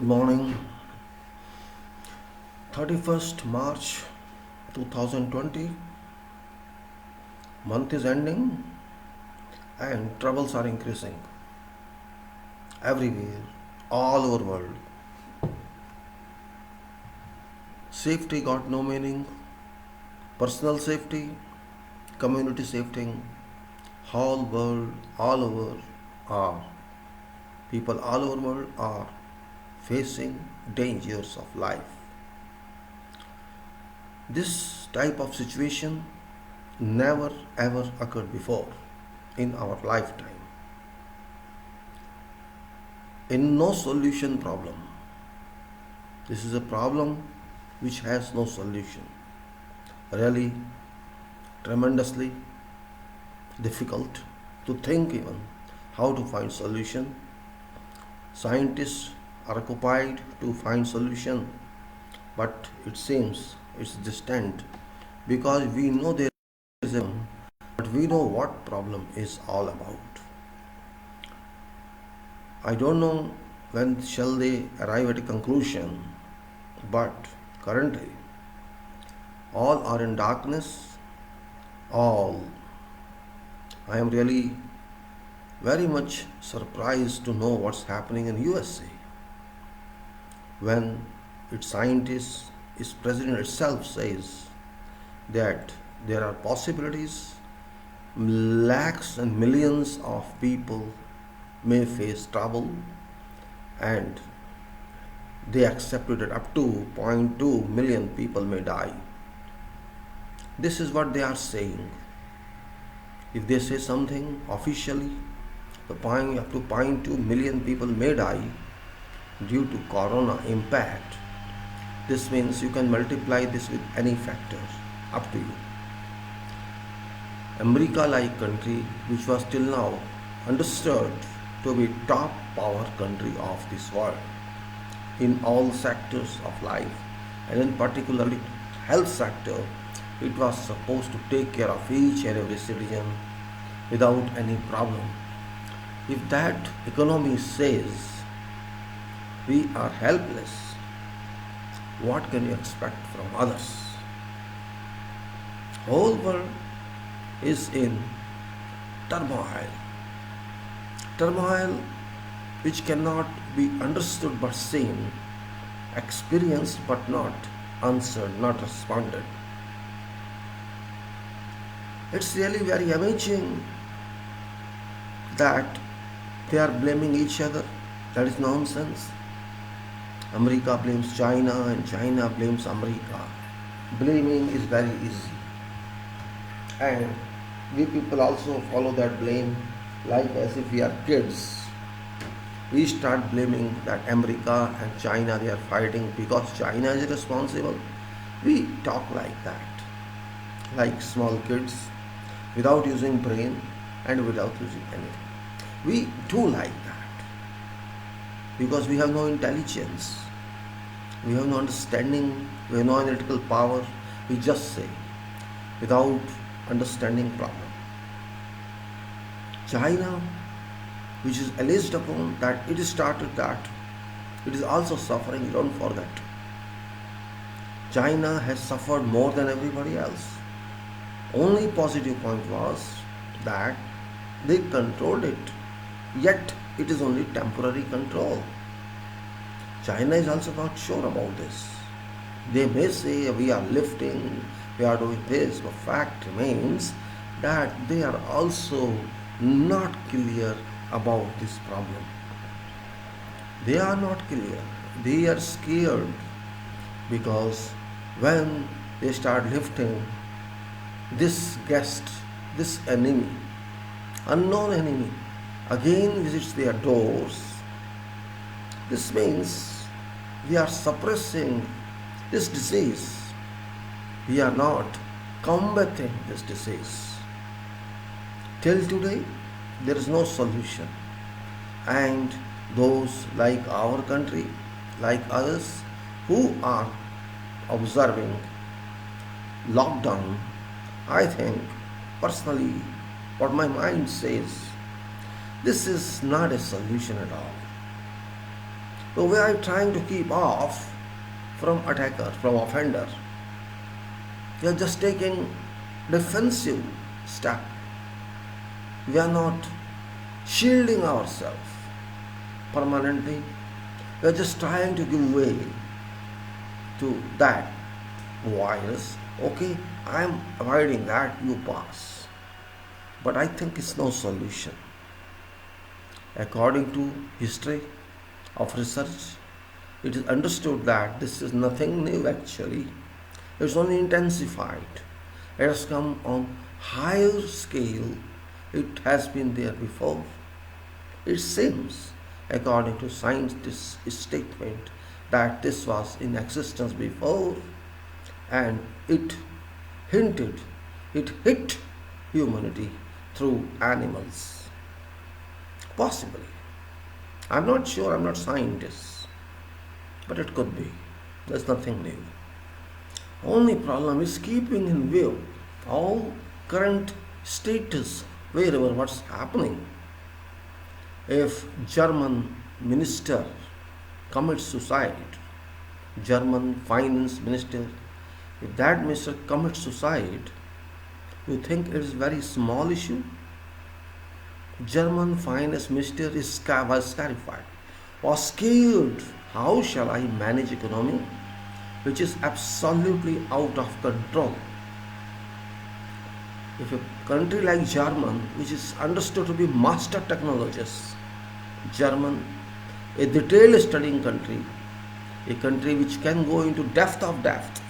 Good morning. 31st March 2020. Month is ending and troubles are increasing everywhere, all over world. Safety got no meaning. Personal safety, community safety, whole world, all over are people all over world are facing dangers of life. This type of situation never ever occurred before in our lifetime. In no solution problem. This is a problem which has no solution. Really, tremendously difficult to think even how to find solution. Scientists are occupied to find solution, but it seems it's distant because we know there is a problem, but we know what problem is all about. I don't know when shall they arrive at a conclusion, but currently all are in darkness. All. I am really very much surprised to know what's happening in USA when its scientists, its president itself says that there are possibilities lakhs and millions of people may face trouble, and they accepted that up to zero point 0.2 million people may die. This is what they are saying. If they say something officially, up to 0.2 million people may die due to corona impact, this means you can multiply this with any factor, up to you. America-like country, which was till now understood to be top power country of this world in all sectors of life, and in particularly health sector, it was supposed to take care of each and every citizen without any problem. If that economy says we are helpless, what can you expect from others? Whole world is in turmoil. Turmoil which cannot be understood but seen, experienced but not answered, not responded. It's really very amazing that they are blaming each other. That is nonsense. America blames China and China blames America. Blaming is very easy. And we people also follow that blame like as if we are kids. We start blaming that America and China, they are fighting because China is responsible. We talk like that, like small kids, without using brain and without using anything. We do like that because we have no intelligence, we have no understanding, we have no analytical power. We just say without understanding problem. China, which is alleged upon that it started that, it is also suffering, don't forget. China has suffered more than everybody else. Only positive point was that they controlled it, yet it is only temporary control. China is also not sure about this. They may say we are lifting, we are doing this, but fact remains that they are also not clear about this problem. They are not clear. They are scared because when they start lifting, this guest, this enemy, unknown enemy, again visits their doors. This means we are suppressing this disease. We are not combating this disease. Till today, there is no solution. And those like our country, like others, who are observing lockdown, I think personally what my mind says, this is not a solution at all. So we are trying to keep off from attacker, from offender. We are just taking defensive step. We are not shielding ourselves permanently. We are just trying to give way to that virus. Okay, I am avoiding that, you pass. But I think it's no solution. According to history of research, it is understood that this is nothing new actually. It's only intensified. It has come on higher scale. It has been there before. It seems, according to scientists' statement, that this was in existence before and it hinted, it hit humanity through animals. Possibly. I'm not sure, I'm not scientist, but it could be. There's nothing new. Only problem is keeping in view all current status wherever what's happening. If German minister commits suicide, German finance minister, if that minister commits suicide, you think it is very small issue? German finance minister was terrified, was scared. How shall I manage economy, which is absolutely out of control? If a country like German, which is understood to be master technologists, German, a detailed studying country, a country which can go into depth of depth,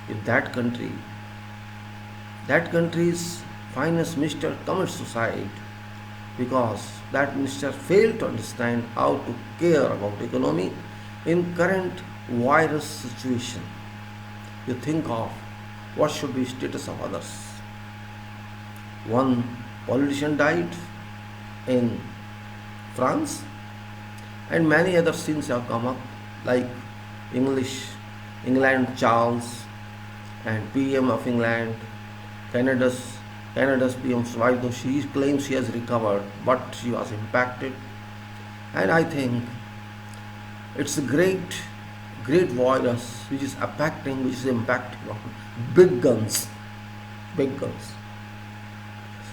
if that country's finance minister commits suicide because that minister failed to understand how to care about economy in current virus situation, you think of what should be status of others. One politician died in France and many other scenes have come up like England Charles and PM of England, Canada's PM survived, though she claims she has recovered, but she was impacted. And I think it's a great virus which is impacting on big guns.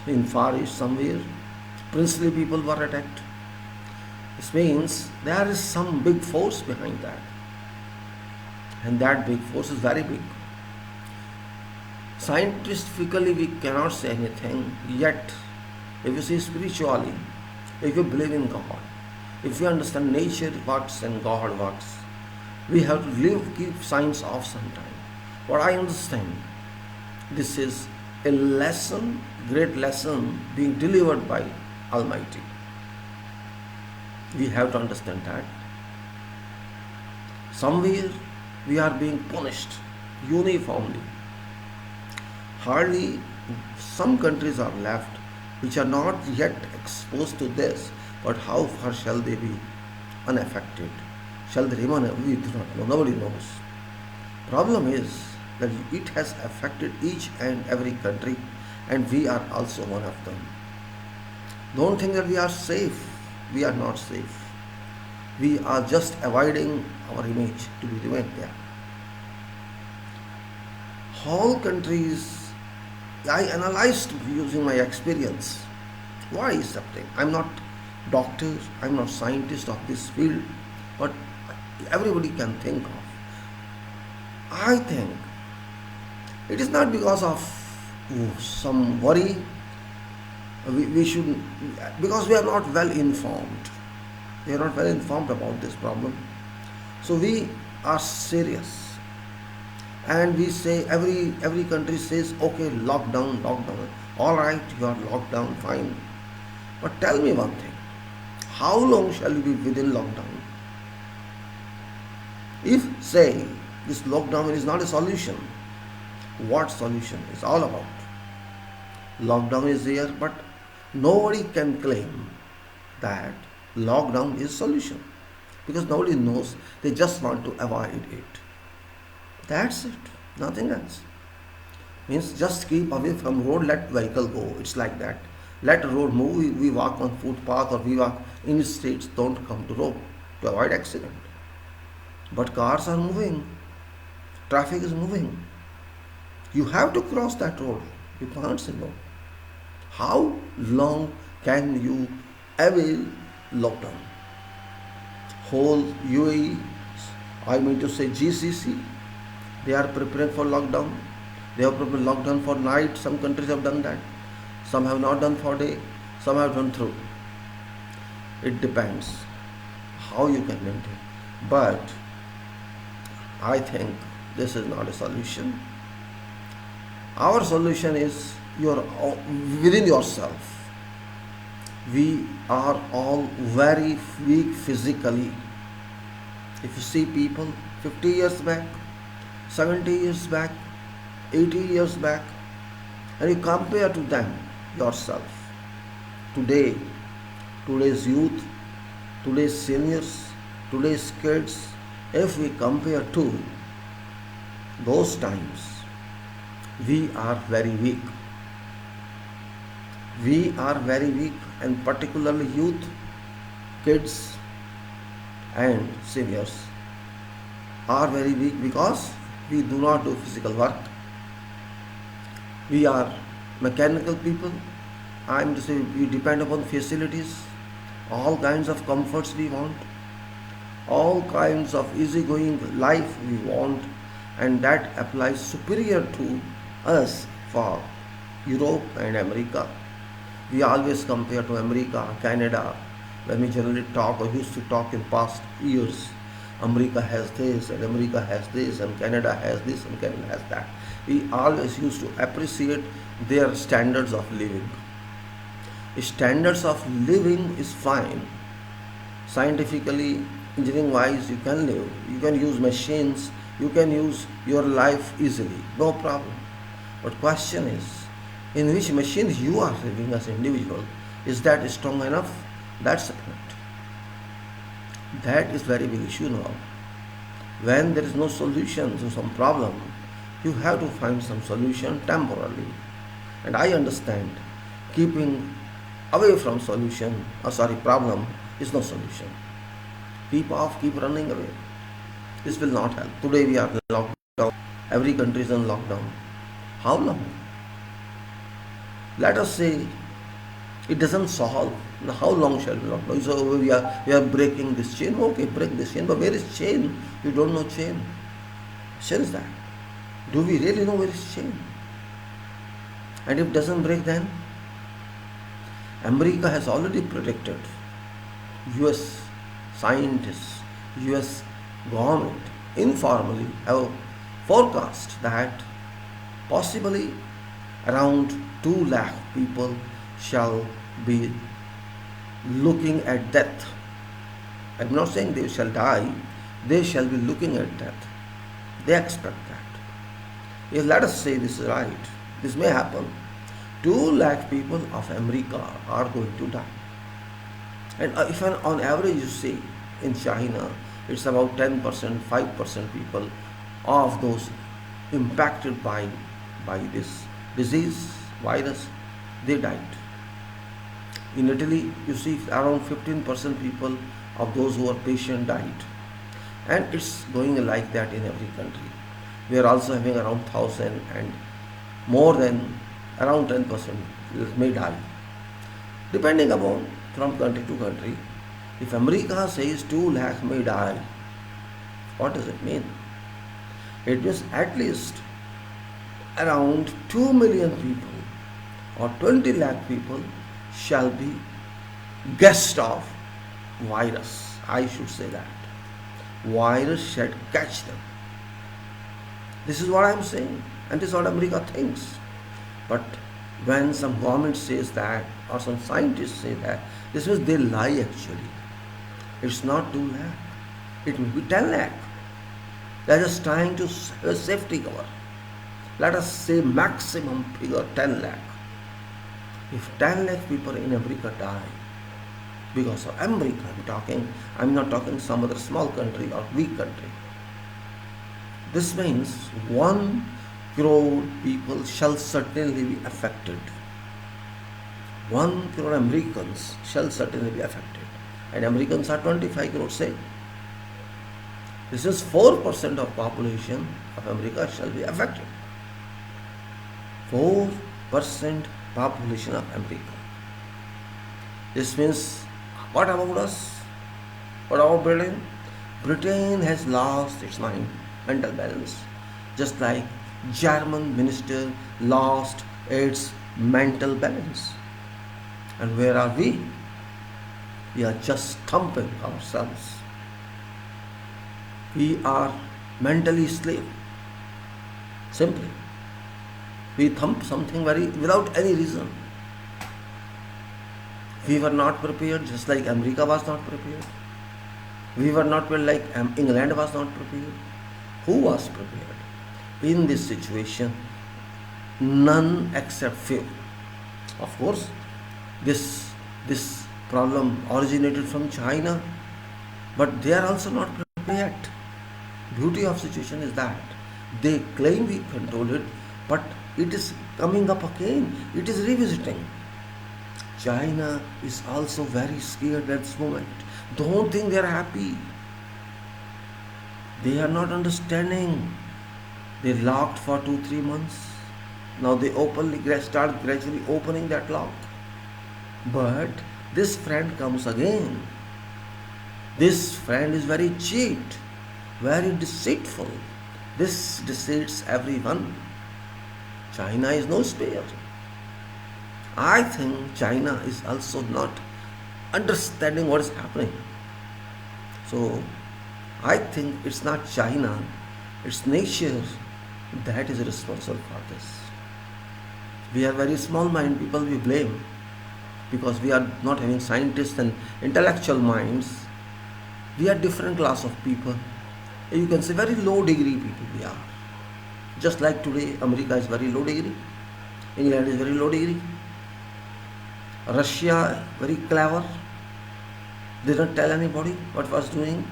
In Far East somewhere, princely people were attacked. This means there is some big force behind that. And that big force is very big. Scientifically we cannot say anything yet. If you see spiritually, if you believe in God, if you understand nature works and God works, we have to keep science off sometime. What I understand, this is a lesson, great lesson being delivered by Almighty. We have to understand that. Somewhere we are being punished uniformly. Hardly some countries are left which are not yet exposed to this, but how far shall they be unaffected? Shall they remain? We do not know. Nobody knows. Problem is that it has affected each and every country, and we are also one of them. Don't think that we are safe. We are not safe. We are just avoiding our image to be remain there. All countries, I analyzed using my experience. Why is something? I'm not doctor, I'm not scientist of this field, but everybody can think of. I think it is not because of some worry. We should, because we are not well informed. We are not well informed about this problem. So we are serious. And we say, every country says, okay, lockdown. All right, you are locked down, fine. But tell me one thing. How long shall we be within lockdown? If, say, this lockdown is not a solution, what solution is all about? Lockdown is there, but nobody can claim that lockdown is solution. Because nobody knows, they just want to avoid it. That's it, nothing else. Means just keep away from road, let vehicle go. It's like that. Let road move, we walk on footpath or we walk in streets, don't come to road. to avoid accident. But cars are moving, traffic is moving. You have to cross that road. You can't say no. How long can you avail lockdown? Whole UAE, I mean to say GCC, they are preparing for lockdown. They have prepared lockdown for night. Some countries have done that. Some have not done for day. Some have done through. It depends how you can maintain. But I think this is not a solution. Our solution is within yourself. We are all very weak physically. If you see people 50 years back, 70 years back, 80 years back, and you compare to them yourself. Today, today's youth, today's seniors, today's kids, if we compare to those times, we are very weak. We are very weak, and particularly youth, kids, and seniors are very weak because we do not do physical work. We are mechanical people. I am to say we depend upon facilities, all kinds of comforts we want, all kinds of easygoing life we want, and that applies superior to us for Europe and America. We always compare to America, Canada. When we generally talk or used to talk in past years, America has this and America has this and Canada has this and Canada has that. We always used to appreciate their standards of living. Standards of living is fine. Scientifically, engineering wise, you can live. You can use machines. You can use your life easily. No problem. But question is, in which machine you are living as an individual, is that strong enough? That's the point. That is very big issue now. When there is no solution to some problem, you have to find some solution temporarily. And I understand keeping away from problem is no solution. Keep off, keep running away. This will not help. Today we are in lockdown. Every country is in lockdown. How long? Let us say it doesn't solve. Now, how long shall we lockdown? So we are breaking this chain. Okay, break this chain. But where is chain? You don't know chain. Chain is that. Do we really know where is chain? And if it doesn't break, then America has already predicted. US scientists, US government informally have forecast that possibly around 2 lakh people shall be looking at death. I'm not saying they shall die, they shall be looking at death. They expect that. If let us say this is right, this may happen. 2 lakh people of America are going to die. And if on average you see in China, it's about 10%, 5% people of those impacted by this disease, virus, they died. In Italy, you see around 15% people of those who are patient died. And it's going like that in every country. We are also having around 1,000 and more than around 10% may die. Depending upon from country to country, if America says 2 lakh may die, what does it mean? It means at least around 2 million people or 20 lakh people shall be guest of virus. I should say that. Virus shall catch them. This is what I am saying, and this is what America thinks. But when some government says that or some scientists say that, this means they lie actually. It's not 2 lakh. It will be 10 lakh. They are just trying to have a safety cover. Let us say maximum figure 10 lakh. If 10 lakh people in America die because of America, I'm not talking some other small country or weak country. This means 1 crore people shall certainly be affected. 1 crore Americans shall certainly be affected. And Americans are 25 crore, say. This is 4% of population of America shall be affected. 4% population of America. This means, what about us? What about Britain? Britain has lost its mental balance, just like German minister lost its mental balance. And where are we? We are just thumping ourselves. We are mentally slave. Simply. We thump something without any reason. We were not prepared, just like America was not prepared. We were not prepared like England was not prepared. Who was prepared? In this situation, none except few. Of course, this problem originated from China, but they are also not prepared. Beauty of situation is that they claim we control it, but it is coming up again. It is revisiting. China is also very scared at this moment. Don't think they are happy. They are not understanding. They locked for 2-3 months. Now they start gradually opening that lock. But this friend comes again. This friend is very cheat, very deceitful. This deceits everyone. China is no spare. I think China is also not understanding what is happening. So I think it's not China, it's nature that is responsible for this. We are very small-minded people we blame because we are not having scientists and intellectual minds. We are different class of people. You can say very low degree people we are. Just like today, America is very low degree, England is very low degree, Russia very clever, they don't tell anybody what was doing.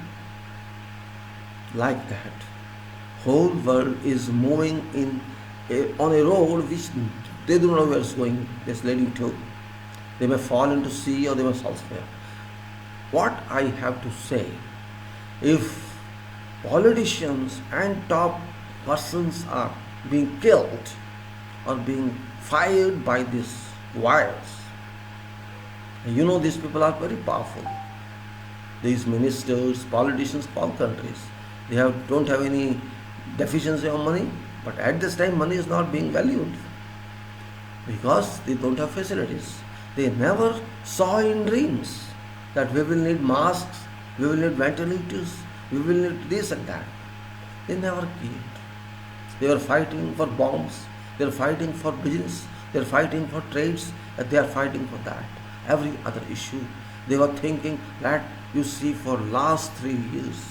Like that, whole world is moving on a road which they do not know where it's going, it's leading to. They may fall into sea or they may fall somewhere. What I have to say, if politicians and top persons are being killed or being fired by these wires, you know these people are very powerful. These ministers, politicians of all countries, they don't have any deficiency of money, but at this time money is not being valued because they don't have facilities. They never saw in dreams that we will need masks, we will need ventilators, we will need this and that. They never cared. They were fighting for bombs, they are fighting for business, they are fighting for trades, and they are fighting for that. Every other issue. They were thinking that, you see, for last 3 years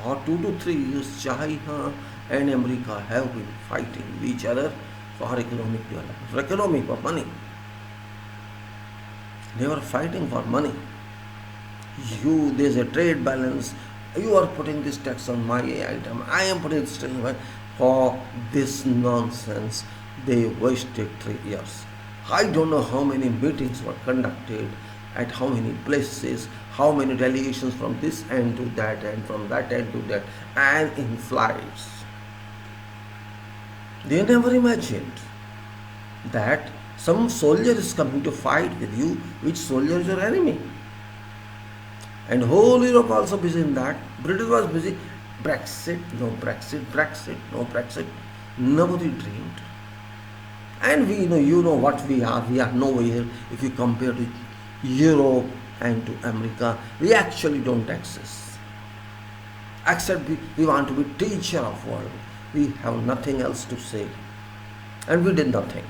or 2 to 3 years, China and America have been fighting with each other for economic development, for economic, for money. They were fighting for money. There's a trade balance. You are putting this tax on my item. I am putting this tax on my. For this nonsense, they wasted 3 years. I don't know how many meetings were conducted at how many places, how many delegations from this end to that end, from that end to that, and in flights. They never imagined that some soldier is coming to fight with you, which soldier is your enemy. And whole Europe also busy in that. Britain was busy. Brexit, no Brexit, Brexit, no Brexit. Nobody dreamed. And we know, you know what we are. We are nowhere if you compare to Europe and to America. We actually don't exist. Except we want to be teacher of world. We have nothing else to say. And we did nothing.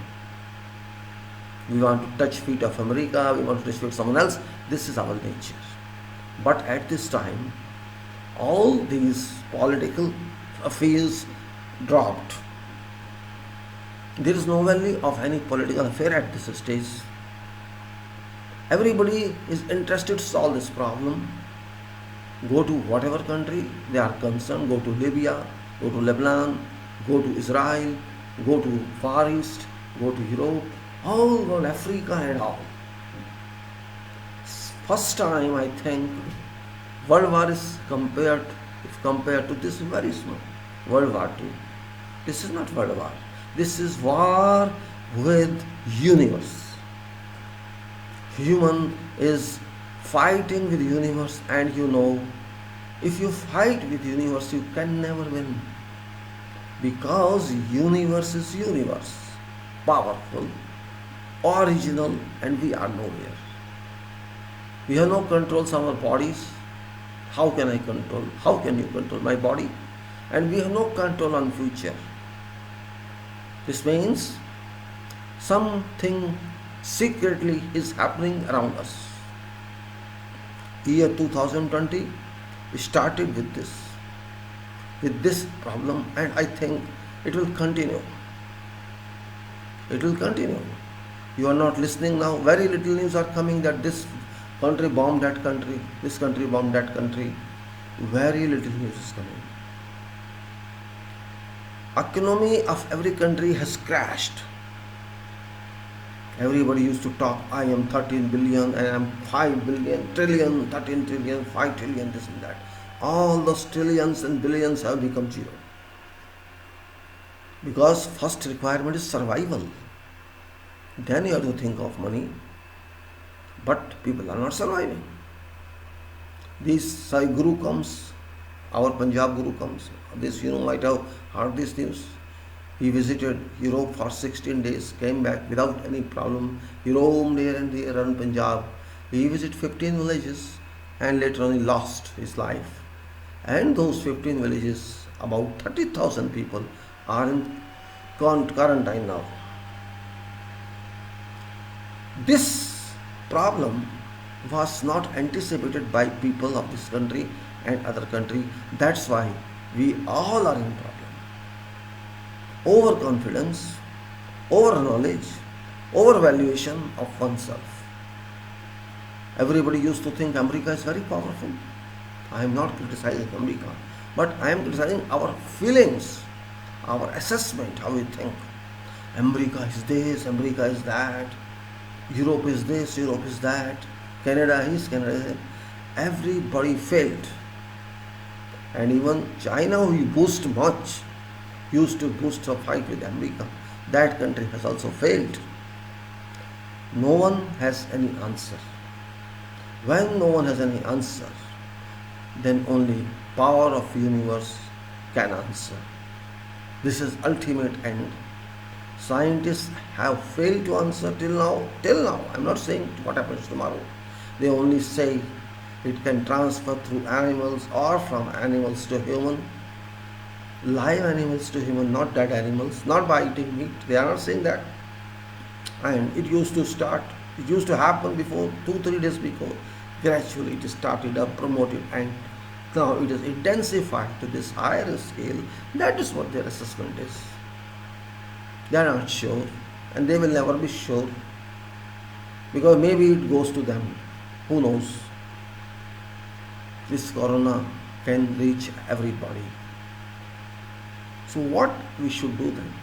We want to touch feet of America, we want to touch feet of someone else. This is our nature. But at this time, all these political affairs dropped. There is no value of any political affair at this stage. Everybody is interested to solve this problem. Go to whatever country they are concerned, go to Libya, go to Lebanon, go to Israel, go to Far East, go to Europe, all over Africa and all. First time I think World War is compared if compared to this, very small. World War II. This is not world war. This is war with universe. Human is fighting with universe, and if you fight with universe, you can never win. Because universe is universe. Powerful, original, and we are nowhere. We have no controls on our bodies. How can I control? How can you control my body? And we have no control on future. This means something secretly is happening around us. Year 2020 started with this problem, and I think it will continue. It will continue. You are not listening now. Very little news are coming that this country bombed that country, this country bombed that country. Very little news is coming. Economy of every country has crashed. Everybody used to talk, I am 13 billion, I am 5 billion, trillion, 13 trillion, 5 trillion, this and that. All those trillions and billions have become zero. Because first requirement is survival. Then you have to think of money. But people are not surviving. This Sai Guru comes, our Punjab Guru comes. This might have heard this news. He visited Europe for 16 days, came back without any problem. He roamed here and there around Punjab. He visited 15 villages, and later on he lost his life. And those 15 villages, about 30,000 people are in quarantine now. This problem was not anticipated by people of this country and other country. That's why we all are in problem. Overconfidence, over-knowledge, overvaluation of oneself. Everybody used to think America is very powerful. I am not criticizing America, but I am criticizing our feelings, our assessment, how we think. America is this, America is that, Europe is this, Europe is that, Canada is Canada is that. Everybody failed. And even China, who used to boost a fight with America, that country has also failed. No one has any answer. When no one has any answer, then only power of universe can answer. This is ultimate end. Scientists have failed to answer till now. I'm not saying what happens tomorrow. They only say it can transfer through animals or from animals to human. Live animals to human, not dead animals, not by eating meat. They are not saying that. And it used to happen before, 2-3 days before. Gradually it started up, promoted, and now it is intensified to this higher scale. That is what their assessment is. They are not sure, and they will never be sure, because maybe it goes to them. Who knows? This corona can reach everybody. So what we should do then?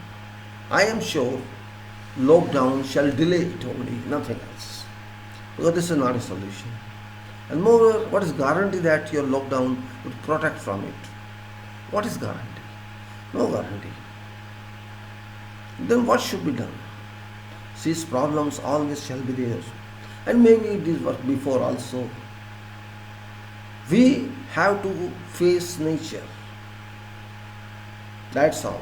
I am sure lockdown shall delay it only, nothing else. Because this is not a solution. And moreover, what is guarantee that your lockdown would protect from it? What is guarantee? No guarantee. Then what should be done? These problems always shall be there. And maybe it is worked before also. We have to face nature. That's all.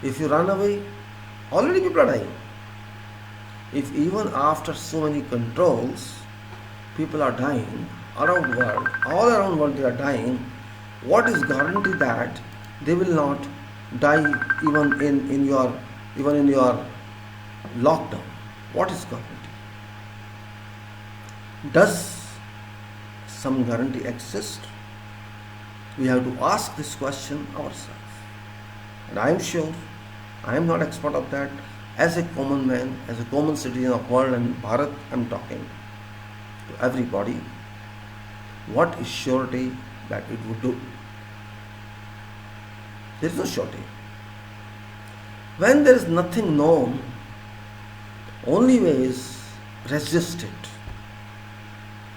If you run away, already people are dying. If even after so many controls, people are dying around the world, all around the world they are dying, what is guarantee that they will not die even in your lockdown? What is guarantee? Does some guarantee exist? We have to ask this question ourselves. And I am sure, I am not expert of that. As a common man, as a common citizen of world and Bharat, I am talking to everybody. What is surety that it would do? There is no surety. When there is nothing known, only way is resist it.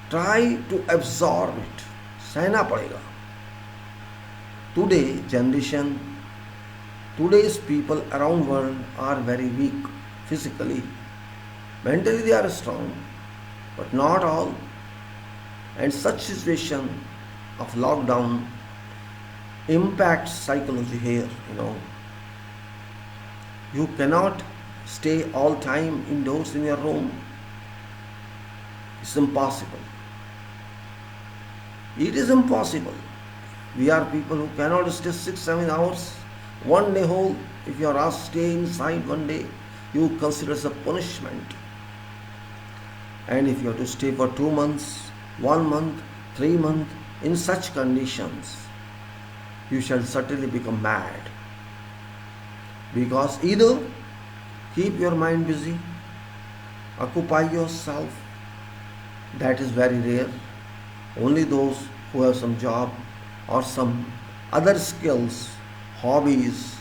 Try to absorb it. सहना पड़ेगा. Today's people around world are very weak physically. Mentally they are strong, but not all. And such situation of lockdown impacts psychology here. You cannot stay all time indoors in your room. It's impossible. It is impossible. We are people who cannot stay 6-7 hours, one day whole. If you are asked to stay inside one day, you consider it a punishment. And if you have to stay for 2 months, 1 month, 3 months, in such conditions, you shall certainly become mad. Because either keep your mind busy, occupy yourself, that is very rare. Only those who have some job or some other skills, hobbies,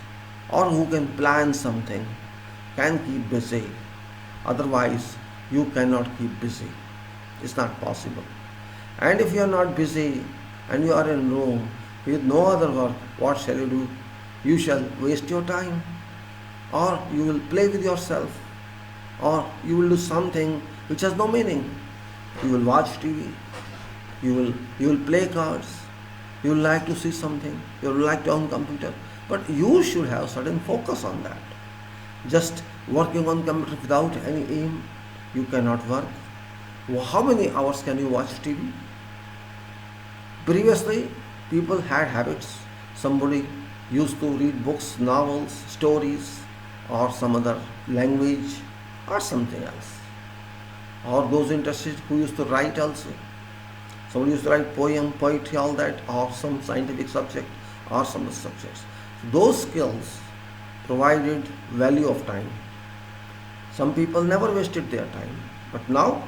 or who can plan something can keep busy. Otherwise, you cannot keep busy. It's not possible. And if you are not busy and you are in room with no other work, what shall you do? You shall waste your time, or you will play with yourself, or you will do something which has no meaning. You will watch TV, you will play cards, you will like to see something, you will like to on computer, but you should have certain focus on that. Just working on computer without any aim, you cannot work. How many hours can you watch TV? Previously, people had habits. Somebody used to read books, novels, stories, or some other language, or something else. Or those interested who used to write also. Somebody used to write poem, poetry, all that, or some scientific subject, or some other subjects. Those skills provided value of time. Some people never wasted their time, but now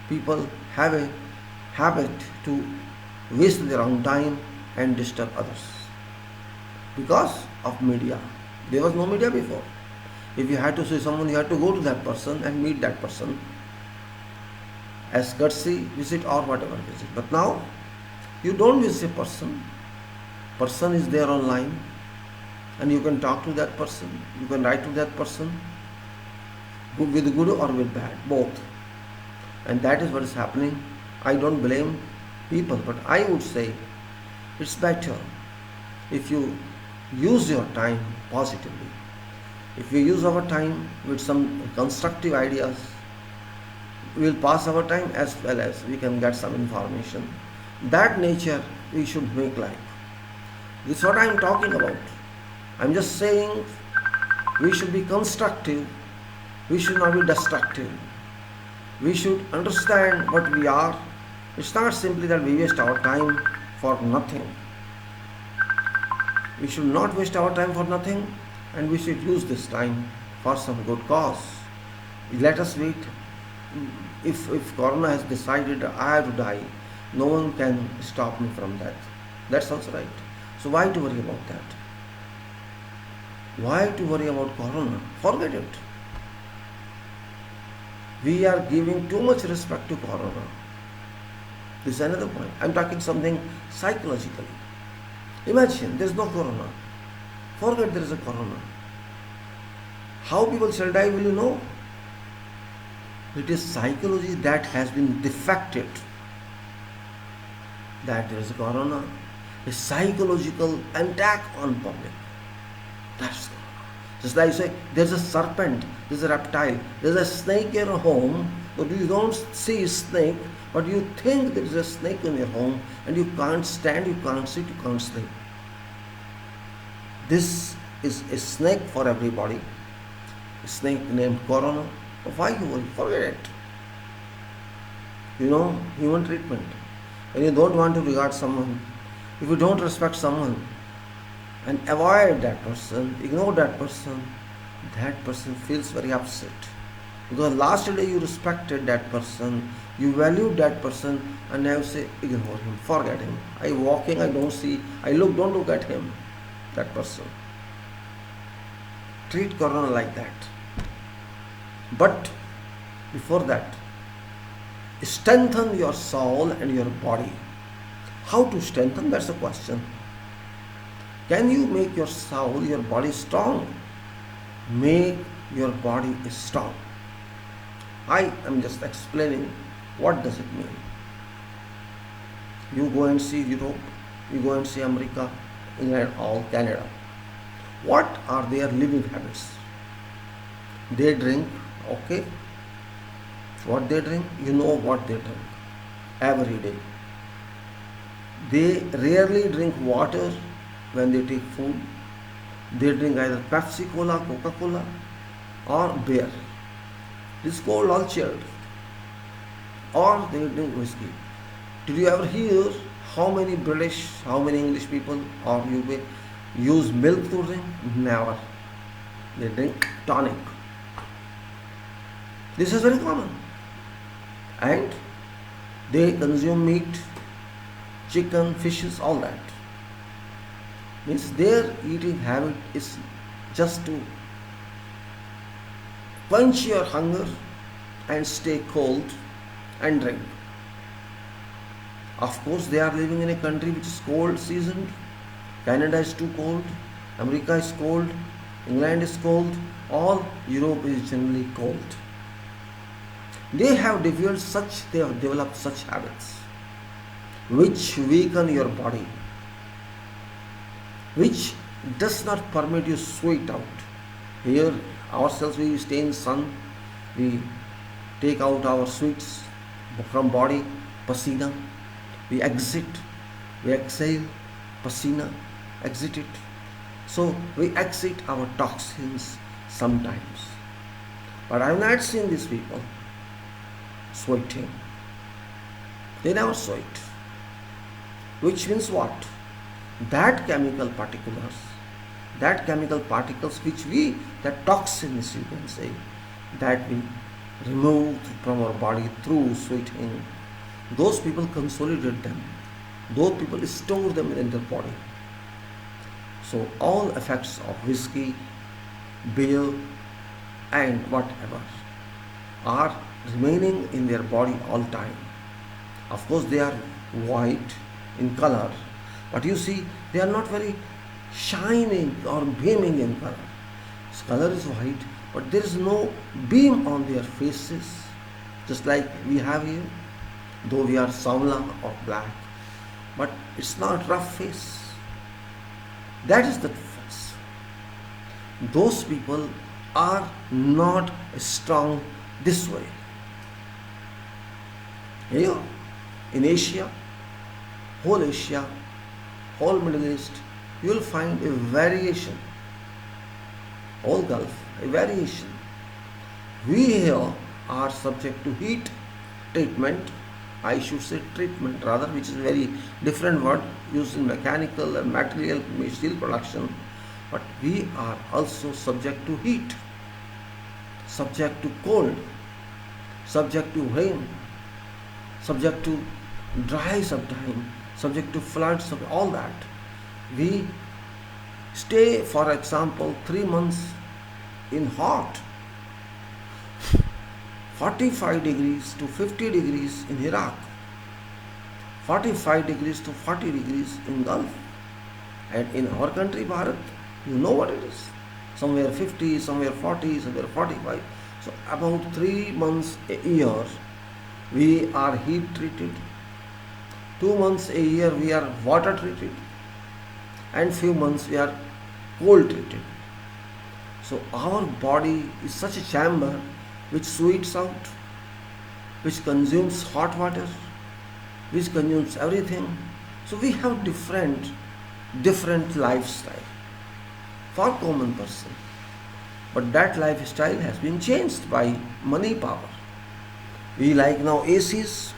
people have a habit to waste their own time and disturb others because of media. There was no media before. If you had to see someone, you had to go to that person and meet that person as courtesy visit or whatever visit. But now you don't visit a person. Person is there online, and you can talk to that person. You can write to that person with good or with bad, both. And that is what is happening. I don't blame people, but I would say it's better if you use your time positively. If we use our time with some constructive ideas, we will pass our time as well as we can get some information. That nature we should make life. This is what I am talking about. I am just saying we should be constructive. We should not be destructive. We should understand what we are. It's not simply that we waste our time for nothing. We should not waste our time for nothing, and we should use this time for some good cause. Let us wait. If Corona has decided I have to die, no one can stop me from that. That's also right. So why to worry about that? Why to worry about Corona? Forget it. We are giving too much respect to Corona. This is another point. I am talking something psychologically. Imagine there is no Corona. Forget there is a Corona. How people shall die, will you know? It is psychology that has been defected. That there is a Corona. A psychological attack on public. That's Corona. Just like you say, there's a serpent, there's a reptile, there's a snake in your home, but you don't see a snake, but you think there is a snake in your home, and you can't stand, you can't sit, you can't sleep. This is a snake for everybody. A snake named Corona. Why you worry? Forget it. Human treatment. When you don't want to regard someone, if you don't respect someone, and avoid that person, ignore that person feels very upset. Because last day you respected that person, you valued that person, and now you say, ignore him, forget him. I walking, I don't see, don't look at him, that person. Treat Corona like that. But before that, strengthen your soul and your body. How to strengthen? That's the question. Can you make your soul, your body strong? Make your body strong. I am just explaining what does it mean. You go and see Europe, you go and see America, England, all Canada. What are their living habits? They drink, okay. What they drink? You know what they drink every day. They rarely drink water when they take food. They drink either Pepsi Cola, Coca Cola, or beer. This is called all chilled. Or they drink whiskey. Did you ever hear how many British, how many English people or UK use milk to drink? Never. They drink tonic. This is very common. And they consume meat, chicken, fishes, all that. Means their eating habit is just to quench your hunger and stay cold and drink. Of course, they are living in a country which is cold seasoned. Canada is too cold, America is cold, England is cold, all Europe is generally cold. They have developed such habits which weaken your body, which does not permit you sweat out. Here ourselves we stay in sun, we take out our sweats from body, pasina, we exit, we exhale, pasina, exit it. So we exit our toxins sometimes. But I have not seen these people sweating. They never sweat. Which means what? That chemical particles which that toxins you can say, that we remove from our body through sweating, those people consolidate them. Those people store them in their body. So all effects of whiskey, beer and whatever are remaining in their body all time. Of course they are white in color, but you see they are not very shining or beaming in color. This color is white, but there is no beam on their faces, just like we have here, though we are sawnla or black, but it's not rough face. That is the difference. Those people are not strong this way. Here in Asia, whole Middle East, you will find a variation. Whole Gulf, a variation. We here are subject to heat treatment, I should say treatment rather, which is a very different word used in mechanical and material steel production. But we are also subject to heat, subject to cold, subject to rain, subject to dry sometimes, subject to floods, all that. We stay, for example, 3 months in hot, 45 degrees to 50 degrees in Iraq, 45 degrees to 40 degrees in Gulf, and in our country, Bharat, you know what it is. Somewhere 50, somewhere 40, somewhere 45. So about 3 months a year we are heat treated, 2 months a year we are water treated, and few months we are cold treated. So our body is such a chamber which sweats out, which consumes hot water, which consumes everything. So we have different lifestyle for common person. But that lifestyle has been changed by money power. We like now ACs,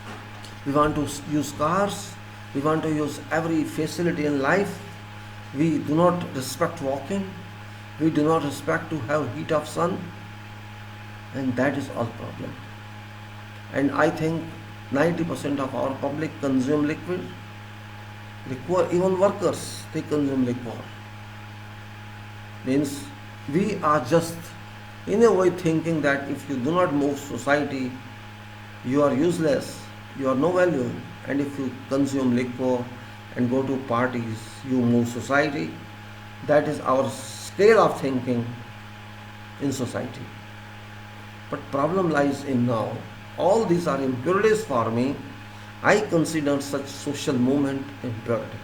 we want to use cars, we want to use every facility in life. We do not respect walking, we do not respect to have heat of sun, and that is all problem. And I think 90% of our public consume liquid, even workers, they consume liquor. Means we are just in a way thinking that if you do not move society, you are useless, you are no value, and if you consume liquor, and go to parties, you move society. That is our scale of thinking in society. But problem lies in now. All these are impurities for me. I consider such social movement impurity.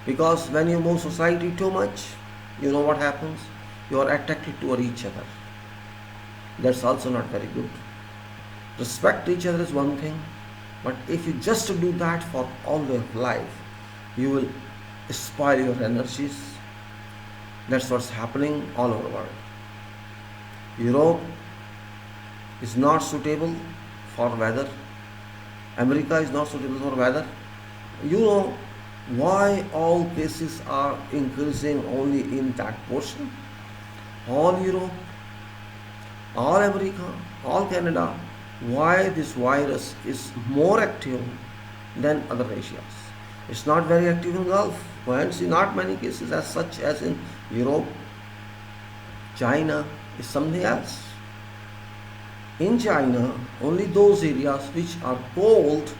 Because when you move society too much, you know what happens? You are attracted toward each other. That's also not very good. Respect each other is one thing, but if you just do that for all your life, you will spoil your energies. That's what's happening all over the world. Europe is not suitable for weather. America is not suitable for weather. You know why all cases are increasing only in that portion? All Europe, all America, all Canada, why this virus is more active than other Asias. It's not very active in Gulf. Hence, not many cases as such as in Europe. China is something else. In China, only those areas which are cold,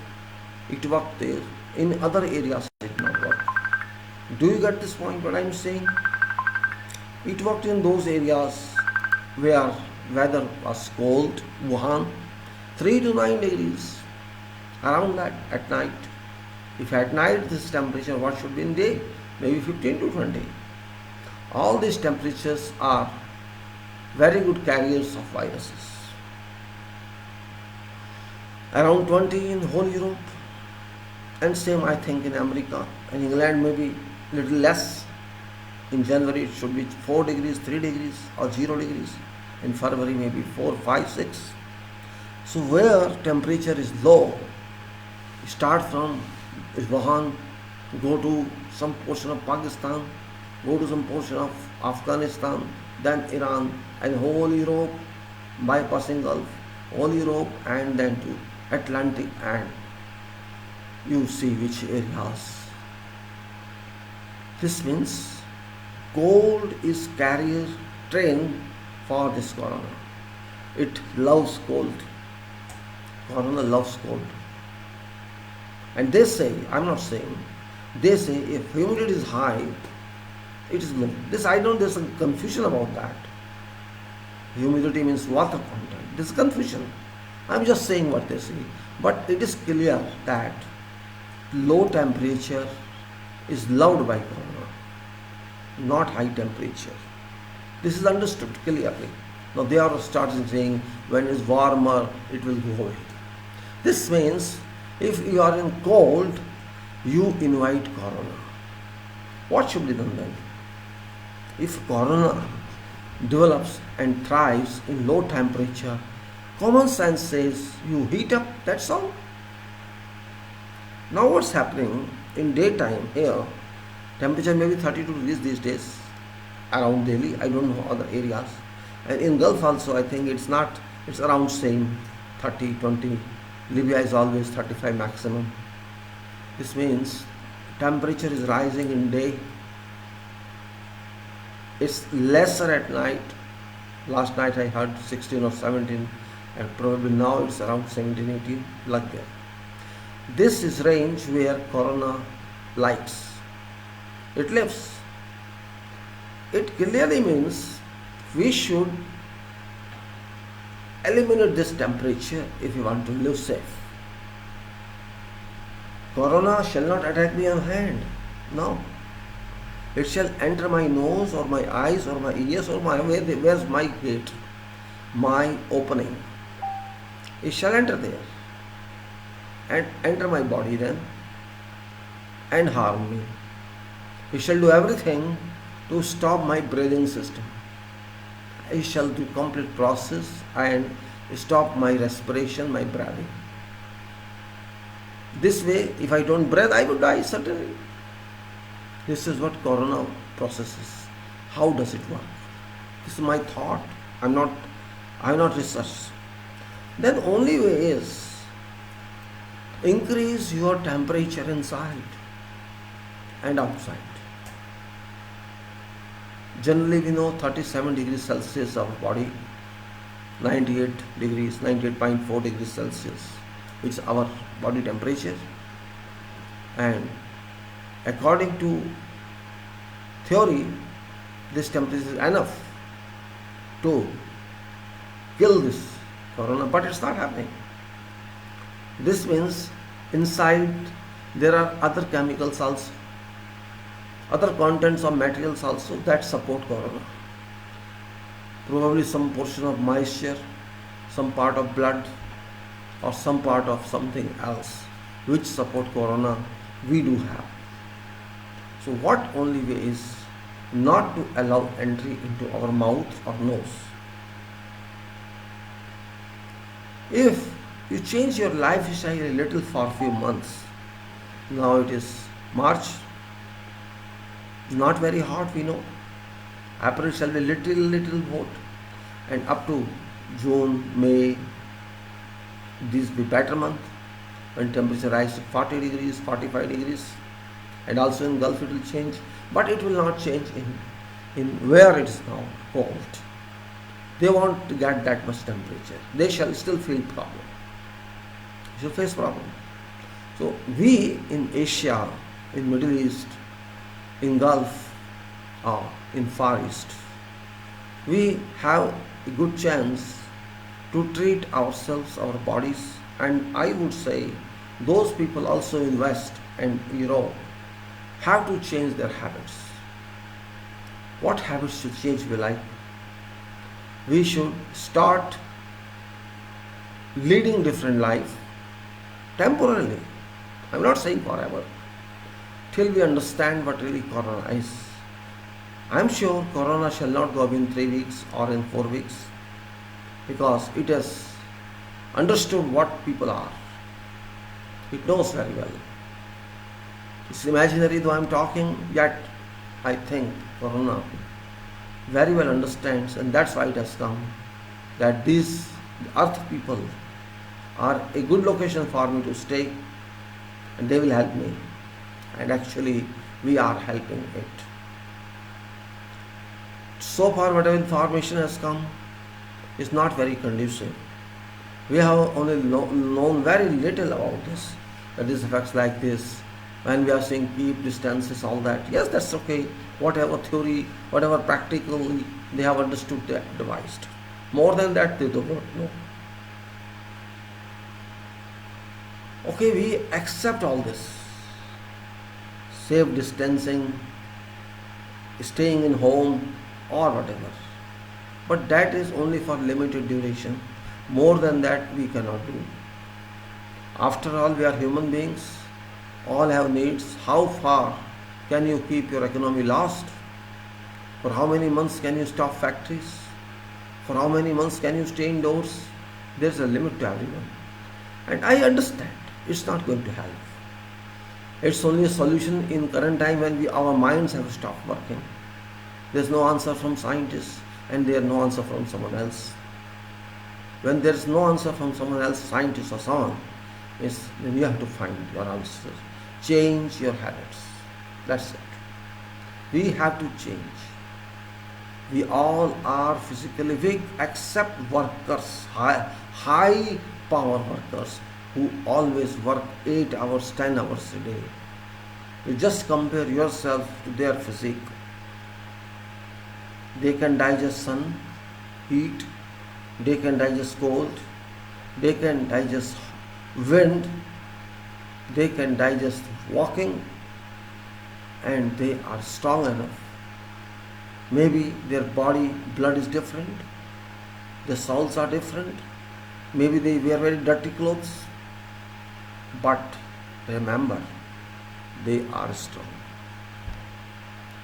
it worked there. In other areas, it did not work. Do you get this point what I am saying? It worked in those areas where weather was cold, Wuhan, 3 to 9 degrees, around that at night. If at night this temperature, what should be in day? Maybe 15 to 20. All these temperatures are very good carriers of viruses. Around 20 in whole Europe, and same I think in America. In England maybe little less. In January it should be 4 degrees, 3 degrees or 0 degrees. In February maybe 4, 5, 6. So where temperature is low, start from Wuhan, go to some portion of Pakistan, go to some portion of Afghanistan, then Iran, and whole Europe, bypassing Gulf, whole Europe, and then to Atlantic, and you see which areas. This means cold is carrier train for this corona. It loves cold. Corona loves cold. And they say, I'm not saying, they say if humidity is high, it is low. There's a confusion about that. Humidity means water content. There's confusion. I'm just saying what they say. But it is clear that low temperature is loved by corona, not high temperature. This is understood clearly. Now they are starting saying when it is warmer, it will go away. This means if you are in cold, you invite corona. What should be done then? If corona develops and thrives in low temperature, common sense says you heat up, that's all. Now what's happening in daytime here, temperature may be 32 degrees these days around Delhi, I don't know other areas. And in Gulf also I think it's around same 30, 20. Libya is always 35 maximum. This means temperature is rising in day. It's lesser at night. Last night I heard 16 or 17, and probably now it's around 17, 18, like that. This is range where corona likes. It lives. It clearly means we should eliminate this temperature if you want to live safe. Corona shall not attack me on hand. No. It shall enter my nose or my eyes or my ears or where's my gate, my opening. It shall enter there and enter my body then and harm me. It shall do everything to stop my breathing system. It shall do complete process and stop my respiration, my breathing. This way, if I don't breathe, I would die certainly. This is what corona processes. How does it work? This is my thought. I have not researched. Then only way is increase your temperature inside and outside. Generally we know 37 degrees Celsius our body, 98.4 degrees Celsius, which is our body temperature, and According to theory, this temperature is enough to kill this corona, but it's not happening. This means inside there are other chemicals also, other contents of materials also that support corona. Probably some portion of moisture, some part of blood, or some part of something else which support corona we do have. So what only way is not to allow entry into our mouth or nose. If you change your lifestyle a little for a few months, now it is March, not very hot we know, April shall be little hot, and up to June, May, these be better month when temperature rise to 40 degrees, 45 degrees, and also in Gulf it will change, but it will not change in where it is now cold. They want to get that much temperature. They shall still feel problem. They shall face problem. So we in Asia, in Middle East, in Gulf, or in Far East, we have a good chance to treat ourselves, our bodies, and I would say those people also in West and Europe have to change their habits. What habits should change we like? We should start leading different life temporarily. I'm not saying forever. Till we understand what really corona is. I'm sure corona shall not go up in 3 weeks or in 4 weeks, because it has understood what people are. It knows very well. It's imaginary though I'm talking, yet I think corona very well understands, and that's why it has come, that these earth people are a good location for me to stay, and they will help me, and actually we are helping it. So far whatever information has come is not very conducive. We have only known very little about this, that this affects like this. When we are saying keep distances, all that, yes, that's okay. Whatever theory, whatever practically they have understood, they have devised. More than that, they do not know. Okay, we accept all this. Safe distancing, staying in home, or whatever. But that is only for limited duration. More than that, we cannot do. After all, we are human beings. All have needs. How far can you keep your economy lost? For how many months can you stop factories? For how many months can you stay indoors? There's a limit to everyone. And I understand it's not going to help. It's only a solution in current time when our minds have stopped working. There's no answer from scientists, and there's no answer from someone else. When there's no answer from someone else, scientist or someone, then you have to find your answer. Change your habits. That's it. We have to change. We all are physically weak except workers, high power workers who always work 8 hours, 10 hours a day. You just compare yourself to their physique. They can digest sun, heat, they can digest cold, they can digest wind, they can digest walking, and they are strong enough. Maybe their body blood is different, their souls are different, maybe they wear very dirty clothes, but remember, they are strong.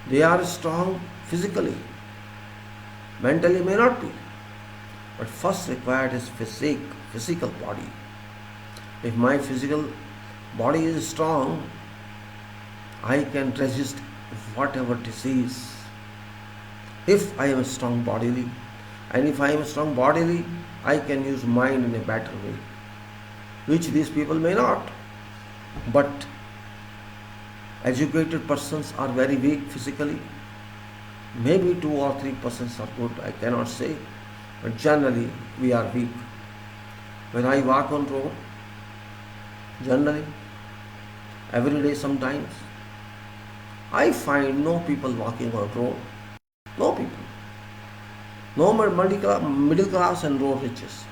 They are strong physically. Mentally may not be. But first required is physical body. If my physical body is strong, I can resist whatever disease. If I am strong bodily, and if I am strong bodily, I can use mind in a better way, which these people may not. But educated persons are very weak physically. Maybe 2 or 3% are good, I cannot say, but generally we are weak. When I walk on road, generally, every day sometimes, I find no people walking on road. No people. No middle class and no riches.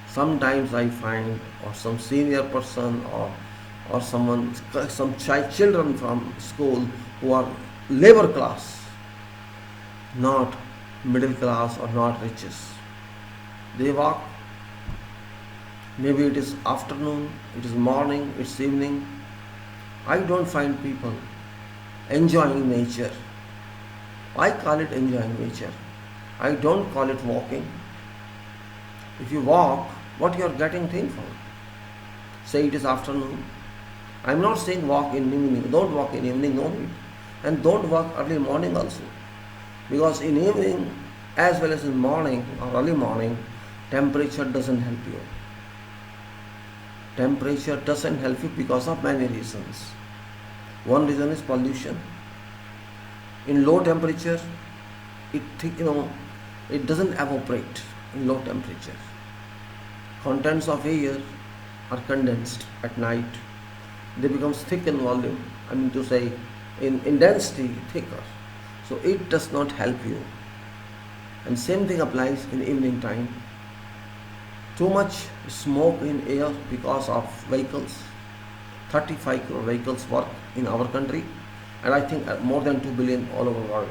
Sometimes I find or some senior person or someone some children from school who are labor class, not middle class or not riches. They walk. Maybe it is afternoon, it is morning, it's evening. I don't find people enjoying nature. I call it enjoying nature. I don't call it walking. If you walk, what you are getting thankful. Say it is afternoon. I am not saying walk in evening. Don't walk in evening, no need. And don't walk early morning also. Because in evening as well as in morning or early morning, temperature doesn't help you. Temperature doesn't help you because of many reasons. One reason is pollution. In low temperature, it doesn't evaporate in low temperature. Contents of air are condensed at night. They become thick in volume. I mean to say, in density, thicker. So it does not help you. And same thing applies in evening time. Too much smoke in air because of vehicles. 35 crore vehicles work in our country, and I think more than 2 billion all over the world.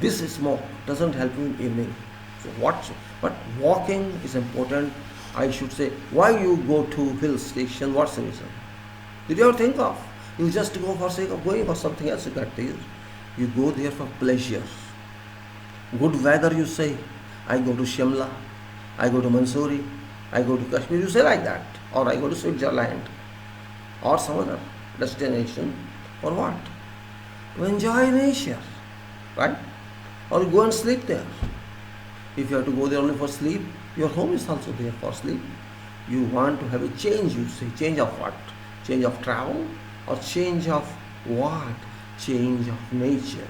This smoke doesn't help you in evening. So but walking is important. I should say, why you go to hill station? What's the reason? Did you ever think of? You just go for sake of going for something else you get there. You go there for pleasure. Good weather, you say, I go to Shimla, I go to Mansoori, I go to Kashmir, you say like that. Or I go to Switzerland or some other destination. For what? To enjoy nature, right? Or you go and sleep there. If you have to go there only for sleep, your home is also there for sleep. You want to have a change, you say. Change of what? Change of travel? Or change of what? Change of nature.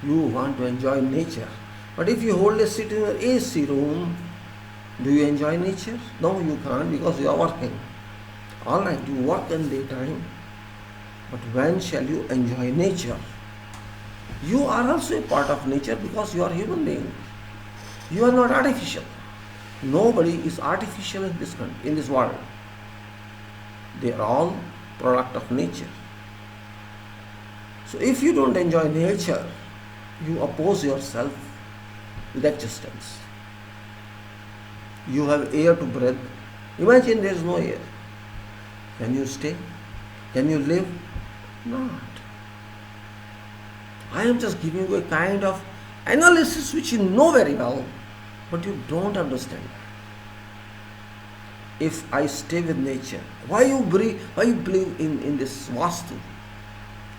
You want to enjoy nature. But if you hold a seat in your AC room, do you enjoy nature? No, you can't, because you are working. Alright, you work in daytime, but when shall you enjoy nature? You are also a part of nature because you are a human being. You are not artificial. Nobody is artificial in this world. They are all product of nature. So if you don't enjoy nature, you oppose yourself with existence. You have air to breathe. Imagine there is no air. Can you stay? Can you live? Not. I am just giving you a kind of analysis which you know very well, but you don't understand. If I stay with nature, why you believe in this Vastu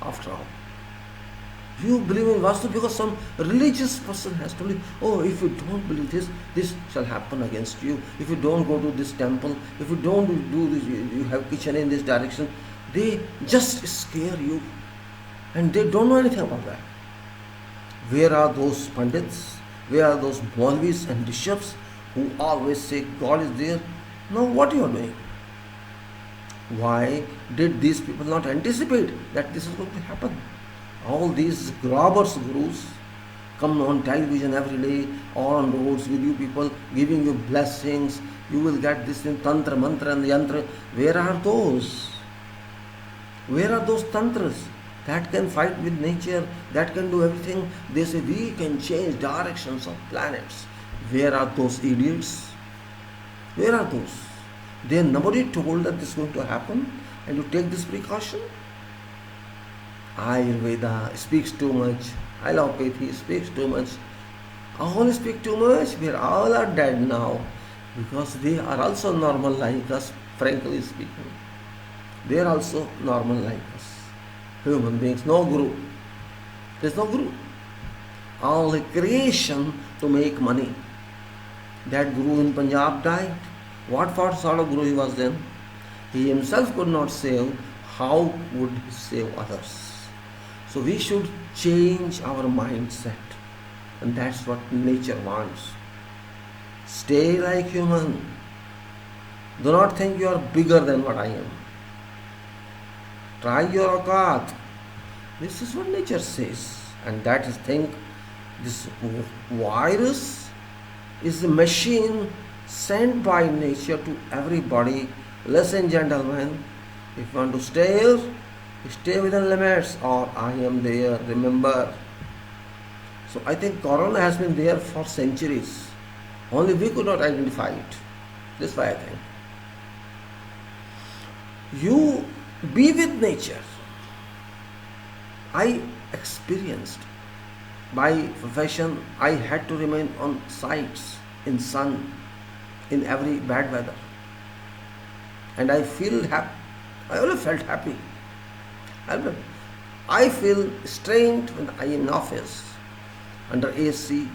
after all? You believe in Vastu because some religious person has told you, oh, if you don't believe this shall happen against you. If you don't go to this temple, if you don't do this, you have kitchen in this direction. They just scare you, and they don't know anything about that. Where are those pandits? Where are those Maulvis and bishops who always say God is there? Now what you are doing? Why did these people not anticipate that this is going to happen? All these robbers gurus come on television every day or on roads with you people, giving you blessings. You will get this in Tantra, Mantra and Yantra. Where are those? Where are those Tantras that can fight with nature, that can do everything? They say we can change directions of planets. Where are those idiots? Where are those? They nobody told that this is going to happen, and you take this precaution. Ayurveda speaks too much. Allopathy speaks too much. All speak too much. We all are dead now because they are also normal like us, frankly speaking. They are also normal like us. Human beings, no guru. There is no guru. All a creation to make money. That guru in Punjab died. What sort of guru he was then? He himself could not save. How would he save others? So we should change our mindset, and that's what nature wants. Stay like human. Do not think you are bigger than what I am. Try your aukat. This is what nature says. And that is think this virus is a machine sent by nature to everybody. Listen, gentlemen, if you want to stay here, stay within limits or I am there. Remember. So I think corona has been there for centuries. Only we could not identify it. This is why I think. You be with nature. I experienced by profession I had to remain on sites in sun in every bad weather. And I feel happy. I always felt happy. I feel strained when I am in office under AC,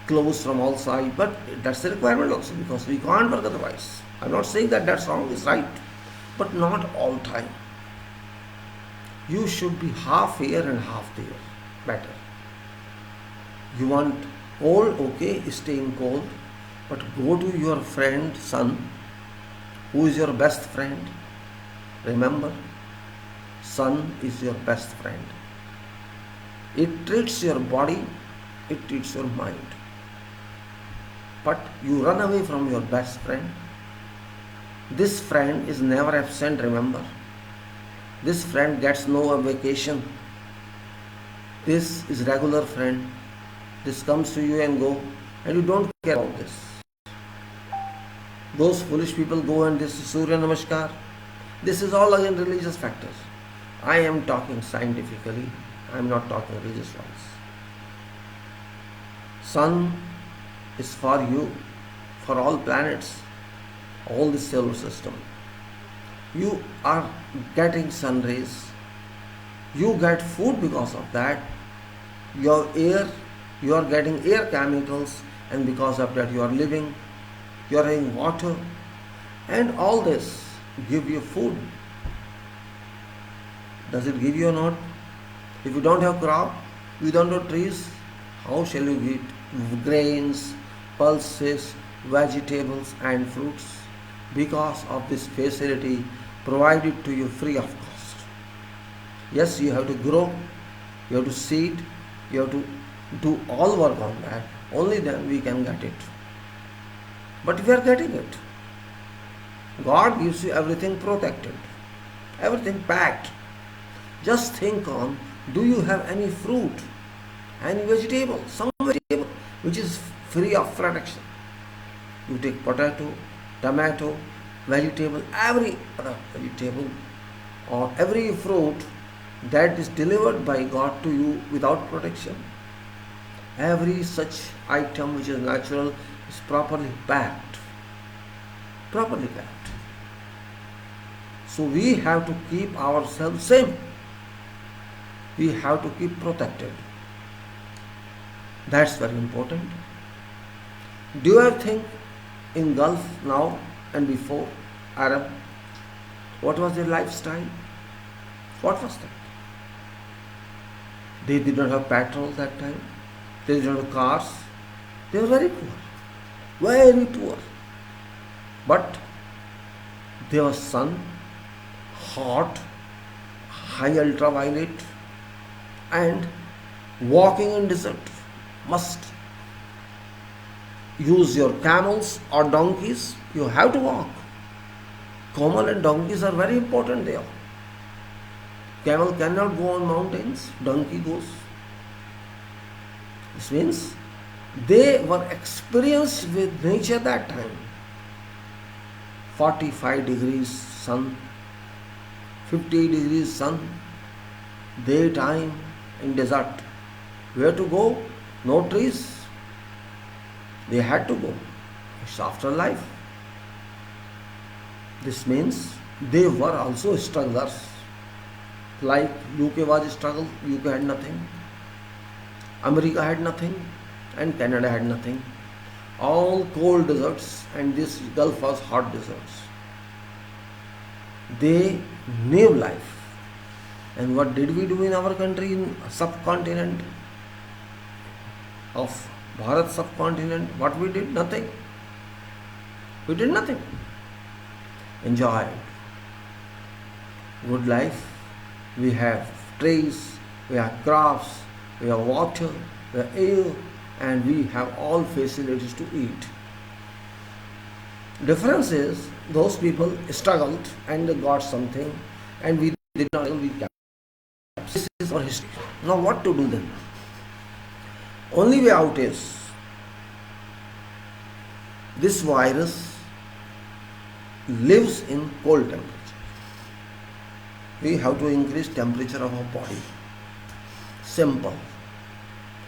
closed from all sides. But that's a requirement also because we can't work otherwise. I'm not saying that that's wrong, it's right, but not all time. You should be half here and half there. Better. You want cold, okay, stay in cold, but go to your friend, sun, who is your best friend. Remember, sun is your best friend. It treats your body, it treats your mind. But you run away from your best friend. This friend is never absent, remember. This friend gets no vacation. This is regular friend. This comes to you and go, and you don't care about this. Those foolish people go and this Surya Namaskar. This is all again religious factors. I am talking scientifically. I am not talking religious wise. Sun is for you, for all planets, all the solar system. You are getting sun rays. You get food because of that. Your air, you are getting air chemicals, and because of that you are living. You are having water, and all this give you food. Does it give you or not? If you don't have crop, you don't have trees, how shall you get grains, pulses, vegetables and fruits? Because of this facility provided to you free of cost. Yes, you have to grow, you have to seed, you have to do all work on that. Only then we can get it. But we are getting it. God gives you everything protected, everything packed. Just think on, do you have any fruit, any vegetable, some vegetable which is free of protection? You take potato, tomato, vegetable, every other vegetable or every fruit that is delivered by God to you without protection. Every such item which is natural is properly packed. Properly packed. So we have to keep ourselves safe. We have to keep protected. That's very important. Do you ever think in Gulf now and before Arab, what was their lifestyle? What was that? They did not have petrol that time. They did not have cars. They were very poor. Very poor. But there was sun, hot, high ultraviolet, and walking in desert. Must use your camels or donkeys. You have to walk. Camel and donkeys are very important there. Camel cannot go on mountains, donkey goes. This means they were experienced with nature that time. 45 degrees sun, 50 degrees sun, daytime in desert. Where to go? No trees. They had to go. It's afterlife. This means they were also strugglers. Like UK was a struggle, UK had nothing. America had nothing, and Canada had nothing. All cold deserts, and this Gulf was hot deserts. They knew life. And what did we do in our country, in subcontinent of Bharat subcontinent? What we did? Nothing. We did nothing. Enjoyed. good life. We have trees, we have crops, we have water, we have air, and we have all facilities to eat. Difference is those people struggled and they got something, and we did not. We kept. This is our history. Now, what to do then? Only way out is this virus lives in cold temperature. We have to increase temperature of our body. Simple.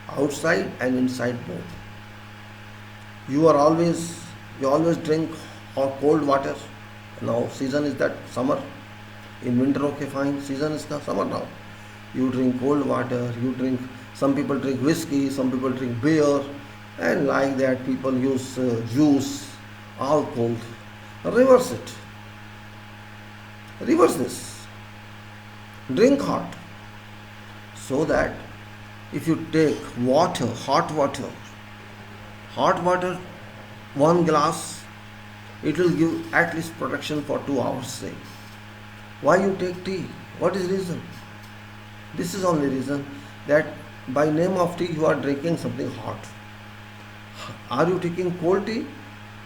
Outside and inside both. You always drink hot cold water. Now season is that summer. In winter, okay, fine. Season is the summer now. You drink cold water. Some people drink whiskey. Some people drink beer, and like that, people use juice, all cold. Reverse it. Reverse this. Drink hot, so that if you take water, hot water, 1 glass, it will give at least protection for 2 hours. Say, why you take tea? What is reason? This is only reason that by name of tea you are drinking something hot. Are you taking cold tea?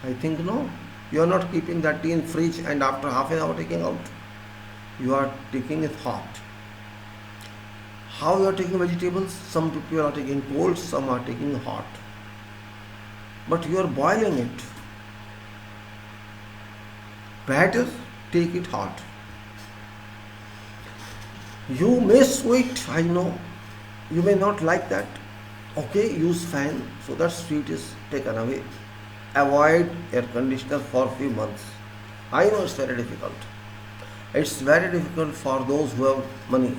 I think no. You are not keeping that tea in fridge and after half an hour taking out. You are taking it hot. How you are taking vegetables? Some people are taking cold, some are taking hot. But you are boiling it. Better take it hot. You may sweat, I know. You may not like that. Okay, use fan so that sweet is taken away. Avoid air conditioner for a few months. I know it's very difficult. It's very difficult for those who have money.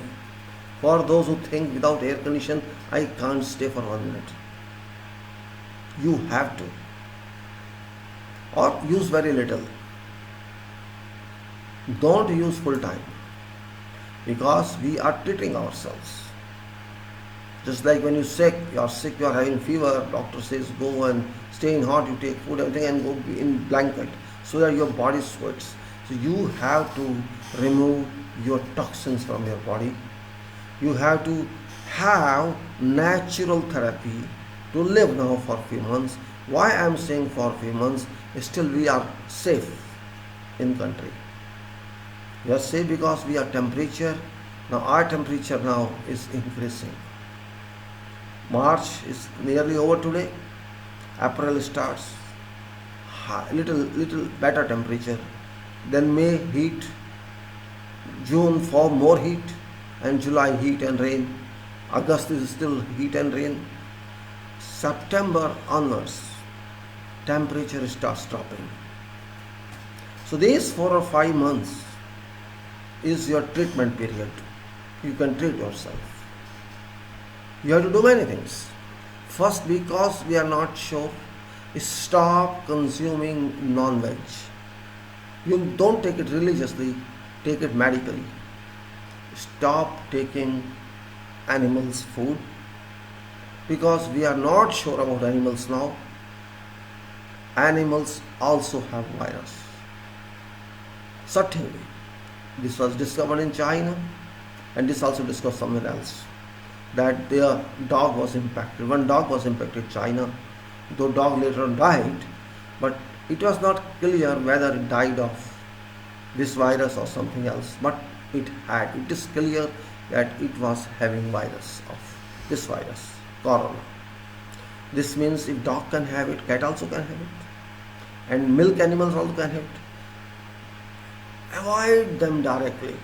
For those who think without air condition, I can't stay for 1 minute. You have to. Or use very little. Don't use full time. Because we are treating ourselves. Just like when you are sick, you are having fever, doctor says go and stay in hot, you take food, everything, and go in blanket so that your body sweats. So you have to remove your toxins from your body. You have to have natural therapy to live now for a few months. Why I am saying for a few months? Still we are safe in country. We are safe because we are temperature. Now our temperature now is increasing. March is nearly over today. April starts little better temperature. Then May heat, June for more heat, and July heat and rain. August is still heat and rain. September onwards, temperature starts dropping. So these 4 or 5 months is your treatment period. You can treat yourself. You have to do many things. First, because we are not sure, stop consuming non-veg. You don't take it religiously, take it medically. Stop taking animals' food, because we are not sure about animals now. Animals also have virus. Certainly. This was discovered in China, and this also discovered somewhere else, that their dog was impacted. One dog was impacted in China, though dog later on died, but it was not clear whether it died of this virus or something else, but it is clear that it was having virus of this virus, corona. This means if dog can have it, cat also can have it, and milk animals also can have it. Avoid them directly,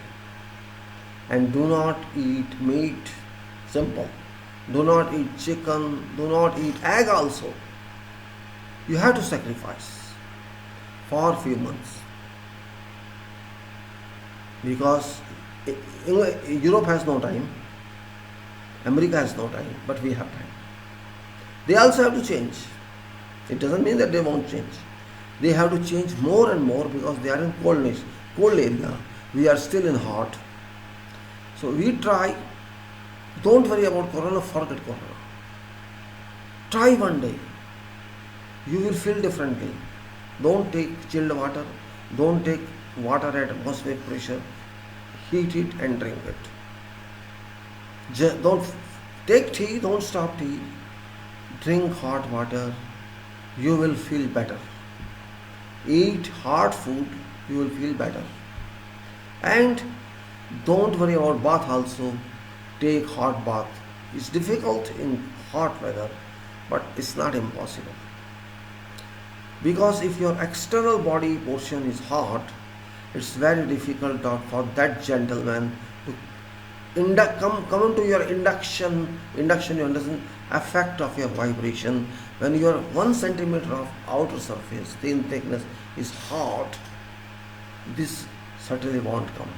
and do not eat meat. Simple. Do not eat chicken, do not eat egg also. You have to sacrifice for a few months, because Europe has no time, America has no time, but we have time. They also have to change. It doesn't mean that they won't change. They have to change more and more, because they are in cold area. We are still in hot. So we try. Don't worry about corona, forget corona. Try one day. You will feel differently. Don't take chilled water. Don't take water at atmospheric pressure. heat it and drink it. Don't take tea, don't stop tea. Drink hot water, you will feel better. Eat hot food, you will feel better. And don't worry about bath also. Take hot bath. It's difficult in hot weather, but it's not impossible. Because if your external body portion is hot, it's very difficult for that gentleman to come into your induction, you understand, effect of your vibration. When your 1 centimeter of outer surface thin thickness is hot, this certainly won't come.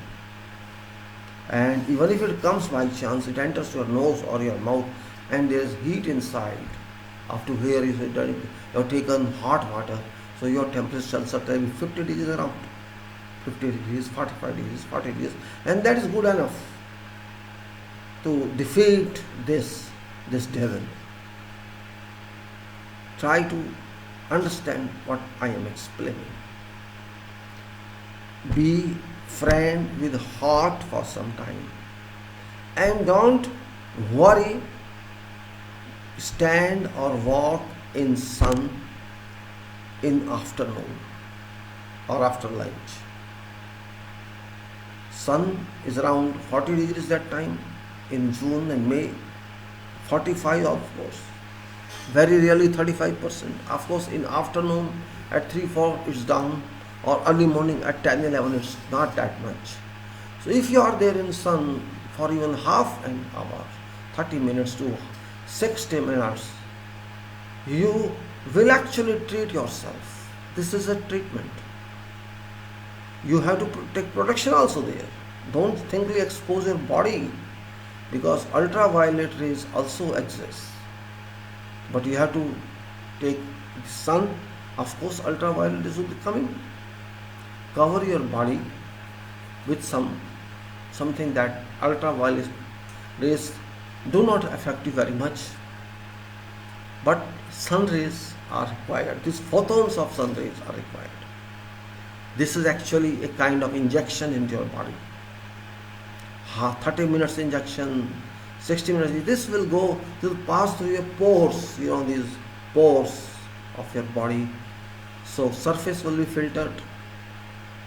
And even if it comes by chance, it enters your nose or your mouth and there is heat inside. After here you have taken hot water, so your temperature shall certainly be 50 degrees around. 50 degrees, 45 degrees, 40 degrees, and that is good enough to defeat this devil. Try to understand what I am explaining. Be friend with hot for some time, and don't worry. Stand or walk in sun in afternoon or after lunch. Sun is around 40 degrees that time in June and May, 45 of course, very rarely 35%. Of course in afternoon at 3-4 it's down, or early morning at 10-11 it's not that much. So if you are there in sun for even half an hour, 30 minutes to 60 minutes, you will actually treat yourself. This is a treatment. You have to take protection also there. Don't thinkly expose your body, because ultraviolet rays also exist. But you have to take the sun. Of course ultraviolet rays will be coming. Cover your body with something that ultraviolet rays do not affect you very much, but sun rays are required. These photons of sun rays are required. This is actually a kind of injection into your body. 30 minutes injection, 60 minutes. This will pass through your pores, these pores of your body. So surface will be filtered,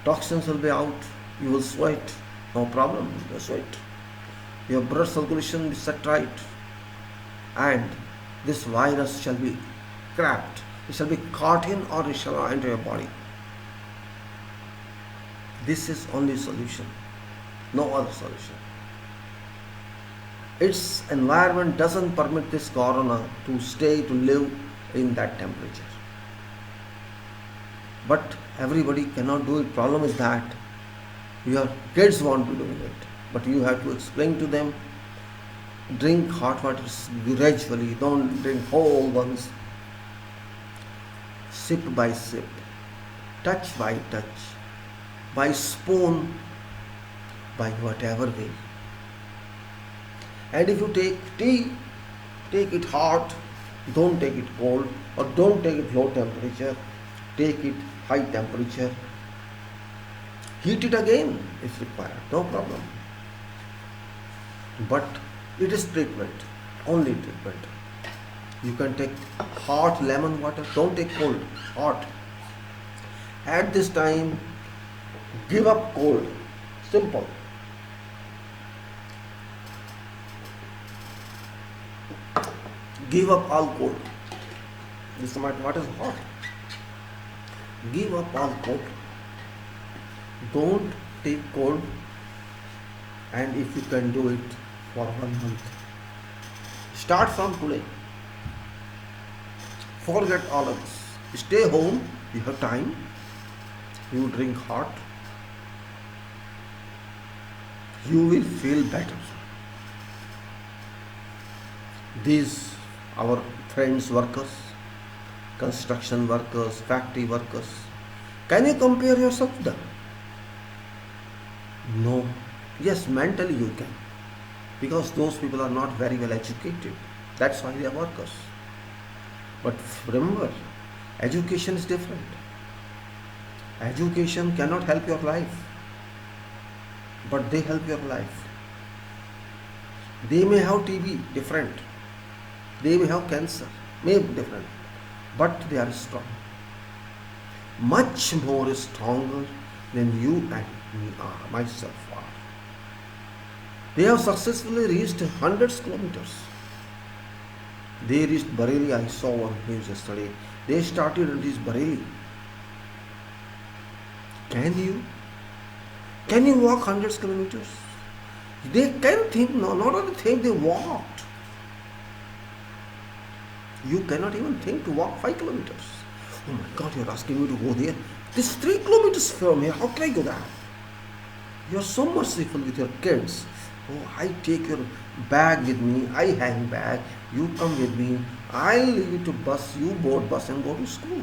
toxins will be out, you will sweat, no problem, you sweat. Your blood circulation will be set right, and this virus shall be cracked. It shall be caught in, or it shall not enter your body. This is only solution, no other solution. Its environment doesn't permit this corona to live in that temperature. But everybody cannot do it. Problem is that your kids want to do it, but you have to explain to them. Drink hot water gradually, don't drink whole ones. Sip by sip, touch by touch, by spoon, by whatever way. And if you take tea, take it hot, don't take it cold, or don't take it low temperature, take it high temperature. Heat it again if required, no problem. But it is treatment, only treatment. You can take hot lemon water, don't take cold, hot. At this time, give up cold, simple. Give up all cold. This is what is hot. Give up all cold. Don't take cold, and if you can do it for 1 month, start from today. Forget all of this. Stay home, you have time, you drink hot, you will feel better. These our friends, workers, construction workers, factory workers, can you compare yourself to them? No. Yes, mentally you can, because those people are not very well educated. That's why they are workers. But remember, education is different. Education cannot help your life. but they help your life. They may have TB, different. They may have cancer, may be different, but they are strong. Much more stronger than you and me are, myself are. They have successfully reached hundreds of kilometers. They reached Bareilly, I saw on news yesterday. They started to reach Bareilly. Can you? Can you walk hundreds of kilometers? They can think, no, not only think, they walked. You cannot even think to walk 5 kilometers. Oh my God, you're asking me to go there. This is 3 kilometers from here. How can I go there? You're so merciful with your kids. Oh, I take your bag with me. I hang bag. You come with me. I'll leave you to bus. You board bus and go to school.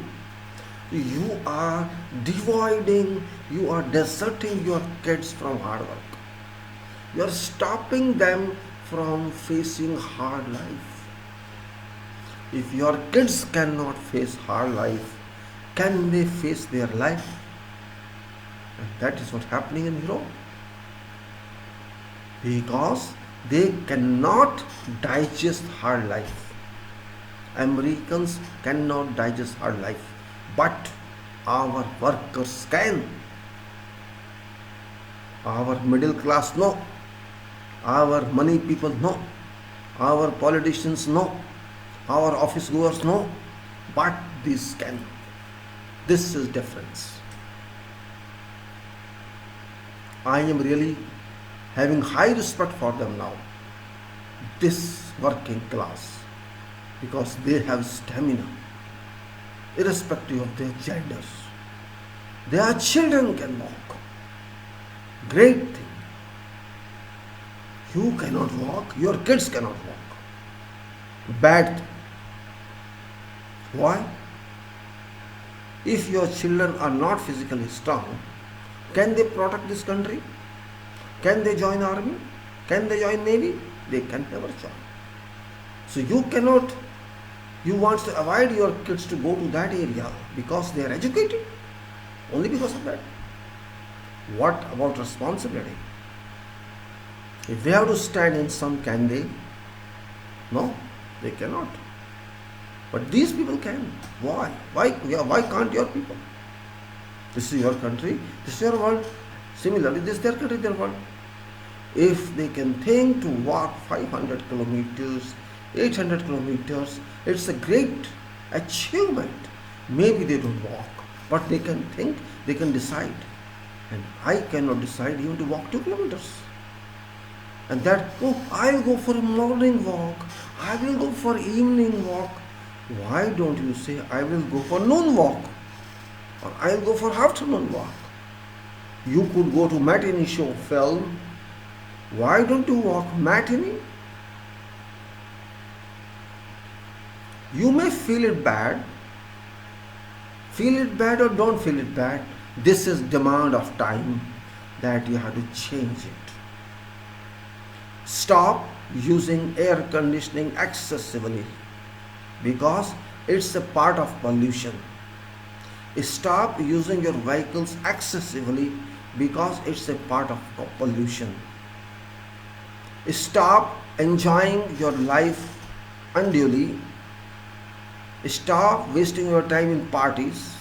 You are dividing. You are deserting your kids from hard work. You are stopping them from facing hard life. If your kids cannot face hard life, can they face their life? And that is what's happening in Europe. Because they cannot digest hard life. Americans cannot digest hard life, but our workers can. Our middle class no. Our money people no. Our politicians no. Our office goers no. But these can. This is difference. I am really having high respect for them now. This working class. Because they have stamina. Irrespective of their genders. Their children can walk. Great thing. You cannot walk, your kids cannot walk. Bad thing. Why? If your children are not physically strong, can they protect this country? Can they join army? Can they join navy? They can never join. So you cannot, you want to avoid your kids to go to that area because they are educated. Only because of that. What about responsibility? If they have to stand in sun, can they? No, they cannot. But these people can. Why? Why can't your people? This is your country, this is your world. Similarly, this is their country, their world. If they can think to walk 500 kilometers, 800 kilometers, it's a great achievement. Maybe they don't walk, but they can think, they can decide. And I cannot decide even to walk 2 kilometers. And that, oh, I'll go for a morning walk, I will go for evening walk. Why don't you say, I will go for noon walk, or I'll go for afternoon walk? You could go to matinee show film. Why don't you walk matinee? You may feel it bad or don't feel it bad. This is demand of time that you have to change it. Stop using air conditioning excessively because it's a part of pollution. Stop using your vehicles excessively because it's a part of pollution. Stop enjoying your life unduly. Stop wasting your time in parties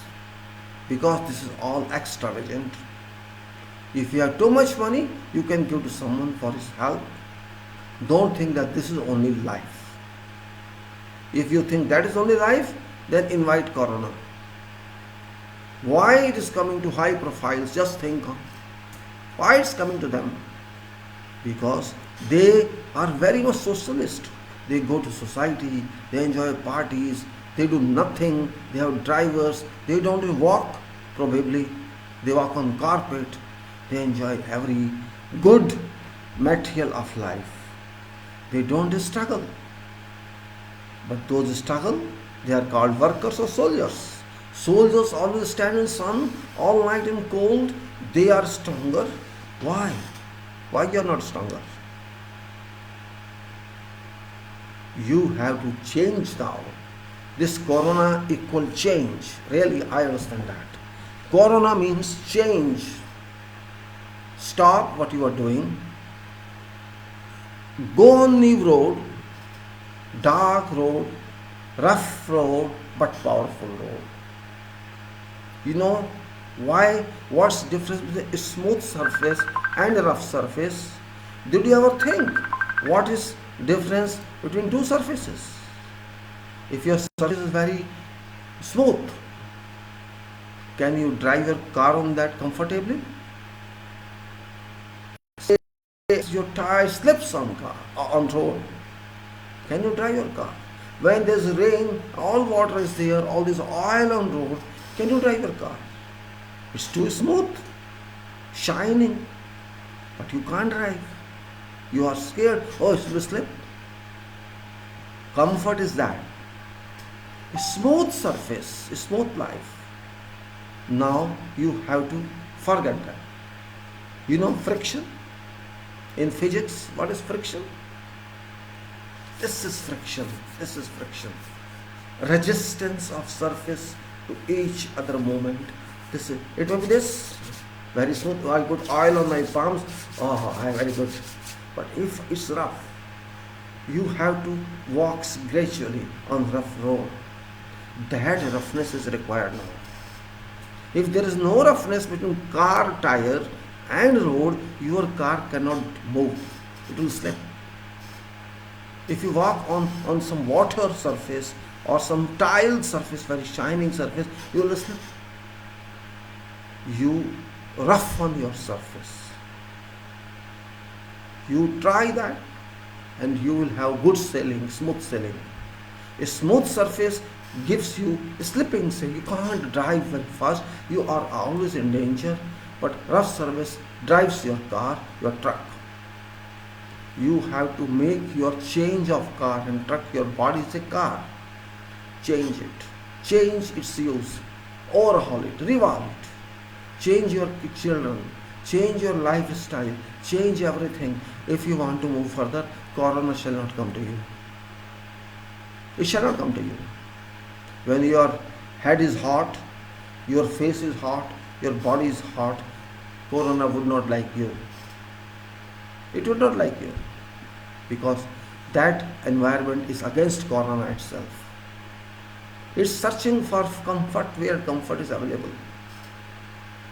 because this is all extravagant. If you have too much money, you can give to someone for his help. Don't think that this is only life. If you think that is only life, then invite Corona. Why it is coming to high profiles? Just think of why it's coming to them. Because they are very much socialist. They go to society, they enjoy parties, they do nothing, they have drivers, they don't even walk probably, they walk on carpet, they enjoy every good material of life. They don't struggle. But those struggle, they are called workers or soldiers. Soldiers always stand in sun all night in cold. They are stronger. Why? Why you are not stronger? You have to change now. This Corona equal change. Really, I understand that. Corona means change. Stop what you are doing. Go on new road, dark road, rough road, but powerful road. You know why? What's the difference between a smooth surface and a rough surface? Did you ever think what is difference between two surfaces? If your surface is very smooth, can you drive your car on that comfortably? Say your tire slips on road. Can you drive your car? When there's rain, all water is there, all this oil on road, can you drive your car? It's too smooth, shining, but you can't drive. You are scared, oh, it will slip. Comfort is that. A smooth surface, a smooth life. Now you have to forget that. You know friction? In physics, what is friction? This is friction. This is friction. Resistance of surface to each other movement. This is, it will be this. Very smooth. I put oil on my palms. Oh, I am very good. But if it's rough, you have to walk gradually on rough road. That roughness is required now. If there is no roughness between car tire and road, your car cannot move. It will slip. If you walk on some water surface or some tiled surface, very shining surface, you will slip. You rough on your surface. You try that and you will have good sailing, smooth sailing. A smooth surface gives you a slipping sail. You can't drive very fast. You are always in danger. But rough surface drives your car, your truck. You have to make your change of car and truck. Your body is a car. Change it. Change its use. Overhaul it. Revolve it. Change your children. Change your lifestyle. Change everything. If you want to move further, corona shall not come to you. It shall not come to you. When your head is hot, your face is hot, your body is hot, corona would not like you. It would not like you. Because that environment is against corona itself. It's searching for comfort where comfort is available.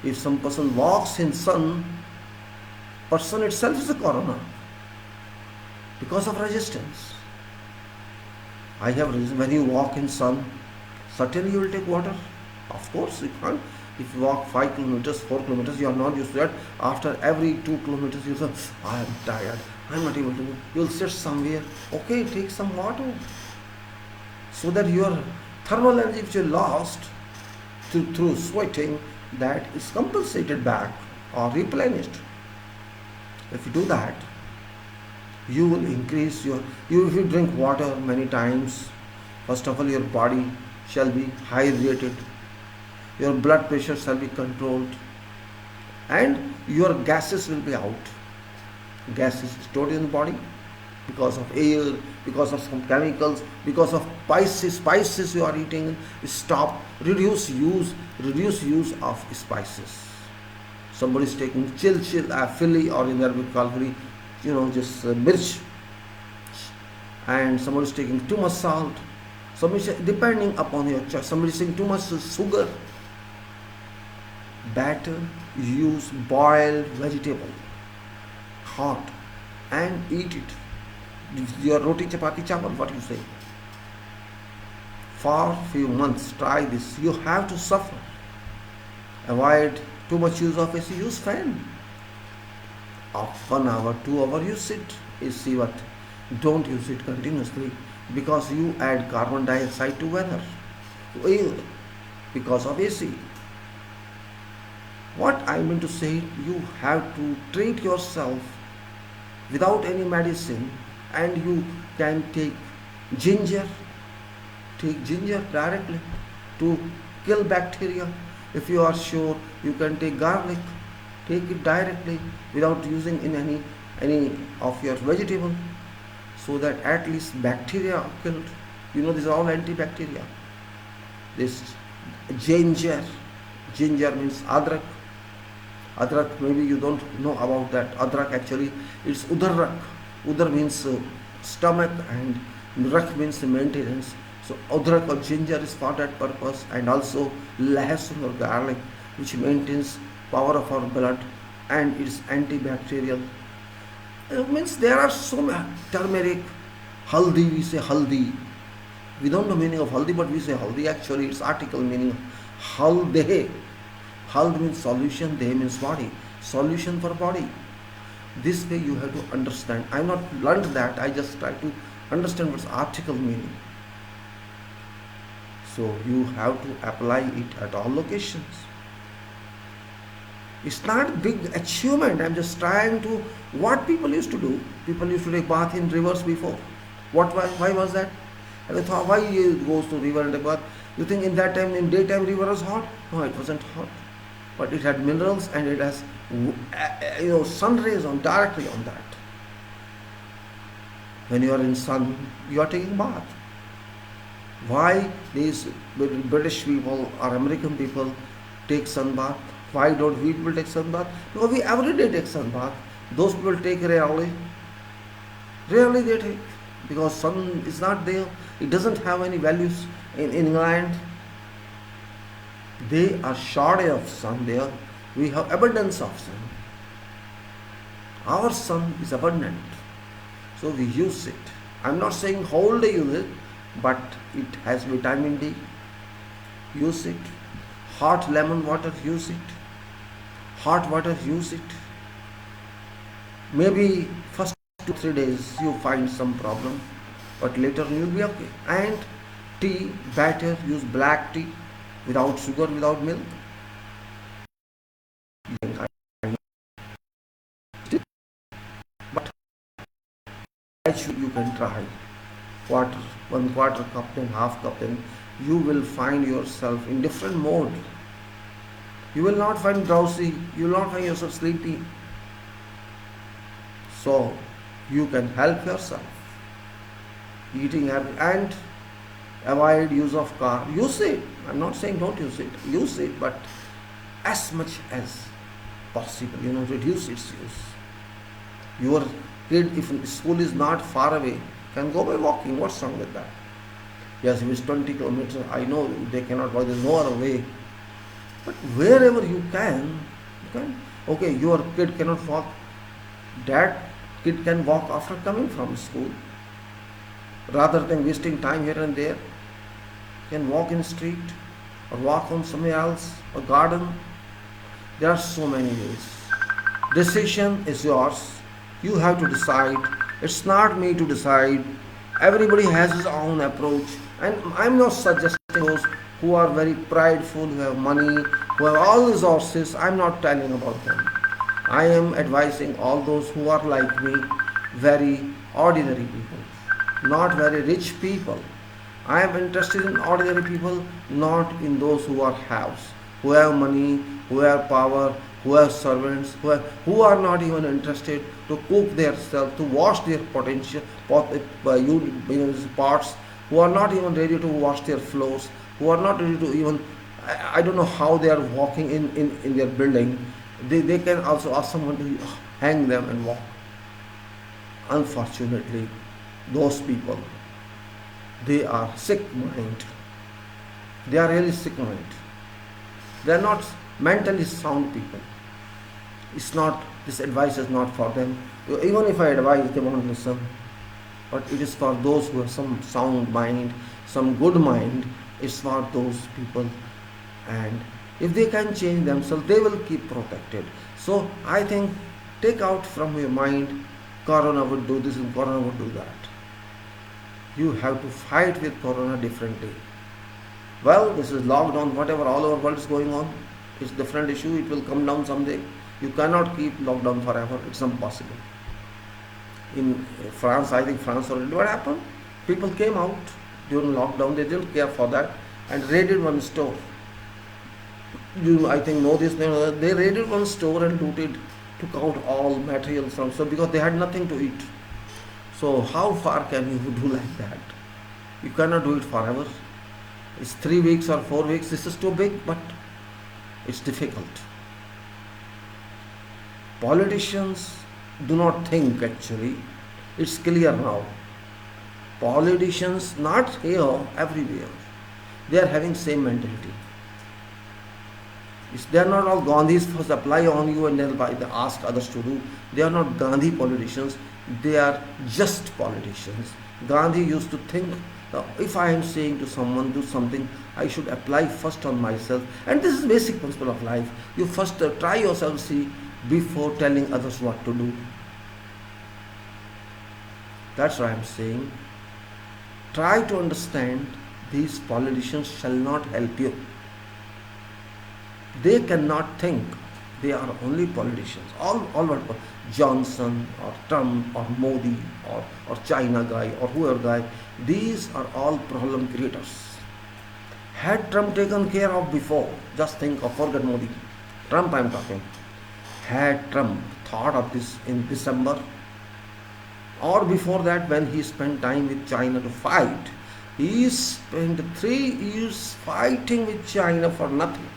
If some person walks in sun, person itself is a corona because of resistance. I have reason. When you walk in sun, certainly you will take water. Of course you can't. If you walk 5 kilometers, 4 kilometers, you are not used to that. After every 2 kilometers, you say, I am tired. I am not able to move. You will sit somewhere. Okay, take some water. So that your thermal energy which you lost through sweating, that is compensated back or replenished. If you do that, you will increase if you drink water many times, first of all your body shall be hydrated, your blood pressure shall be controlled, and your gases will be out. Gas is stored in the body because of air, because of some chemicals, because of spices you are eating. Stop, reduce use of spices. Somebody is taking philly, or in Arabic called philly, just mirch, and somebody is taking too much salt. Somebody, depending upon your choice, somebody is taking too much sugar. Better use boiled vegetable, hot, and eat it. Your roti, chapati, chawal, what you say. For few months, try this. You have to suffer. Avoid too much use of AC. Use fan. Of 1 hour, 2 hours, you sit. AC what? Don't use it continuously, because you add carbon dioxide to weather, to air, because of AC. What I mean to say, you have to treat yourself without any medicine, and you can take ginger. Take ginger directly to kill bacteria. If you are sure, you can take garlic. Take it directly without using in any of your vegetable, so that at least bacteria are killed. These are all antibacteria. This ginger means adrak. Adrak, maybe you don't know about that. Adrak actually, it's udarrak. Udar means stomach and rak means maintenance. So adrak or ginger is for that purpose, and also lahasun or garlic, which maintains power of our blood and it's antibacterial. Means there are so many. Turmeric, haldi, we say haldi. We don't know meaning of haldi, but we say haldi. Actually, it's article meaning halde. Hald means solution, dehe means body. Solution for body. This way you have to understand. I not learned that. I just try to understand what's article meaning. So you have to apply it at all locations. It's not big achievement. I'm just trying to. What people used to do. People used to take bath in rivers before. Why was that? And I thought, why he goes to river and take bath? You think in that time, in daytime, river was hot? No, it wasn't hot. But it had minerals and it has sun rays on directly on that. When you are in sun, you are taking bath. Why these British people or American people take sun bath? Why don't we people take sun bath? Because we every day take sun bath. Those people take rarely. Rarely they take. Because sun is not there. It doesn't have any values in England. They are short of sun there. We have abundance of sun. Our sun is abundant. So we use it. I'm not saying whole day use it, but it has vitamin D. Use it. Hot lemon water, use it. Hot water, use it. Maybe first 2-3 days you find some problem, but later you'll be okay. And tea, better use black tea without sugar, without milk. But you can try water, 1/4 cup, then half cup, then you will find yourself in different mode. You will not find drowsy, you will not find yourself sleepy. So you can help yourself. Eating and avoid use of car. Use it. I'm not saying don't use it. Use it, but as much as possible. Reduce its use. Your kid, if school is not far away, can go by walking. What's wrong with that? Yes, if it's 20 kilometers, I know they cannot walk. There's no other way. But wherever you can. Okay, your kid cannot walk. That kid can walk after coming from school. Rather than wasting time here and there, can walk in the street or walk on somewhere else, a garden. There are so many ways. Decision is yours. You have to decide. It's not me to decide. Everybody has his own approach. And I'm not suggesting those who are very prideful, who have money, who have all resources. I'm not telling about them. I am advising all those who are like me, very ordinary people. Not very rich people. I am interested in ordinary people, not in those who are haves, who have money, who have power, who have servants, who are not even interested to cook themselves, to wash their pots, who are not even ready to wash their floors, who are not ready to even, I don't know how they are walking in their building. They can also ask someone to hang them and walk. Unfortunately, those people, they are sick mind. They are really sick mind. They are not mentally sound people. This advice is not for them. Even if I advise, they won't listen. But it is for those who have some sound mind, some good mind. It's for those people. And if they can change themselves, they will keep protected. So I think, take out from your mind, Corona would do this and Corona would do that. You have to fight with Corona differently. Well, this is lockdown, whatever all over the world is going on. It's a different issue, it will come down someday. You cannot keep lockdown forever, it's impossible. In France, I think France already, what happened? People came out during lockdown, they didn't care for that and raided one store. You, I think, know this, they raided one store and looted, took out all materials from store because they had nothing to eat. So how far can you do like that? You cannot do it forever. It's 3 weeks or 4 weeks. This is too big, but it's difficult. Politicians do not think actually. It's clear now. Politicians, not here, everywhere, they are having same mentality. They are not all Gandhis first apply on you and then they ask others to do. They are not Gandhi politicians. They are just politicians. Gandhi used to think, if I am saying to someone do something, I should apply first on myself. And this is basic principle of life. You first try yourself, see, before telling others what to do. That's why I am saying, try to understand these politicians shall not help you. They cannot think. They are only politicians. All what Johnson or Trump or Modi or China guy or whoever guy, these are all problem creators. Had Trump taken care of before, just think of, forget Modi. Trump I am talking. Had Trump thought of this in December or before that when he spent time with China to fight, he spent 3 years fighting with China for nothing.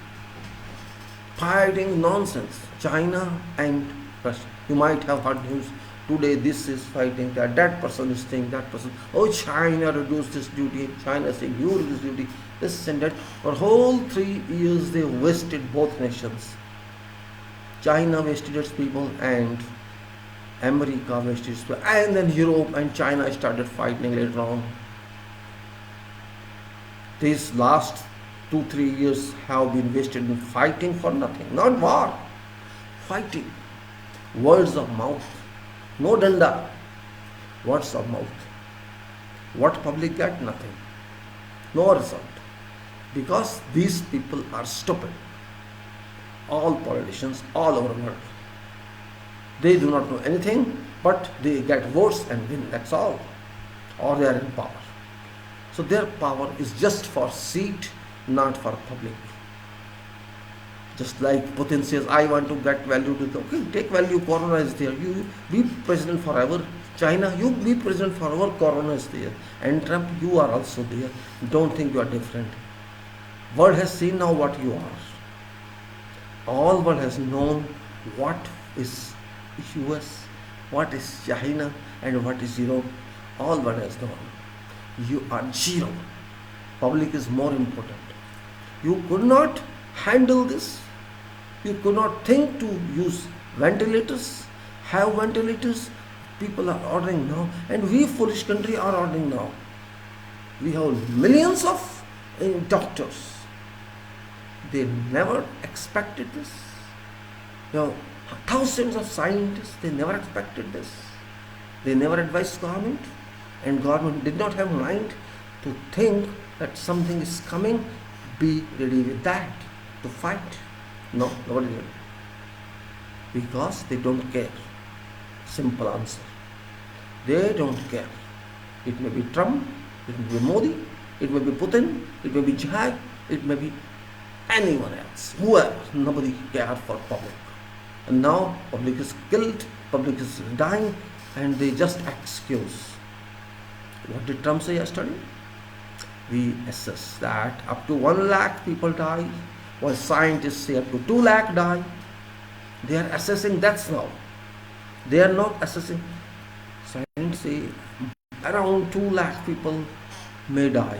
Fighting nonsense. China and Russia. You might have heard news today, this is fighting, that person is saying, that person, oh China reduced this duty, China saying you reduce duty, this and that. For whole 3 years they wasted both nations. China wasted its people and America wasted its people. And then Europe and China started fighting later on. These last 2-3 years have been wasted in fighting for nothing. Not war. Fighting. Words of mouth. No danda. Words of mouth. What public get? Nothing. No result. Because these people are stupid. All politicians all over the world. They do not know anything, but they get votes and win. That's all. Or they are in power. So their power is just for seat, not for public. Just like Putin says, I want to get value to the, okay, take value, corona is there. You be president forever. China, you be president forever, corona is there. And Trump, you are also there. Don't think you are different. World has seen now what you are. All world has known what is US, what is China, and what is Europe. All world has known. You are zero. Public is more important. You could not handle this. You could not think to use ventilators, have ventilators. People are ordering now, and we foolish country are ordering now. We have millions of doctors. They never expected this. You know, thousands of scientists, they never expected this. They never advised government, and government did not have mind to think that something is coming, be ready with that to fight. No, nobody did. Because they don't care. Simple answer. They don't care. It may be Trump, it may be Modi, it may be Putin, it may be Jihad, it may be anyone else, whoever. Nobody cares for public. And now public is killed, public is dying, and they just excuse. What did Trump say yesterday? We assess that up to 1 lakh people die, while scientists say up to 2 lakh die. They are assessing deaths now. They are not assessing. Scientists say around 2 lakh people may die.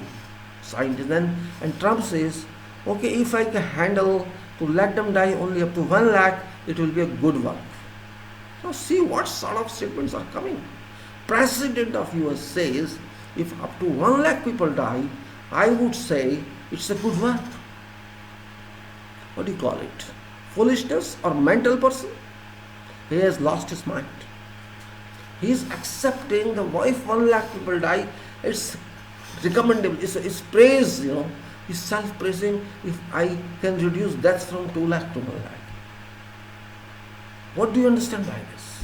Scientists then, and Trump says, okay, if I can handle to let them die only up to 1 lakh, it will be a good work. Now see what sort of statements are coming. President of US says, if up to 1 lakh people die, I would say it's a good work. What do you call it? Foolishness or mental person? He has lost his mind. He is accepting the if 1 lakh people die, it's recommendable, it's praise, you know. He's self-praising, if I can reduce deaths from 2 lakh to 1 lakh. What do you understand by this?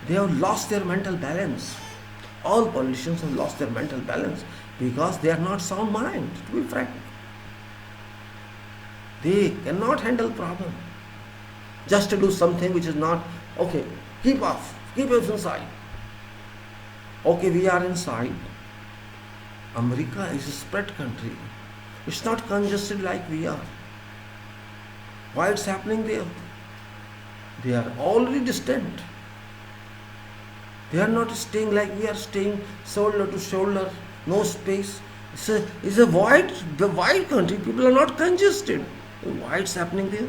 They have lost their mental balance. All politicians have lost their mental balance because they are not sound mind, to be frank. They cannot handle problem. Just to do something which is not, okay, keep us inside. Okay, we are inside. America is a spread country. It's not congested like we are. Why it's happening there? They are already distant. They are not staying like we are staying, shoulder to shoulder, no space. It's a wide country. People are not congested. Why it's happening there?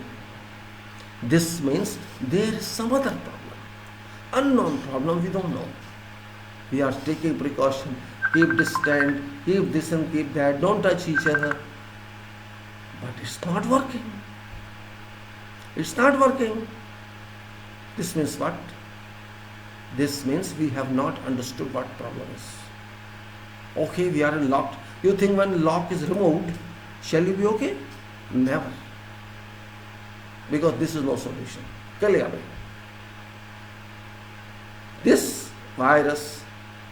This means there is some other problem, unknown problem we don't know. We are taking precaution, keep distant, keep this and keep that, don't touch each other. But it's not working. It's not working. This means what? This means we have not understood what problem is. Okay, we are in locked. You think when lock is removed, shall you be okay? Never. Because this is no solution. Clearly. This virus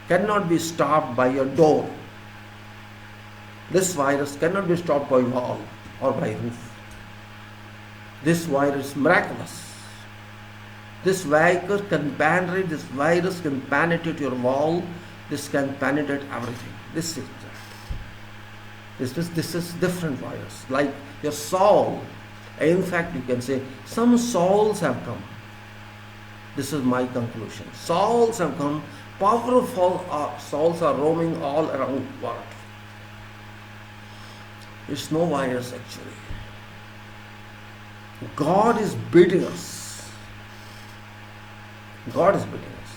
cannot be stopped by a door. This virus cannot be stopped by wall or by roof. This virus is miraculous. This virus can penetrate, this virus can penetrate your wall, this can penetrate everything. This is different virus, like your soul. In fact, you can say some souls have come. This is my conclusion. Souls have come, powerful souls are roaming all around the world. It's no virus actually. God is beating us. God is beating us.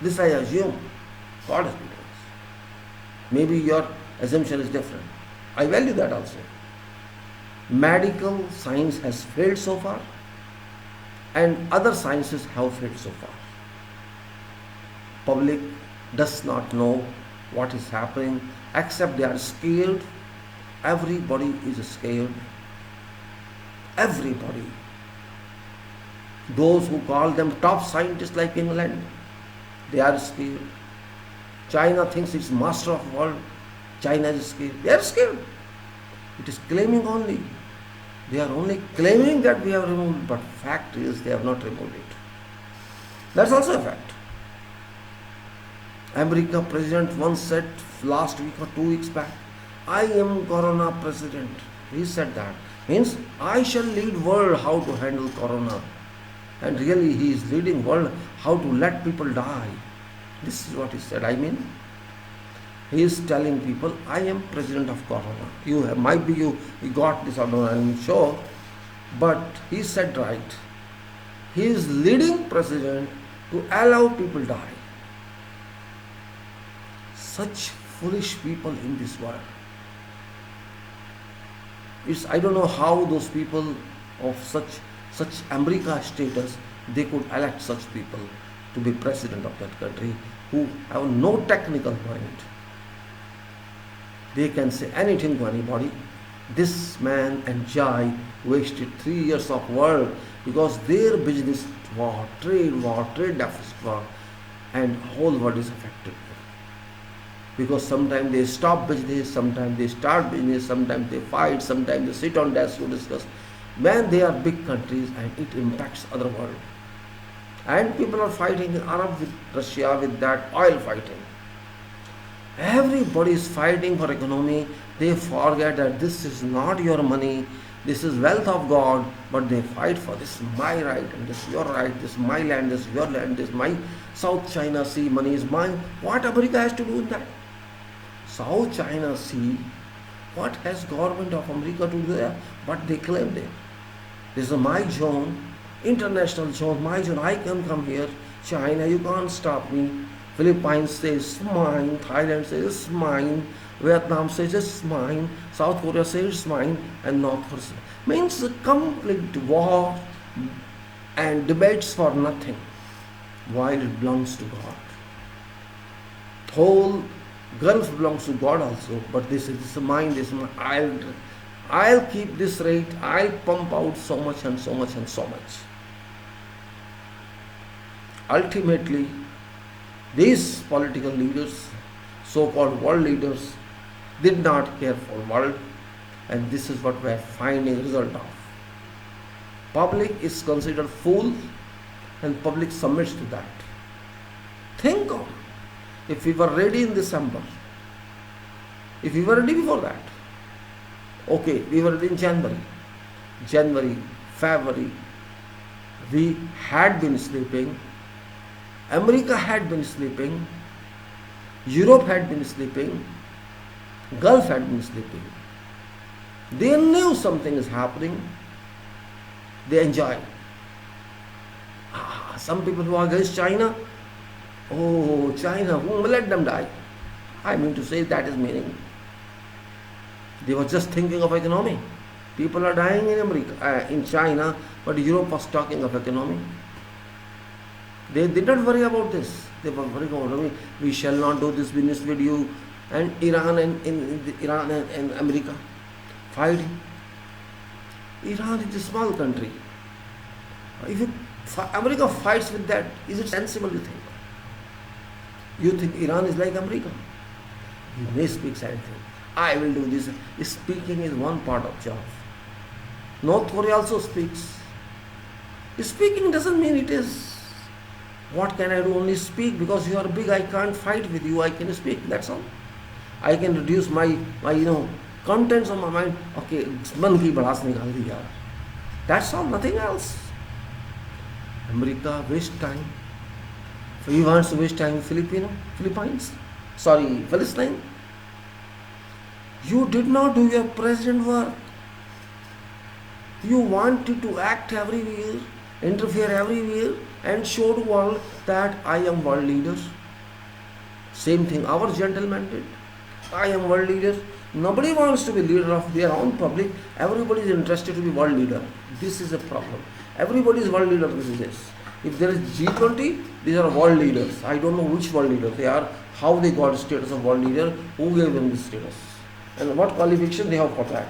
This I assume. God is beating us. Maybe your assumption is different. I value that also. Medical science has failed so far, and other sciences have failed so far. Public does not know what is happening, except they are scared. Everybody is scared. Everybody. Those who call them top scientists like England, they are scared. China thinks it's master of the world. China is scared. They are scared. It is claiming only. They are only claiming that we have removed, but fact is they have not removed it. That's also a fact. America president once said last week or 2 weeks back, I am Corona president. He said that. Means I shall lead world how to handle Corona. And really he is leading world how to let people die. This is what he said. I mean, he is telling people, I am president of Corona. Might be you got this, I don't know, I'm sure. But he said right. He is leading president to allow people die. Such foolish people in this world. I don't know how those people of such America status, they could elect such people to be president of that country who have no technical mind. They can say anything to anybody. This man and Jai wasted 3 years of work because their business war, trade deficit war, and whole world is affected. Because sometimes they stop business, sometimes they start business, sometimes they fight, sometimes they sit on desk to discuss. Man, they are big countries and it impacts other world. And people are fighting in Arab with Russia with that oil fighting. Everybody is fighting for economy. They forget that this is not your money, this is wealth of God, but they fight for this is my right and this is your right, this is my land, this is your land, this is my South China Sea money is mine. What America has to do with that? South China Sea, what has government of America to do there? But they claim there. This is my zone, international zone, my zone. I can come here. China, you can't stop me. Philippines says it's mine. Thailand says it's mine. Vietnam says it's mine. South Korea says it's mine. And North Korea means a complete war and debates for nothing, while it belongs to God. Whole Gulf belongs to God also, but this is mine, this is mine. I'll keep this rate, I'll pump out so much and so much and so much. Ultimately, these political leaders, so-called world leaders, did not care for world, and this is what we are finding a result of. Public is considered fool, and public submits to that. Think of if we were ready in December, if we were ready before that, okay, we were ready in January, February, We had been sleeping, America had been sleeping, Europe had been sleeping, Gulf had been sleeping. They knew something is happening. They enjoy. Some people who are against China, oh, China, let them die. I mean to say that is meaning. They were just thinking of economy. People are dying in America, in China, but Europe was talking of economy. They did not worry about this. They were worrying about, we shall not do this business with you, and Iran and America fighting. Iran is a small country. If America fights with that, is it sensible, you think? You think Iran is like America? He may speak anything. I will do this. Speaking is one part of job. North Korea also speaks. Speaking doesn't mean it is. What can I do? Only speak. Because you are big, I can't fight with you. I can speak. That's all. I can reduce my contents of my mind. Okay, मन की भड़ास निकाल दी यार. That's all. Nothing else. America waste time. He wants to waste time with Philippines. Sorry, Palestine. You did not do your president work. You wanted to act everywhere, interfere everywhere, and show the world that I am world leader. Same thing our gentleman did. I am world leader. Nobody wants to be leader of their own public. Everybody is interested to be world leader. This is a problem. Everybody is world leader. This is this. If there is G20, these are world leaders. I don't know which world leader they are, how they got status of world leader, who gave them this status, and what qualification they have for that.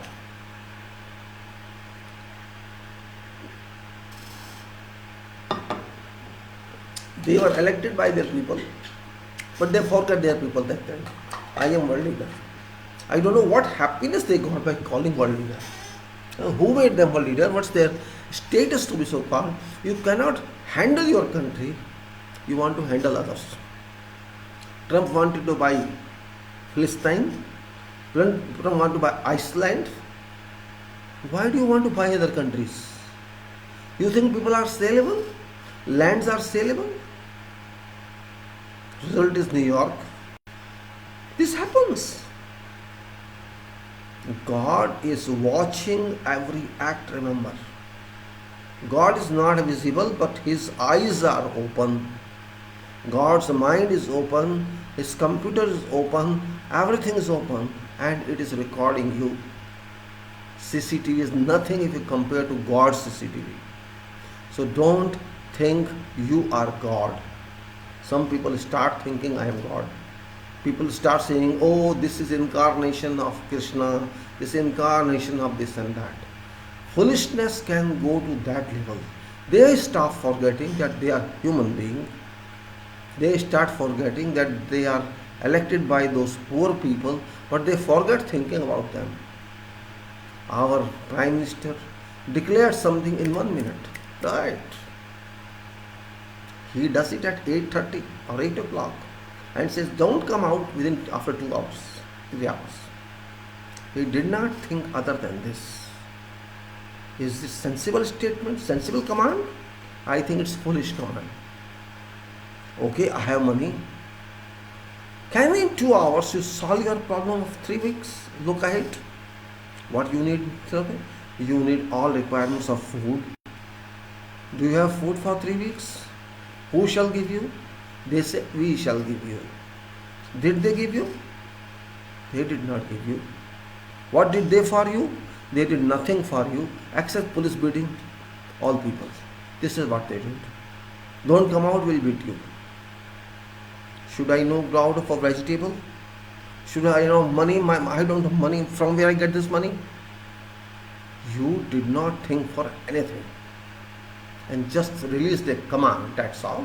They were elected by their people, but they forgot their people that time. I am world leader. I don't know what happiness they got by calling world leader. Who made them world leader? What's their status to be so called? You cannot handle your country, you want to handle others. Trump wanted to buy Palestine, Trump wanted to buy Iceland. Why do you want to buy other countries? You think people are saleable? Lands are saleable? Result is New York. This happens. God is watching every act, remember. God is not visible, but His eyes are open. God's mind is open, His computer is open, everything is open, and it is recording you. CCTV is nothing if you compare to God's CCTV. So don't think you are God. Some people start thinking I am God. People start saying, oh, this is incarnation of Krishna, this incarnation of this and that. Foolishness can go to that level. They start forgetting that they are human beings. They start forgetting that they are elected by those poor people, but they forget thinking about them. Our Prime Minister declared something in 1 minute. Right. He does it at 8:30 or 8 o'clock and says, don't come out after 2 hours, 3 hours. He did not think other than this. Is this sensible statement, sensible command? I think it's foolish command. Okay, I have money. Can in 2 hours you solve your problem of 3 weeks? Look ahead. What you need? You need all requirements of food. Do you have food for 3 weeks? Who shall give you? They say, we shall give you. Did they give you? They did not give you. What did they for you? They did nothing for you except police beating all people. This is what they did. Don't come out, we'll beat you. Should I know ground for vegetable? Should I know money? I don't have money. From where I get this money? You did not think for anything. And just release the command, that's all.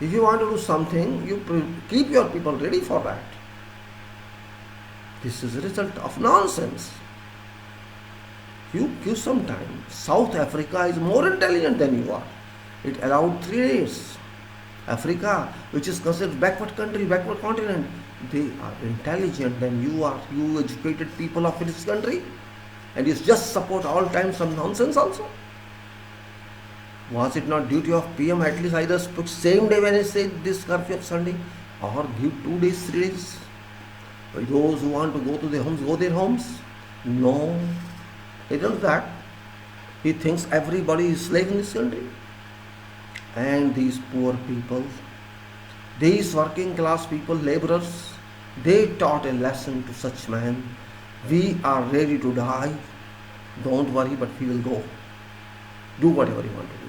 If you want to do something, you keep your people ready for that. This is a result of nonsense. You give some time. South Africa is more intelligent than you are. It allowed 3 days. Africa, which is considered backward country, backward continent, they are intelligent than you are. You educated people of this country, and you just support all time some nonsense also. Was it not duty of PM at least either speak same day when he said this curfew of Sunday, or give 2 days, 3 days? For those who want to go to their homes, go their homes. No, he does that. He thinks everybody is slave in this country. And these poor people, these working class people, laborers, they taught a lesson to such men. We are ready to die. Don't worry, but we will go. Do whatever you want to do.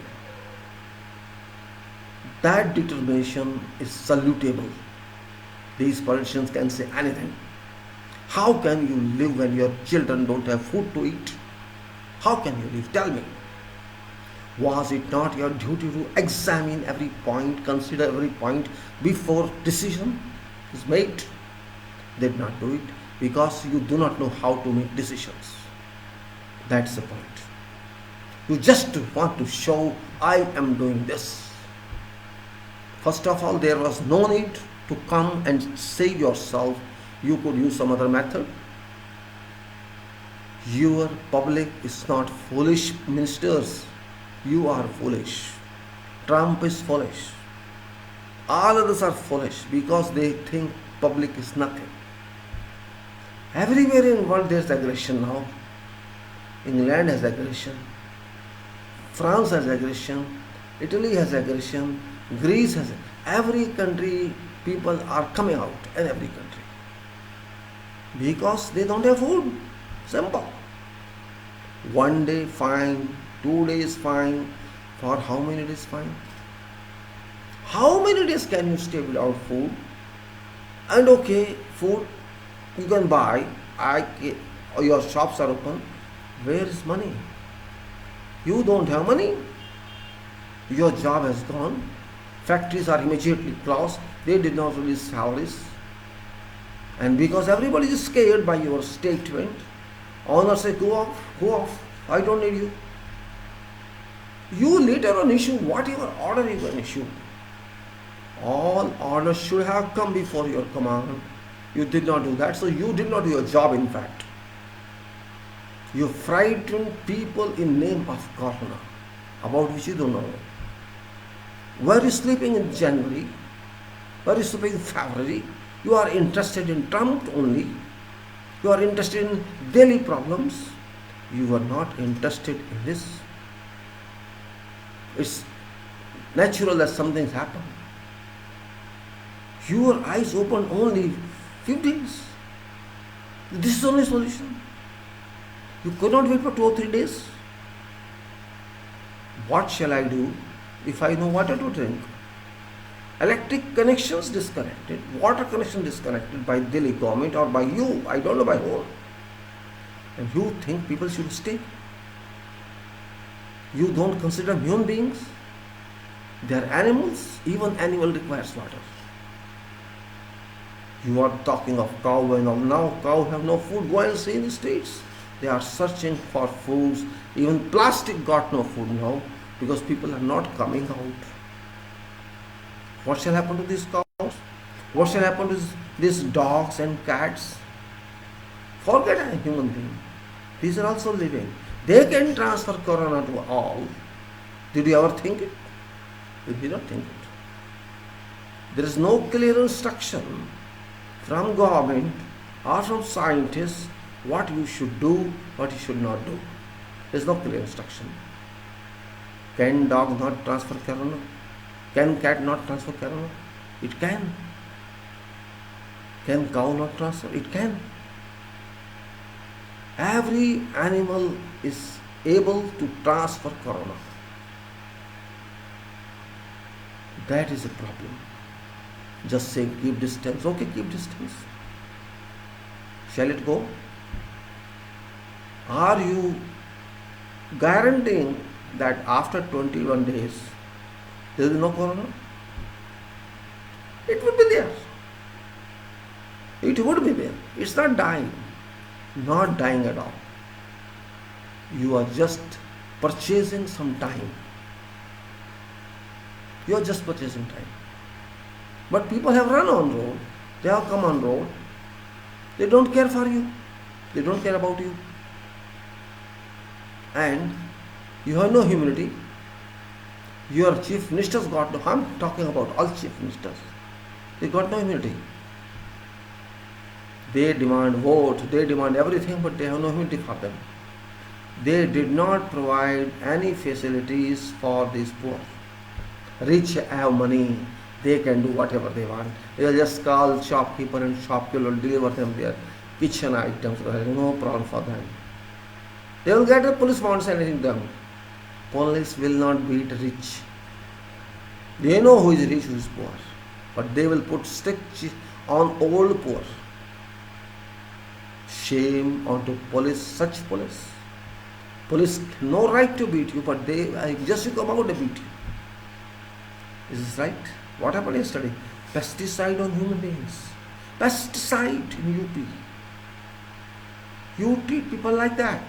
That determination is salutable. These politicians can say anything. How can you live when your children don't have food to eat? How can you live? Tell me. Was it not your duty to examine every point, consider every point before decision is made? They did not do it because you do not know how to make decisions. That's the point. You just want to show, I am doing this. First of all, there was no need to come and save yourself. You could use some other method. Your public is not foolish ministers. You are foolish. Trump is foolish. All others are foolish because they think public is nothing. Everywhere in the world there is aggression now. England has aggression. France has aggression. Italy has aggression. Greece has. Every country, people are coming out in every country. Because they don't have food. Simple. 1 day fine, 2 days fine. For how many days fine? How many days can you stay without food? And okay, food you can buy. Your shops are open. Where is money? You don't have money. Your job has gone. Factories are immediately closed. They did not release salaries. And because everybody is scared by your statement, owners say, go off, I don't need you. You later on issue whatever order you can issue. All orders should have come before your command. You did not do that, so you did not do your job in fact. You frightened people in name of Corona, about which you don't know. Were you sleeping in January? Were you sleeping in February? You are interested in Trump only. You are interested in daily problems. You are not interested in this. It's natural that something's happened. Your eyes open only few days. This is only solution. You could not wait for 2 or 3 days. What shall I do if I know water to drink? Electric connections disconnected, water connection disconnected by Delhi government or by you, I don't know by whom. And you think people should stay? You don't consider human beings? They are animals, even animal requires water. You are talking of cow and all. Now cow have no food. Go and see in the streets. They are searching for foods. Even plastic got no food now because people are not coming out. What shall happen to these cows? What shall happen to these dogs and cats? Forget a human being. These are also living. They can transfer corona to all. Did you ever think it? You did not think it. There is no clear instruction from government or from scientists what you should do, what you should not do. There is no clear instruction. Can dog not transfer corona? Can cat not transfer corona? It can. Can cow not transfer? It can. Every animal is able to transfer corona. That is a problem. Just say keep distance. Okay, keep distance. Shall it go? Are you guaranteeing that after 21 days there is no corona? It would be there. It would be there. It's not dying. Not dying at all. You are just purchasing some time. You are just purchasing time. But people have run on road. They have come on road. They don't care for you. They don't care about you. And you have no humility. Your chief ministers got no, I'm talking about all chief ministers. They got no immunity. They demand vote, they demand everything, but they have no immunity for them. They did not provide any facilities for these poor. Rich have money, they can do whatever they want. They'll just call shopkeeper and shopkeeper will deliver them their kitchen items. There is no problem for them. They will get a police won't say anything to them. Police will not beat rich. They know who is rich, who is poor. But they will put stick on old poor. Shame onto police, such police. Police no right to beat you, but they just you come out they beat you. Is this right? What happened yesterday? Pesticide on human beings. Pesticide in UP. You treat people like that.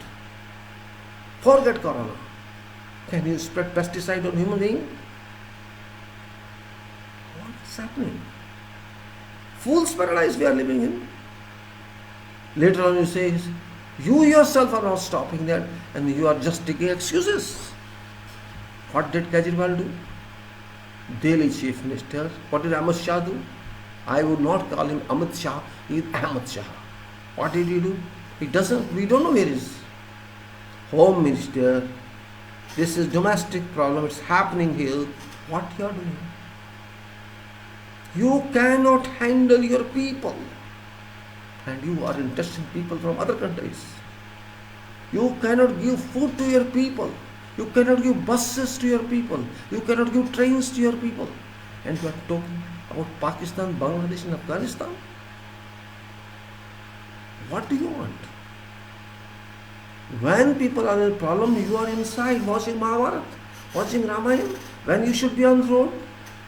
Forget corona. Can you spread pesticide on human being? What's happening? Fool's paradise we are living in. Later on you say, you yourself are not stopping that and you are just taking excuses. What did Kejriwal do? Delhi Chief Minister. What did Amit Shah do? I would not call him Amit Shah, he is Ahmed Shah. What did he do? He doesn't, we don't know where he is. Home Minister, this is domestic problem, it's happening here. What you are doing? You cannot handle your people. And you are interested in people from other countries. You cannot give food to your people. You cannot give buses to your people. You cannot give trains to your people. And you are talking about Pakistan, Bangladesh and Afghanistan. What do you want? When people are in problem, you are inside watching Mahabharata, watching Ramayana. When you should be on the road,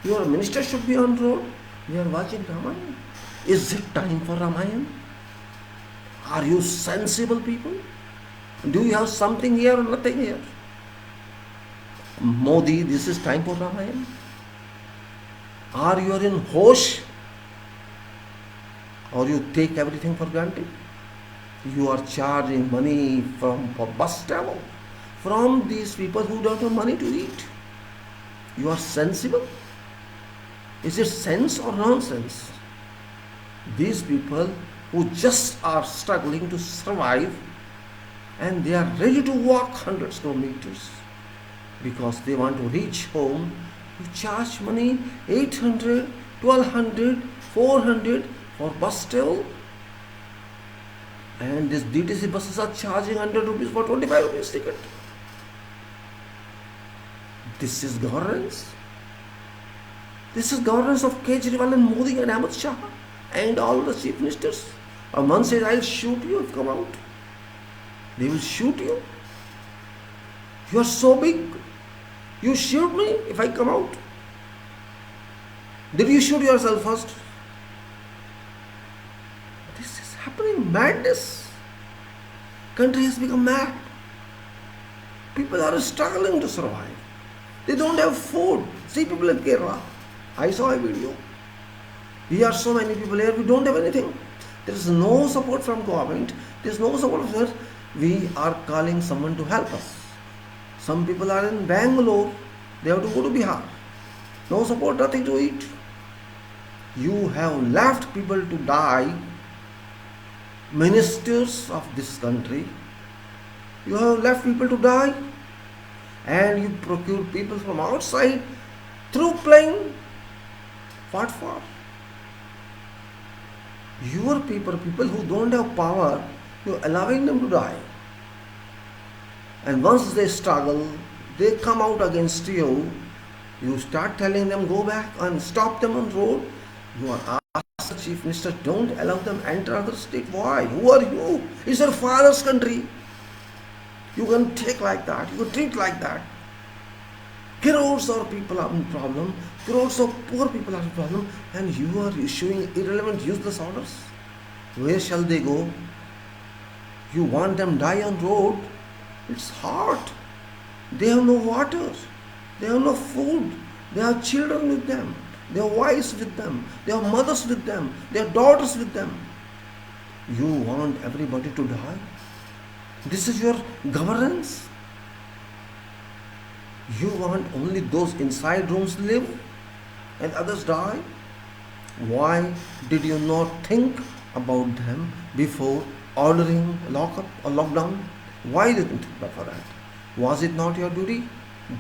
your minister should be on the road. You are watching Ramayana. Is it time for Ramayana? Are you sensible people? Do you have something here or nothing here? Modi, this is time for Ramayana. Are you in hosh? Or you take everything for granted? You are charging money for bus travel from these people who don't have money to eat. You are sensible? Is it sense or nonsense? These people who just are struggling to survive and they are ready to walk hundreds of kilometers because they want to reach home, you charge money 800, 1200, 400 for bus travel. And these DTC buses are charging 100 rupees for 25 rupees ticket. This is governance. This is governance of Kejriwal and Modi and Amit Shah and all the chief ministers. One says, I'll shoot you if you come out. They will shoot you. You are so big. You shoot me if I come out. Did you shoot yourself first? This is happening. Madness. Country has become mad. People are struggling to survive. They don't have food. See people in Kerala. I saw a video. We are so many people here, we don't have anything. There is no support from government. There is no support from us. We are calling someone to help us. Some people are in Bangalore. They have to go to Bihar. No support, nothing to eat. You have left people to die. Ministers of this country. You have left people to die. And you procure people from outside through plane. What for? Your people who don't have power, you are allowing them to die. And once they struggle, they come out against you. You start telling them go back and stop them on the road. You are asked the chief minister, don't allow them enter other state. Why? Who are you? It's your father's country. You can take like that. You can treat like that. Crores of people are in problem. Crores of poor people are in problem. And you are issuing irrelevant, useless orders. Where shall they go? You want them die on road? It's hard. They have no water. They have no food. They have children with them. They have wives with them. They have mothers with them. They have daughters with them. You want everybody to die? This is your governance? You want only those inside rooms live and others die? Why did you not think about them before ordering lockup or lockdown? Why didn't you think about that? Was it not your duty?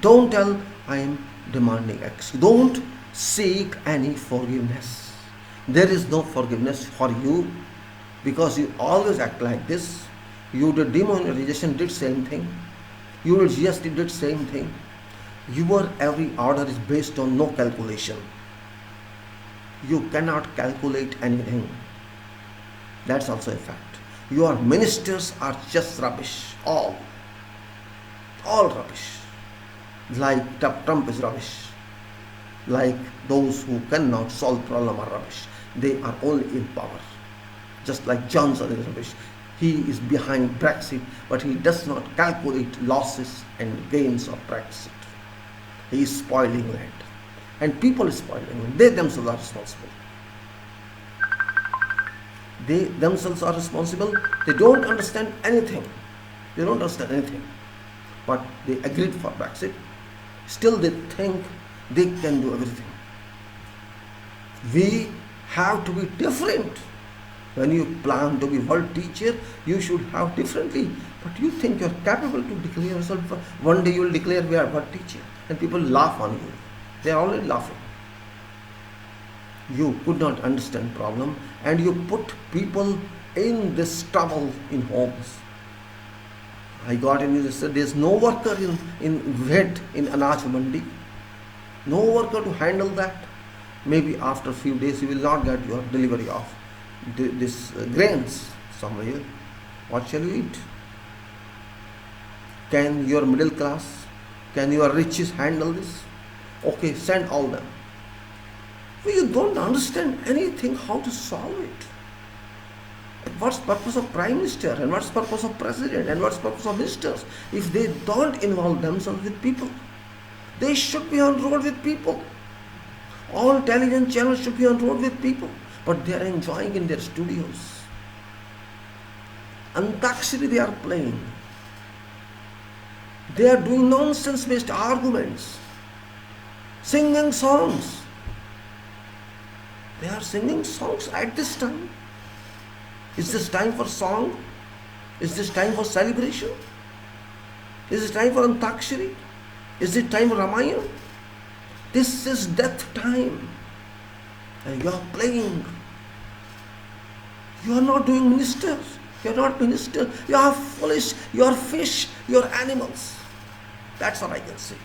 Don't tell I am demanding X. Don't seek any forgiveness. There is no forgiveness for you because you always act like this. You did demonetization, did same thing. You did GST, did same thing. Your every order is based on no calculation. You cannot calculate anything. That's also a fact. Your ministers are just rubbish. All rubbish. Like Trump is rubbish. Like those who cannot solve problem are rubbish. They are only in power. Just like Johnson is rubbish. He is behind Brexit, but he does not calculate losses and gains of Brexit. He is spoiling land. And people are spoiling land. They themselves are responsible. They themselves are responsible. They don't understand anything. They don't understand anything. But they agreed for Brexit. Still they think they can do everything. We have to be different. When you plan to be world teacher, you should have differently. But you think you are capable to declare yourself. One day you will declare we are world teacher. And people laugh on you. They are already laughing. You could not understand problem and you put people in this trouble in homes. I got in news that there is no worker in vet in Anaj Mandi. No worker to handle that. Maybe after a few days you will not get your delivery of this grains somewhere. What shall you eat? Can your middle class, can your riches handle this? Okay, send all them. But you don't understand anything how to solve it. What's the purpose of Prime Minister and what's the purpose of President and what's the purpose of ministers if they don't involve themselves with people? They should be on road with people. All television channels should be on road with people, but they are enjoying in their studios. Antakshari they are playing. They are doing nonsense-based arguments, singing songs. They are singing songs at this time. Is this time for song? Is this time for celebration? Is this time for Antakshari? Is it time for Ramayana? This is death time. And you are playing. You are not doing ministers. You are not ministers. You are foolish. You are fish. You are animals. That's what I can say.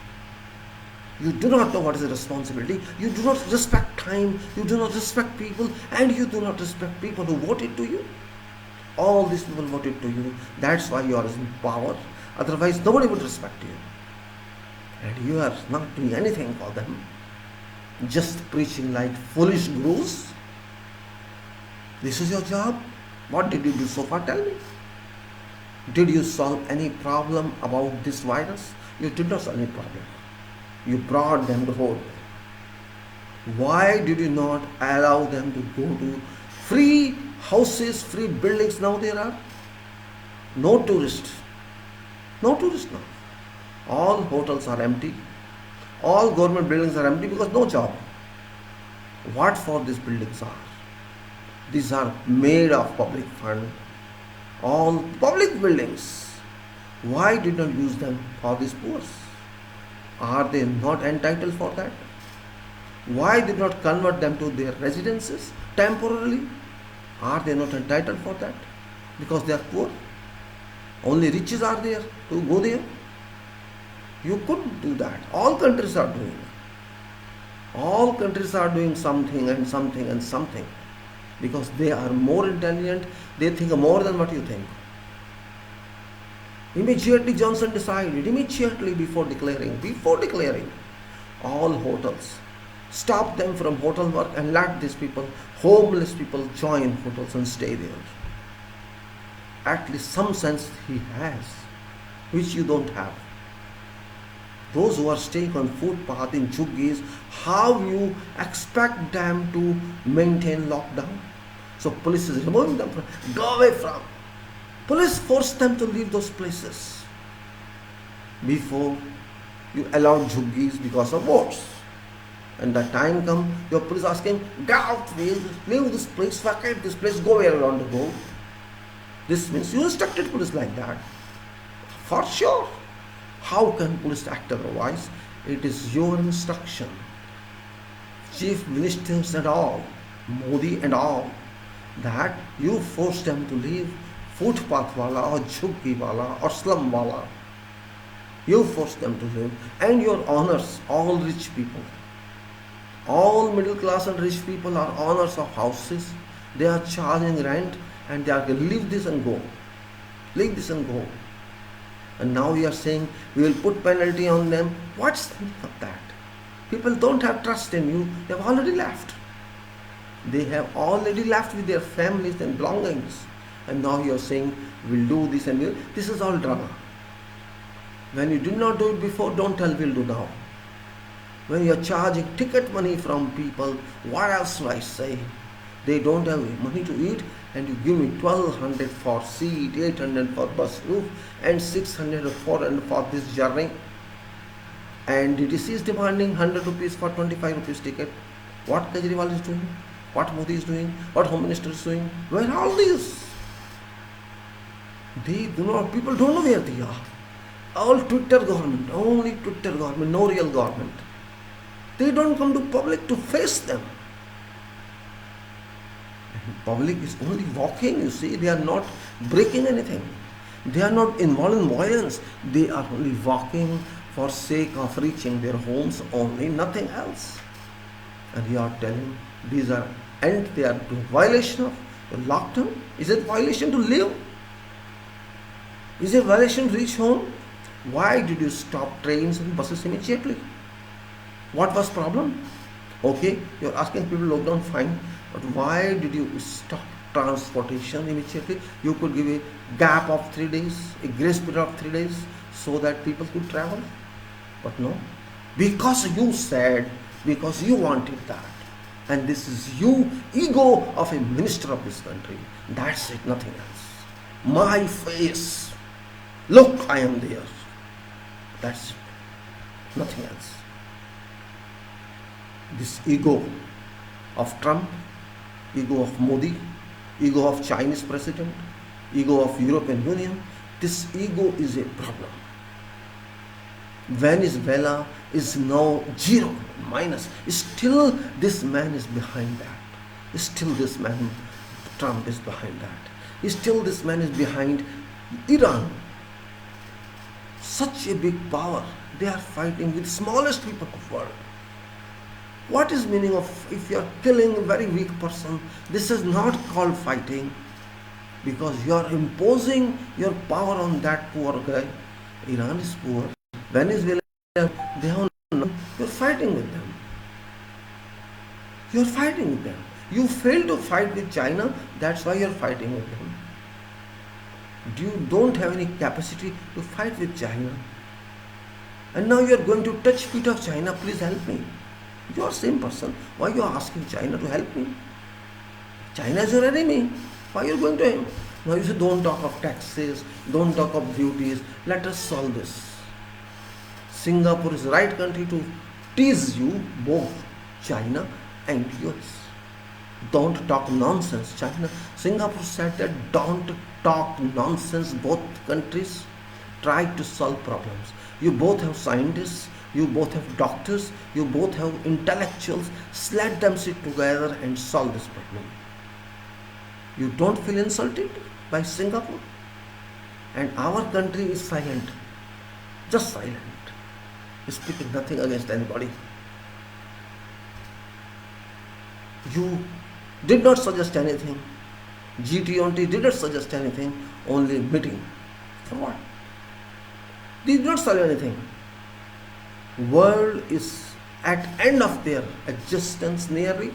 You do not know what is the responsibility. You do not respect time. You do not respect people. And you do not respect people who voted to you. All these people voted to you. That's why you are in power. Otherwise, nobody would respect you. And you are not doing anything for them. Just preaching like foolish gurus. This is your job. What did you do so far? Tell me. Did you solve any problem about this virus? You did not solve any problem. You brought them to road. Why did you not allow them to go to free houses, free buildings? Now there are no tourists. No tourists now. All hotels are empty. All government buildings are empty because no job. What for these buildings are? These are made of public fund. All public buildings. Why did not use them for these poor? Are they not entitled for that? Why did not convert them to their residences temporarily? Are they not entitled for that? Because they are poor. Only riches are there to go there. You couldn't do that. All countries are doing. All countries are doing something and something and something. Because they are more intelligent. They think more than what you think. Immediately Johnson decided, immediately before declaring, all hotels, stop them from hotel work and let these people, homeless people, join hotels and stay there. At least some sense he has, which you don't have. Those who are staying on footpath in juggies, how you expect them to maintain lockdown? So police is removing them from, go away from. Police forced them to leave those places before You allowed jhuggis because of votes. And the time come, your police asking, get out please, leave this place, vacate this place, go where you want to go. This means you instructed police like that. For sure. How can police act otherwise? It is your instruction. Chief ministers and all, Modi and all, that you force them to leave footpath wala or jhuggi wala or slum wala. You force them to leave, and your honors, all rich people. All middle class and rich people are owners of houses. They are charging rent and they are going to leave this and go. Leave this and go. And now we are saying we will put penalty on them. What's the meaning of that? People don't have trust in you. They have already left. They have already left with their families and belongings. And now you are saying we'll do this and this is all drama. When you did not do it before, don't tell we'll do now. When you are charging ticket money from people, what else do I say? They don't have money to eat and you give me 1200 for seat, 800 for bus roof and 600 or 400 for this journey. And DTC is demanding 100 rupees for 25 rupees ticket. What Kejriwal is doing? What Modi is doing? What Home Minister is doing? Where are all these? They do not, people don't know where they are. All Twitter government, only Twitter government, no real government. They don't come to public to face them. And public is only walking, you see, they are not breaking anything. They are not involved in violence. They are only walking for sake of reaching their homes only, nothing else. And you are telling these are, and they are doing violation of the lockdown. Is it violation to live? Is it violation to reach home? Why did you stop trains and buses immediately? What was problem? Okay, you are asking people lockdown, fine, but why did you stop transportation immediately? You could give a gap of 3 days, a grace period of 3 days, so that people could travel. But no, because you said, because you wanted that, and this is you, ego of a minister of this country. That's it, nothing else. My face, look, I am there. That's it, nothing else. This ego of Trump, ego of Modi, ego of Chinese president, ego of European Union, this ego is a problem. Venezuela is now zero, minus. Still this man is behind that. Still this man, Trump, is behind that. Still this man is behind Iran. Such a big power. They are fighting with smallest people of the world. What is meaning of, if you are killing a very weak person, this is not called fighting, because you are imposing your power on that poor guy. Iran is poor. Venezuela, they have none. You are fighting with them. You are fighting with them. You fail to fight with China, that's why you are fighting with them. You don't have any capacity to fight with China. And now you are going to touch feet of China, please help me. You are same person. Why you are asking China to help me? China is your enemy. Why are you going to him? Now you say don't talk of taxes, don't talk of duties. Let us solve this. Singapore is the right country to tease you, both China and US. Don't talk nonsense. China, Singapore said that don't talk nonsense. Both countries try to solve problems. You both have scientists, you both have doctors, you both have intellectuals. Let them sit together and solve this problem. You don't feel insulted by Singapore? And our country is silent, just silent, speaking nothing against anybody. You did not suggest anything. GT did not suggest anything, only meeting. For what? They did not solve anything. World is at end of their existence nearly.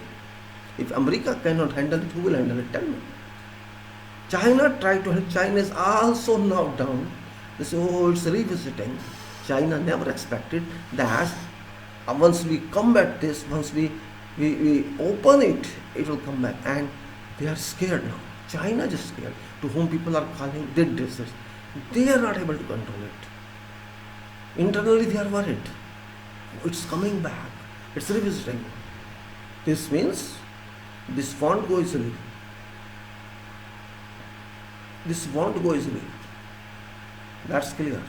If America cannot handle it, who will handle it? Tell me. China tried to help. China is also now down. They say, oh, it's revisiting. China never expected that once we combat this, once we open it, it will come back. And they are scared now. China is scared. To whom people are calling, did this. They are not able to control it. Internally they are worried. It's coming back. It's revisiting. This means this won't go easily. This won't go easily. That's clear.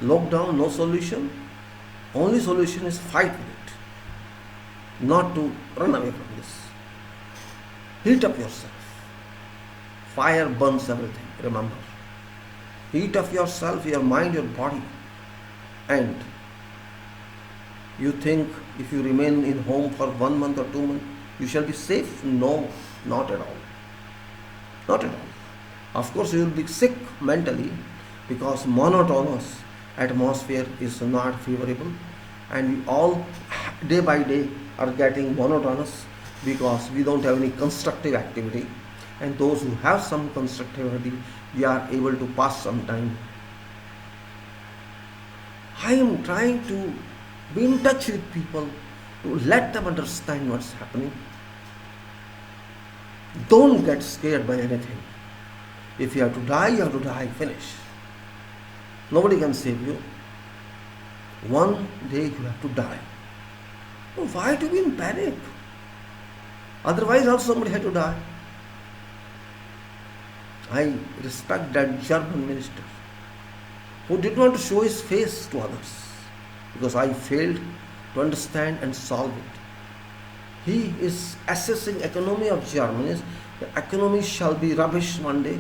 Lockdown, no solution. Only solution is fight with it. Not to run away from this. Heat up yourself. Fire burns everything, remember. Heat up yourself, your mind, your body. And you think if you remain in home for 1 month or 2 months, you shall be safe? No, not at all. Not at all. Of course, you will be sick mentally because monotonous atmosphere is not favorable, and we all day by day are getting monotonous because we don't have any constructive activity, and those who have some constructivity, we are able to pass some time. I am trying to be in touch with people to let them understand what's happening. Don't get scared by anything. If you have to die, you have to die. Finish. Nobody can save you. One day you have to die. Why to be in panic? Otherwise also somebody had to die. I respect that German minister who did not show his face to others because I failed to understand and solve it. He is assessing economy of Germany. The economy shall be rubbish one day.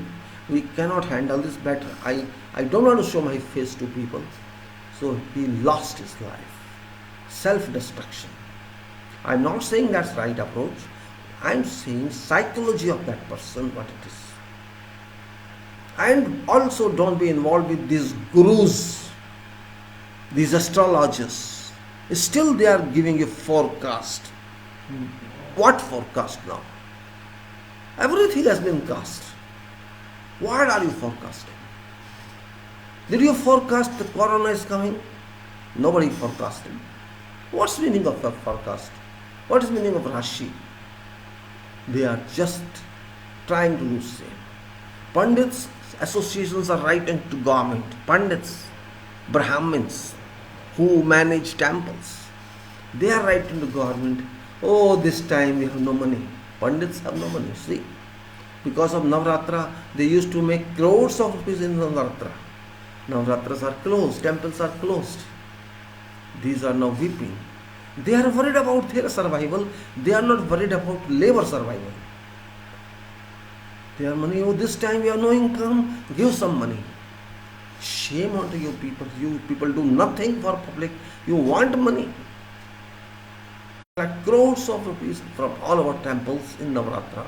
We cannot handle this better. I don't want to show my face to people. So he lost his life. Self-destruction. I'm not saying that's right approach. I'm saying psychology of that person, what it is. And also don't be involved with these gurus, these astrologers. Still they are giving you forecast. What forecast now? Everything has been cast. What are you forecasting? Did you forecast the corona is coming? Nobody forecasted. What's the meaning of the forecast? What is the meaning of Rashi? They are just trying to do same. Pandits, associations are writing to government. Pandits, Brahmins who manage temples, they are writing to government, oh, this time we have no money. Pandits have no money, see. Because of Navratra, they used to make crores of rupees in Navratra. Navratras are closed, temples are closed. These are now weeping. They are worried about their survival. They are not worried about labor survival. Their money, oh, this time we have no income, give some money. Shame on you people. You people do nothing for public. You want money. Like crores of rupees from all our temples in Navratra.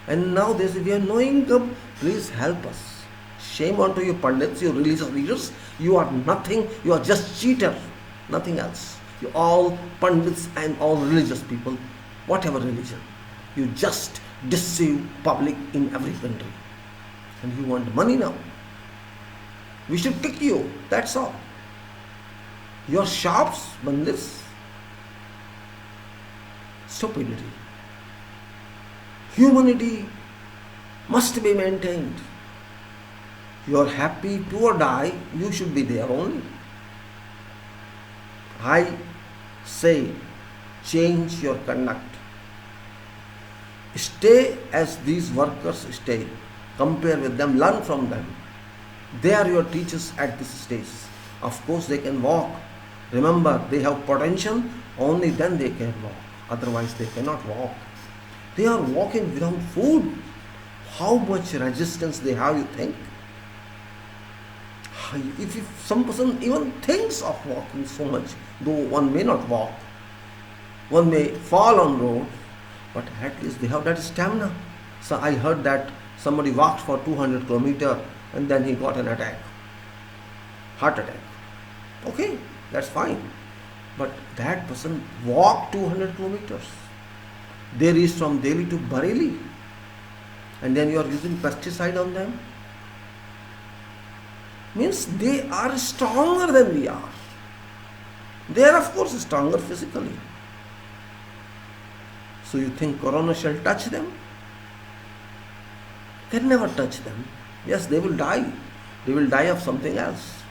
And now they say, we have no income, please help us. Shame on you Pandits, you religious leaders. You are nothing, you are just cheater, nothing else. You all Pandits and all religious people, whatever religion. You just deceive public in every country. And you want money now. We should kick you, that's all. Your shops, Bandits, stupidity. Humanity must be maintained. You are happy to or die, you should be there only. I say, change your conduct. Stay as these workers stay. Compare with them, learn from them. They are your teachers at this stage. Of course they can walk. Remember, they have potential, only then they can walk. Otherwise they cannot walk. They are walking without food. How much resistance they have, you think? If some person even thinks of walking so much, though one may not walk, one may fall on road, but at least they have that stamina. So I heard that somebody walked for 200 kilometers and then he got an attack, heart attack. Okay, that's fine. But that person walked 200 kilometers. They reached from Delhi to Bareilly, and then you are using pesticide on them. Means they are stronger than we are. They are of course stronger physically. So you think corona shall touch them? Can never touch them. Yes, they will die. They will die of something else.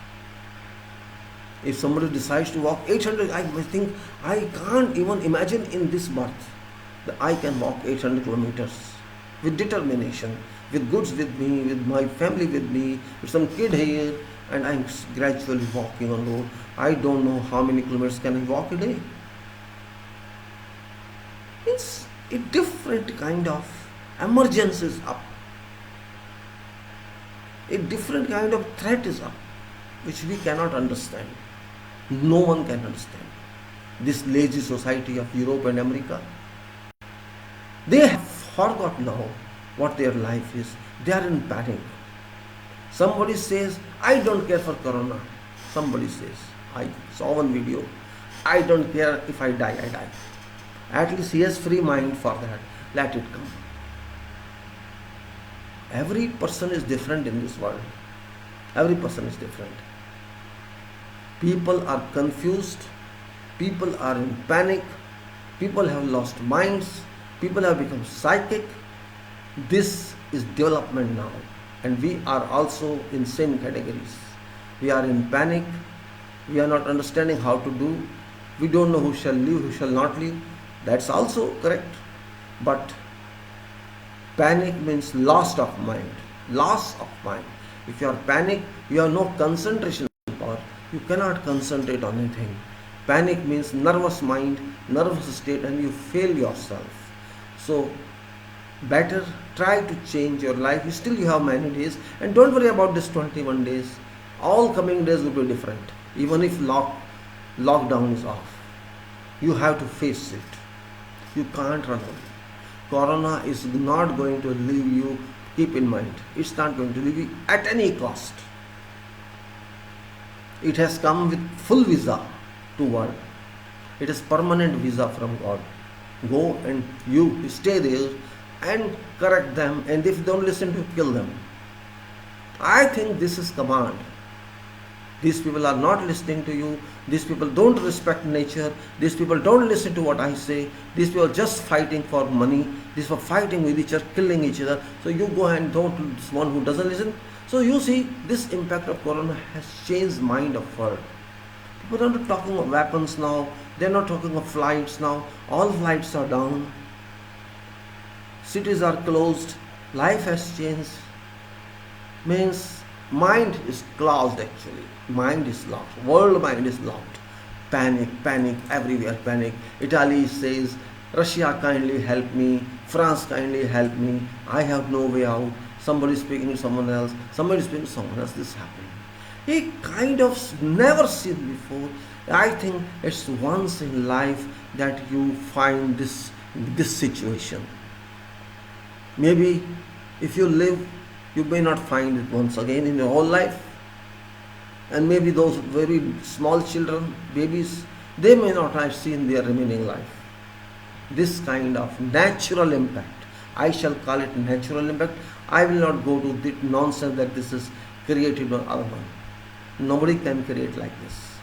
If somebody decides to walk 800, I think I can't even imagine in this birth that I can walk 800 kilometers with determination, with goods with me, with my family with me, with some kid here, and I'm gradually walking on road. I don't know how many kilometers can I walk a day. It's a different kind of emergence is up. A different kind of threat is up, which we cannot understand. No one can understand. This lazy society of Europe and America, they have forgot now what their life is. They are in panic. Somebody says, I don't care for corona. Somebody says, I saw one video, I don't care if I die, I die. At least he has free mind for that. Let it come. Every person is different in this world. Every person is different. People are confused. People are in panic. People have lost minds. People have become psychic. This is development now. And we are also in same categories. We are in panic. We are not understanding how to do. We don't know who shall live, who shall not live. That's also correct. But panic means loss of mind. Loss of mind. If you are panic, you have no concentration power. You cannot concentrate on anything. Panic means nervous mind, nervous state, and you fail yourself. So better try to change your life. Still you have many days, and don't worry about this 21 days. All coming days will be different. Even if lockdown is off, you have to face it. You can't run away. Corona is not going to leave you. Keep in mind, it's not going to leave you at any cost. It has come with full visa to world. It is permanent visa from God. Go and you stay there and correct them, and if they don't listen to you, kill them. I think this is command. These people are not listening to you. These people don't respect nature. These people don't listen to what I say. These people are just fighting for money. These people are fighting with each other, killing each other. So you go and don't one who doesn't listen. So you see, this impact of corona has changed mind of world. People are not talking of weapons now. They're not talking of flights now. All flights are down. Cities are closed. Life has changed. Means mind is closed actually. Mind is locked. World mind is locked. Panic, panic, everywhere panic. Italy says, Russia kindly help me. France kindly help me. I have no way out. Somebody is speaking to someone else. Somebody is speaking to someone else. This is happening. A kind of never seen before. I think it's once in life that you find this situation. Maybe if you live, you may not find it once again in your whole life. And maybe those very small children, babies, they may not have seen their remaining life. This kind of natural impact, I shall call it natural impact. I will not go to the nonsense that this is created by other one. Nobody can create like this.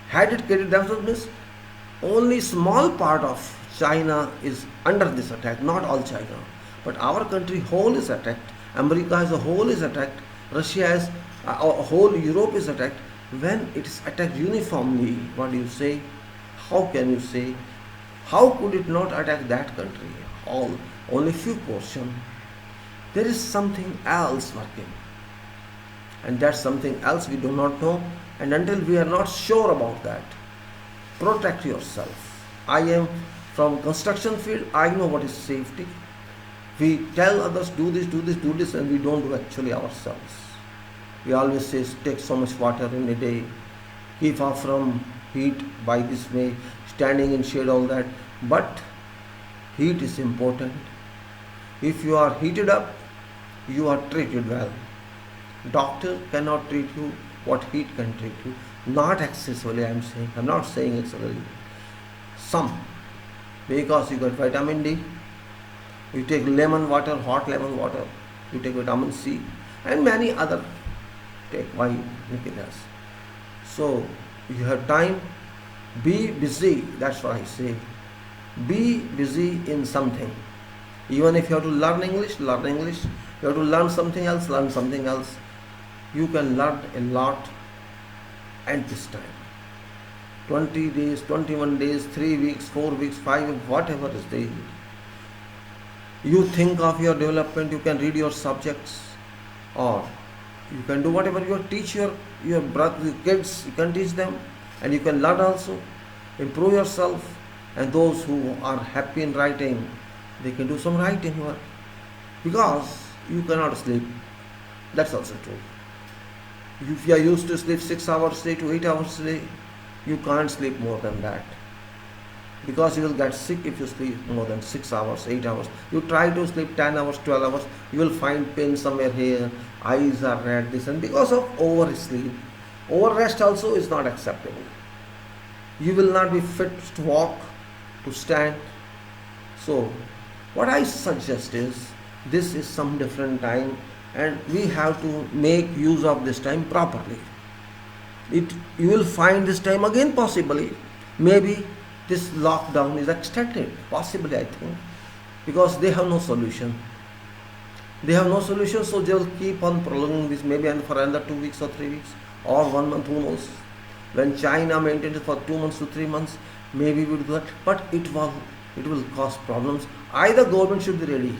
Had it created themselves, means only small part of China is under this attack, not all China. But our country whole is attacked. America as a whole is attacked. Russia as a whole Europe is attacked. When it is attacked uniformly, what do you say? How can you say? How could it not attack that country? Only few portion. There is something else working. And that's something else we do not know. And until we are not sure about that, protect yourself. I am from construction field. I know what is safety. We tell others do this, do this, do this, and we don't do actually ourselves. We always say take so much water in a day, keep off from heat by this way, standing in shade, all that. But heat is important. If you are heated up, you are treated well. Doctor cannot treat you what heat can treat you. Not excessively, I am saying. I am not saying excessively. Some. Because you got vitamin D. You take lemon water, hot lemon water. You take vitamin C. And many other. Take vitamins. So, you have time. Be busy. That's what I say. Be busy in something. Even if you have to learn English, learn English. You have to learn something else, learn something else. You can learn a lot at this time. 20 days, 21 days, 3 weeks, 4 weeks, 5 weeks, whatever is there. You think of your development, you can read your subjects, or you can do whatever you teach your brother, your kids, you can teach them, and you can learn also, improve yourself. And those who are happy in writing, they can do some writing work, because you cannot sleep. That's also true. If you are used to sleep 6 hours a day to 8 hours a day, you can't sleep more than that, because you will get sick if you sleep more than 6 hours, 8 hours. You try to sleep 10 hours, 12 hours, you will find pain somewhere here, eyes are red, this, and because of oversleep. Overrest also is not acceptable. You will not be fit to walk, to stand. So what I suggest is, this is some different time, and we have to make use of this time properly. You will find this time again possibly. Maybe this lockdown is extended, possibly, I think, because they have no solution. They have no solution, so they will keep on prolonging this, maybe for another 2 weeks or 3 weeks or 1 month, who knows. When China maintained it for 2 months to 3 months, maybe we will do that, but it will cause problems. Either government should be ready.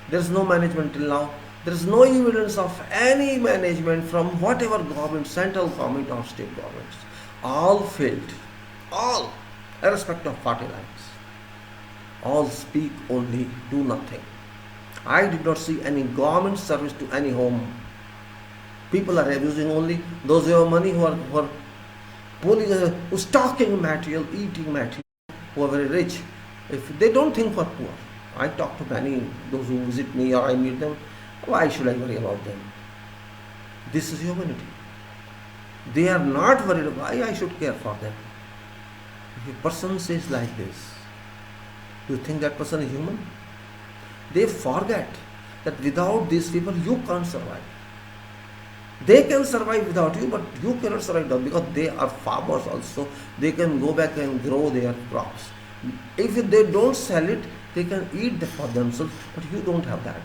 There is no management till now. There is no evidence of any management from whatever government, central government or state governments. All failed. All, irrespective of party lines. All speak only, do nothing. I did not see any government service to any home. People are abusing only those who have money, who are pulling, who's stocking material, eating material, who are very rich. If they don't think for poor. I talk to many, those who visit me or I meet them. Why should I worry about them? This is humanity. They are not worried. Why I should care for them? If a person says like this, you think that person is human? They forget that without these people you can't survive. They can survive without you, but you cannot survive without, because they are farmers also. They can go back and grow their crops. If they don't sell it, they can eat for themselves, but you don't have that.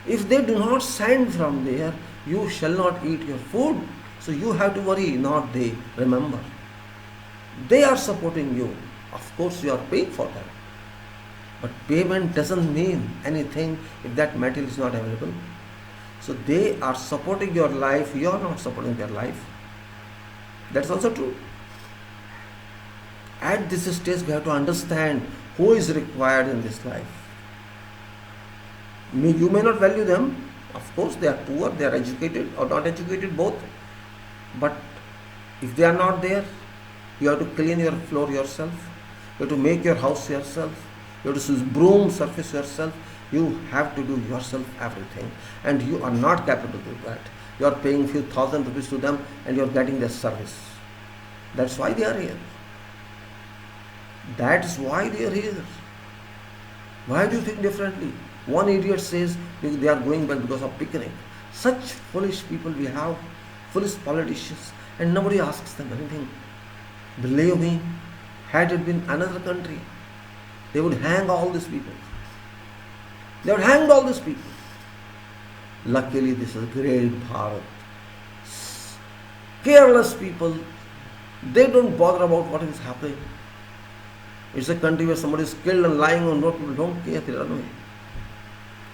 If they do not send from there, you shall not eat your food. So you have to worry, not they. Remember, they are supporting you. Of course, you are paying for them. But payment doesn't mean anything if that material is not available. So they are supporting your life, you are not supporting their life. That's also true. At this stage, we have to understand who is required in this life. You may not value them. Of course, they are poor, they are educated or not educated, both. But if they are not there, you have to clean your floor yourself. You have to make your house yourself. You have to broom surface yourself. You have to do yourself everything. And you are not capable to do that. You are paying few thousand rupees to them and you are getting their service. That's why they are here. That's why they are here. Why do you think differently? One idiot says they are going back because of picnic. Such foolish people we have, foolish politicians, and nobody asks them anything. Believe me, had it been another country, they would hang all these people. They would hang all these people. Luckily, this is great Bharat. Careless people, they don't bother about what is happening. It's a country where somebody is killed and lying on road, people don't care, they run away.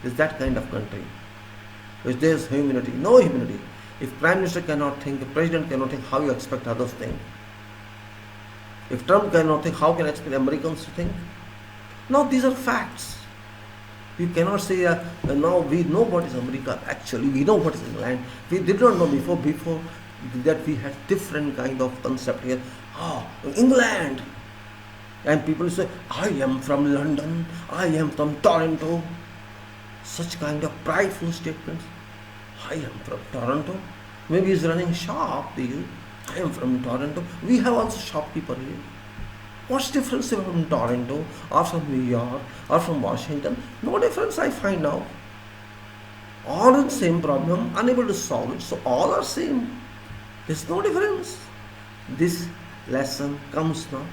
It's that kind of country. If there is humanity, no humanity. If Prime Minister cannot think, if President cannot think, how you expect others to think? If Trump cannot think, how can you expect Americans to think? Now these are facts. You cannot say, now we know what is America. Actually, we know what is England. We did not know before that we had different kind of concept here. England. And people say, I am from London, I am from Toronto. Such kind of prideful statements. I am from Toronto. Maybe he's running shop there. I am from Toronto. We have also shopkeeper here. What's the difference from Toronto or from New York or from Washington? No difference I find now. All in the same problem, unable to solve it. So all are same. There's no difference. This lesson comes now.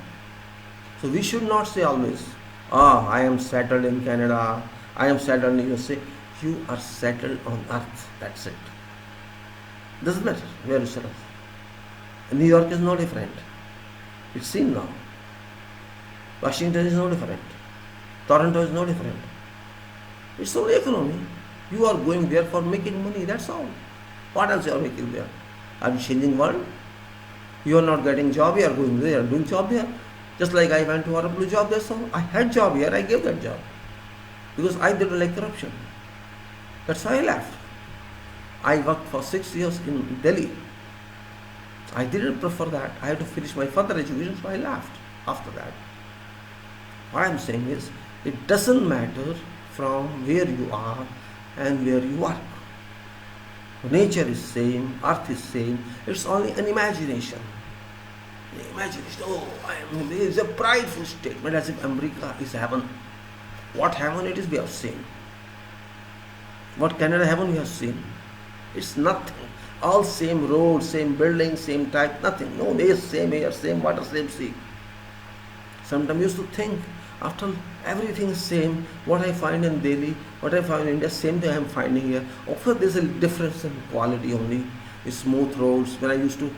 So we should not say always, I am settled in Canada, I am settled in USA. You are settled on earth. That's it. Doesn't matter where you settle. New York is no different. It's seen now. Washington is no different. Toronto is no different. It's only economy. You are going there for making money, that's all. What else you are making there? Are you changing world? You are not getting job, you are going there, doing job there. Just like I went to RW job, that's all. I had job here, I gave that job. Because I didn't like corruption. That's why I left. I worked for 6 years in Delhi. I didn't prefer that. I had to finish my further education, so I left after that. What I am saying is, it doesn't matter from where you are and where you work. Nature is same, earth is same, it's only an imagination. The imagination, there is a prideful statement as if America is heaven. What heaven it is we have seen. What Canada heaven we have seen. It's nothing. All same road, same building, same type, nothing. No, there is same air, same water, same sea. Sometimes I used to think, after everything is same, what I find in Delhi, what I find in India, same thing I am finding here. Of course, there is a difference in quality only. It's smooth roads. When I used to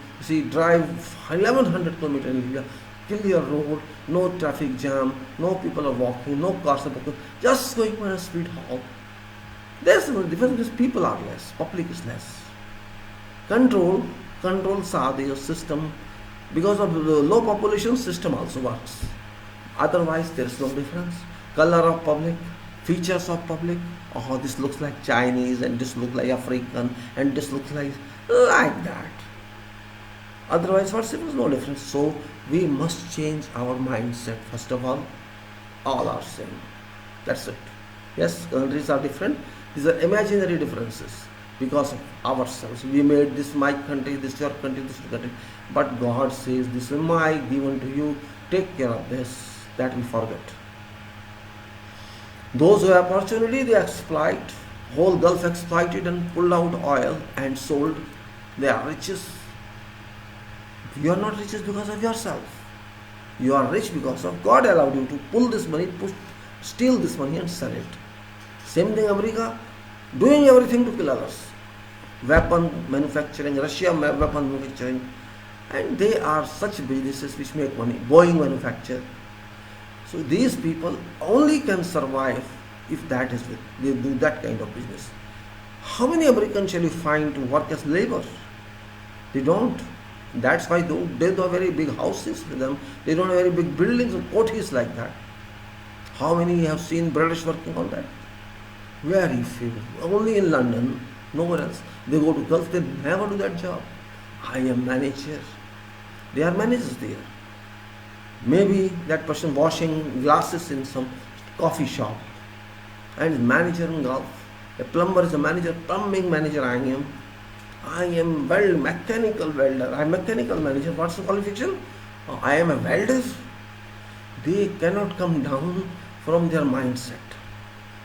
drive 1100 km in India, clear road, no traffic jam, no people are walking, no cars are walking, just going on a speed halt. There's no difference because people are less, public is less. Controls are the system. Because of the low population, system also works. Otherwise, there is no difference. Color of public, features of public. Oh, this looks like Chinese, and this looks like African, and this looks like that. Otherwise, what's it? There's no difference. So we must change our mindset. First of all are same. That's it. Yes, countries are different. These are imaginary differences because of ourselves. We made this my country, this your country, this your country. But God says, this is my given to you. Take care of this. That we forget. Those who have opportunity, they exploit. Whole Gulf exploited and pulled out oil and sold. They are riches. You are not riches because of yourself. You are rich because of God allowed you to pull this money, steal this money and sell it. Same thing America, doing everything to kill others. Weapon manufacturing, Russia weapon manufacturing. And they are such businesses which make money. Boeing manufacture. So these people only can survive if that is they do that kind of business. How many Americans shall you find to work as labor? They don't. That's why they don't have very big houses with them. They don't have very big buildings or courties like that. How many have seen British working on that? Very few. Only in London, nowhere else. They go to Gulf, they never do that job. I am manager. They are managers there. Maybe that person washing glasses in some coffee shop and is manager in Gulf. A plumber is a manager, plumbing manager I am. I am mechanical welder. I am mechanical manager. What's the qualification? I am a welder. They cannot come down from their mindset.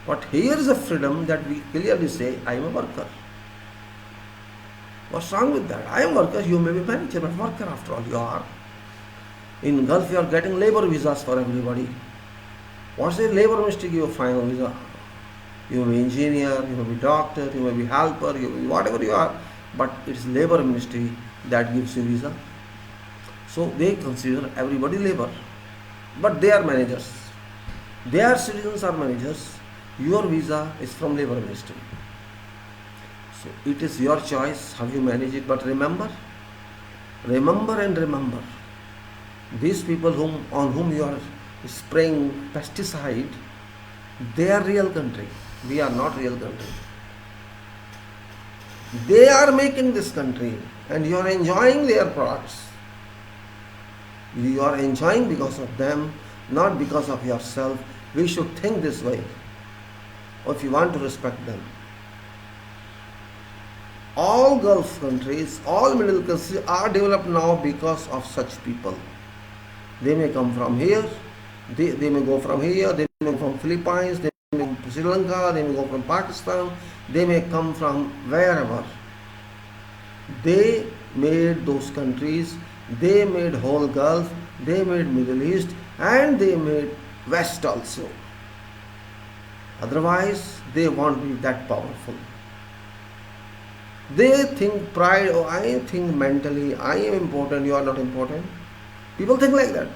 But here is a freedom that we clearly say, I am a worker. What's wrong with that? I am worker, you may be manager, but worker after all you are. In Gulf you are getting labor visas for everybody. What's the labor ministry give you a final visa? You may be engineer, you may be doctor, you may be helper, you may be whatever you are, but it's labor ministry that gives you visa. So they consider everybody labor. But they are managers. Their citizens are managers. Your visa is from labor ministry. So it is your choice how you manage it. But remember, these people on whom you are spraying pesticide, they are real country. We are not real country. They are making this country and you are enjoying their products. You are enjoying because of them, not because of yourself. We should think this way. Or if you want to respect them. All Gulf countries, all Middle countries are developed now because of such people. They may come from here, they may go from here, they may go from Philippines, they may go from Sri Lanka, they may go from Pakistan, they may come from wherever. They made those countries, they made whole Gulf, they made Middle East, and they made West also. Otherwise, they won't be that powerful. They think pride, oh, I think mentally, I am important, you are not important. People think like that.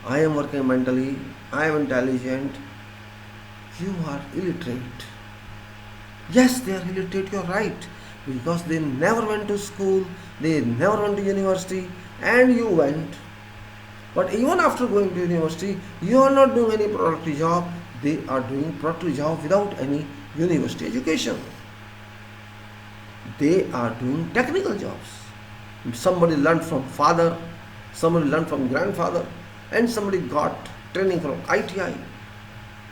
I am working mentally, I am intelligent, you are illiterate. Yes, they are illiterate, you are right. Because they never went to school, they never went to university, and you went. But even after going to university, you are not doing any productive job. They are doing productive job without any university education. They are doing technical jobs. Somebody learned from father, somebody learned from grandfather, and somebody got training from ITI,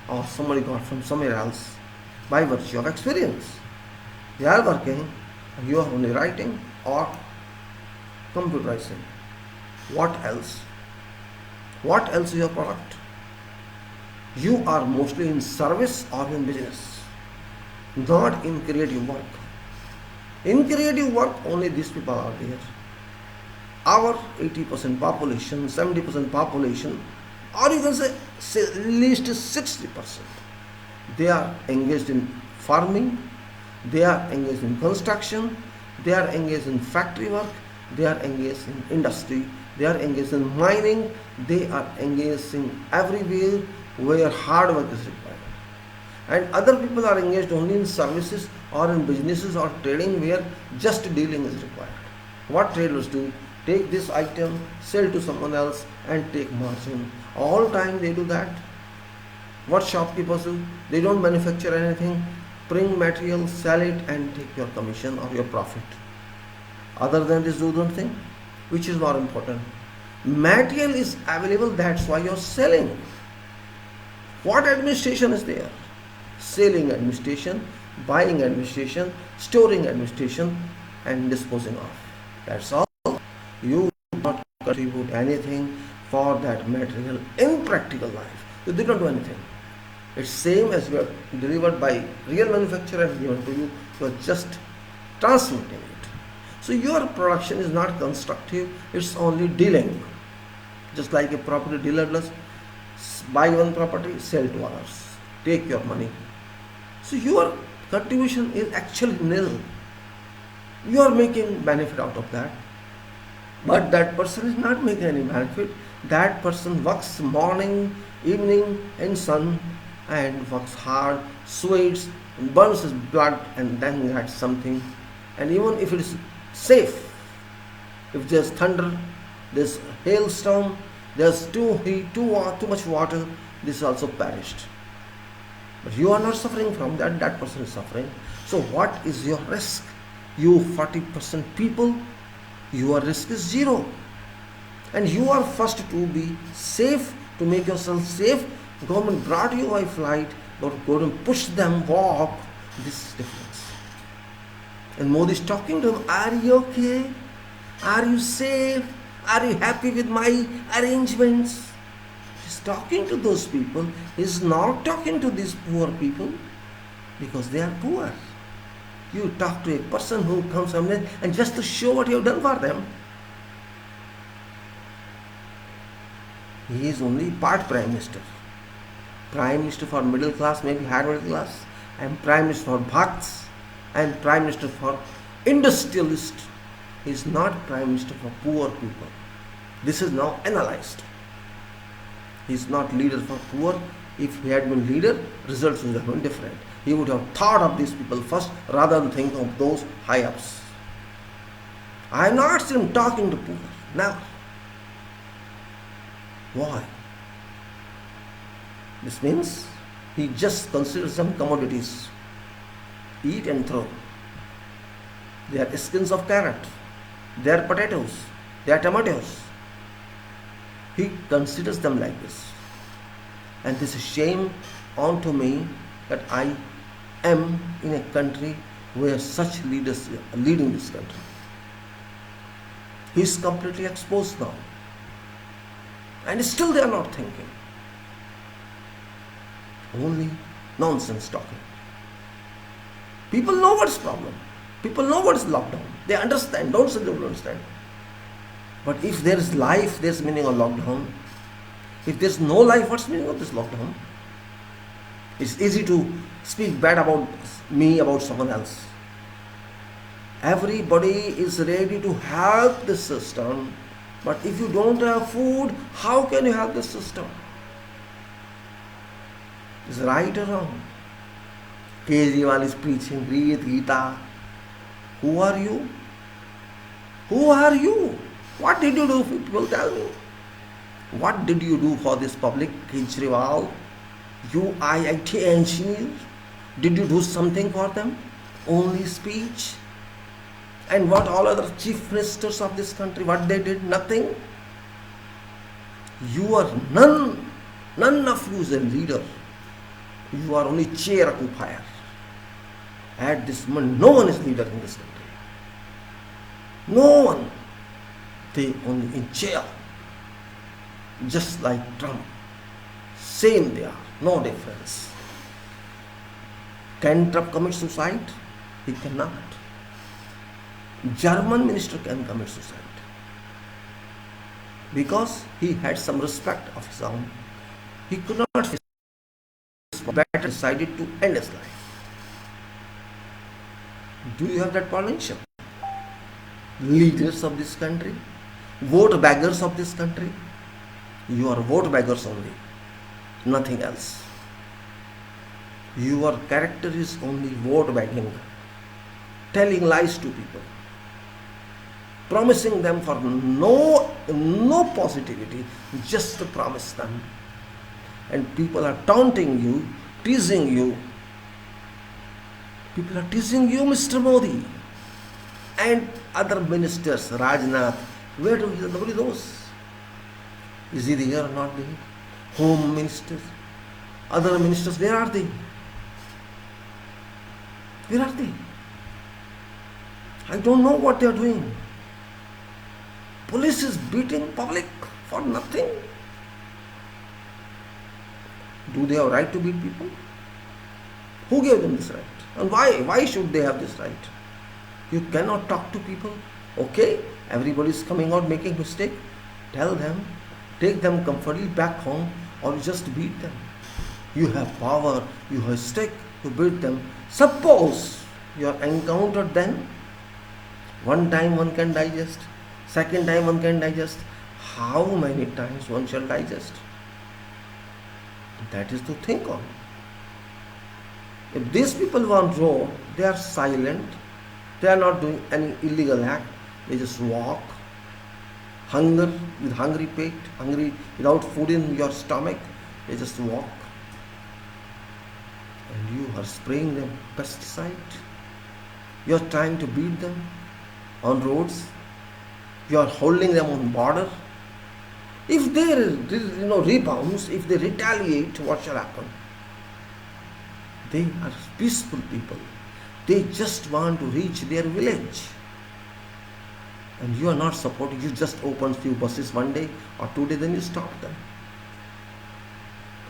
or somebody got from somewhere else by virtue of experience. They are working, and you are only writing or computerizing. What else? What else is your product? You are mostly in service or in business, not in creative work. In creative work, only these people are there. Our 80% population, 70% population, or you can say at least 60%, they are engaged in farming, they are engaged in construction, they are engaged in factory work, they are engaged in industry, they are engaged in mining, they are engaged in everywhere where hard work is required. And other people are engaged only in services or in businesses or trading where just dealing is required. What traders do? Take this item, sell to someone else and take margin. All time they do that. What shopkeepers do? They don't manufacture anything, bring material, sell it and take your commission or your profit. Other than this, do don't think. Which is more important? Material is available, that's why you're selling. What administration is there? Selling administration, buying administration, storing administration and disposing of. That's all. You do not contribute anything for that material in practical life. You did not do anything. It's same as you are delivered by real manufacturer and given to you. You are just transmitting it. So your production is not constructive, it's only dealing. Just like a property dealer does, buy one property, sell to others, take your money. So your contribution is actually nil. You are making benefit out of that, but that person is not making any benefit. That person works morning, evening and sun and works hard, sweats, burns his blood and then gets something. And even if it is safe, if there's thunder, there's hailstorm, there's too much water, this also perished. But you are not suffering from that, that person is suffering. So what is your risk? You 40% people, your risk is zero. And you are first to be safe, to make yourself safe. Government brought you by flight, but government pushed them, walk. This is difference. And Modi is talking to them, are you okay? Are you safe? Are you happy with my arrangements? He's talking to those people. He's not talking to these poor people because they are poor. You talk to a person who comes from there and just to show what you have done for them. He is only part Prime Minister. Prime Minister for middle class, maybe higher middle class. I am Prime Minister for Bhakts. I am Prime Minister for industrialists. He is not Prime Minister for poor people. This is now analyzed. He is not leader for poor. If he had been leader, results would have been different. He would have thought of these people first rather than think of those high ups. I have not seen him talking to poor. Never. Why? This means he just considers them commodities. Eat and throw. They are skins of carrot. They are potatoes. They are tomatoes. He considers them like this. And this is shame onto me that I am in a country where such leaders are leading this country. He is completely exposed now. And still they are not thinking. Only nonsense talking. People know what's problem. People know what is lockdown. They understand. Don't say they don't understand. But if there is life, there is meaning of lockdown. If there is no life, what's the meaning of this lockdown? It's easy to speak bad about me, about someone else. Everybody is ready to help the system, but if you don't have food, how can you help the system? Is right or wrong? Kejriwal is preaching Read Gita. Who are you? Who are you? What did you do? People tell me. What did you do for this public, Kejriwal? You IIT engineer? Did you do something for them? Only speech? And what all other chief ministers of this country, what they did? Nothing. You are none of you is a leader. You are only chair occupier. At this moment, no one is leader in this country. No one. They only in chair. Just like Trump. Same they are. No difference. Can Trump commit suicide? He cannot. German minister can commit suicide. Because he had some respect of his own. He could not face it, better decided to end his life. Do you have that potential? Leaders of this country, vote beggars of this country, you are vote beggars only, nothing else. Your character is only vote begging, telling lies to people, promising them for no positivity, just to promise them. And people are taunting you, teasing you. People are teasing you, Mr. Modi. And other ministers, Rajnath, where do he? Nobody knows. Is he there or not there? Home ministers, other ministers, where are they? Where are they? I don't know what they are doing. Police is beating public for nothing. Do they have right to beat people? Who gave them this right? And why? Why should they have this right? You cannot talk to people. Okay, everybody is coming out making mistake. Tell them, take them comfortably back home, or just beat them. You have power, you have stick, you beat them. Suppose you are encountered then, one time one can digest, second time one can digest. How many times one shall digest? That is to think on. If these people want road, they are silent, they are not doing any illegal act, they just walk, hunger, with hungry pate, hungry, without food in your stomach, they just walk. And you are spraying them pesticide. You are trying to beat them on roads. You are holding them on border. If they rebounds, if they retaliate, what shall happen? They are peaceful people. They just want to reach their village. And you are not supporting. You just open few buses one day or 2 days, then you stop them.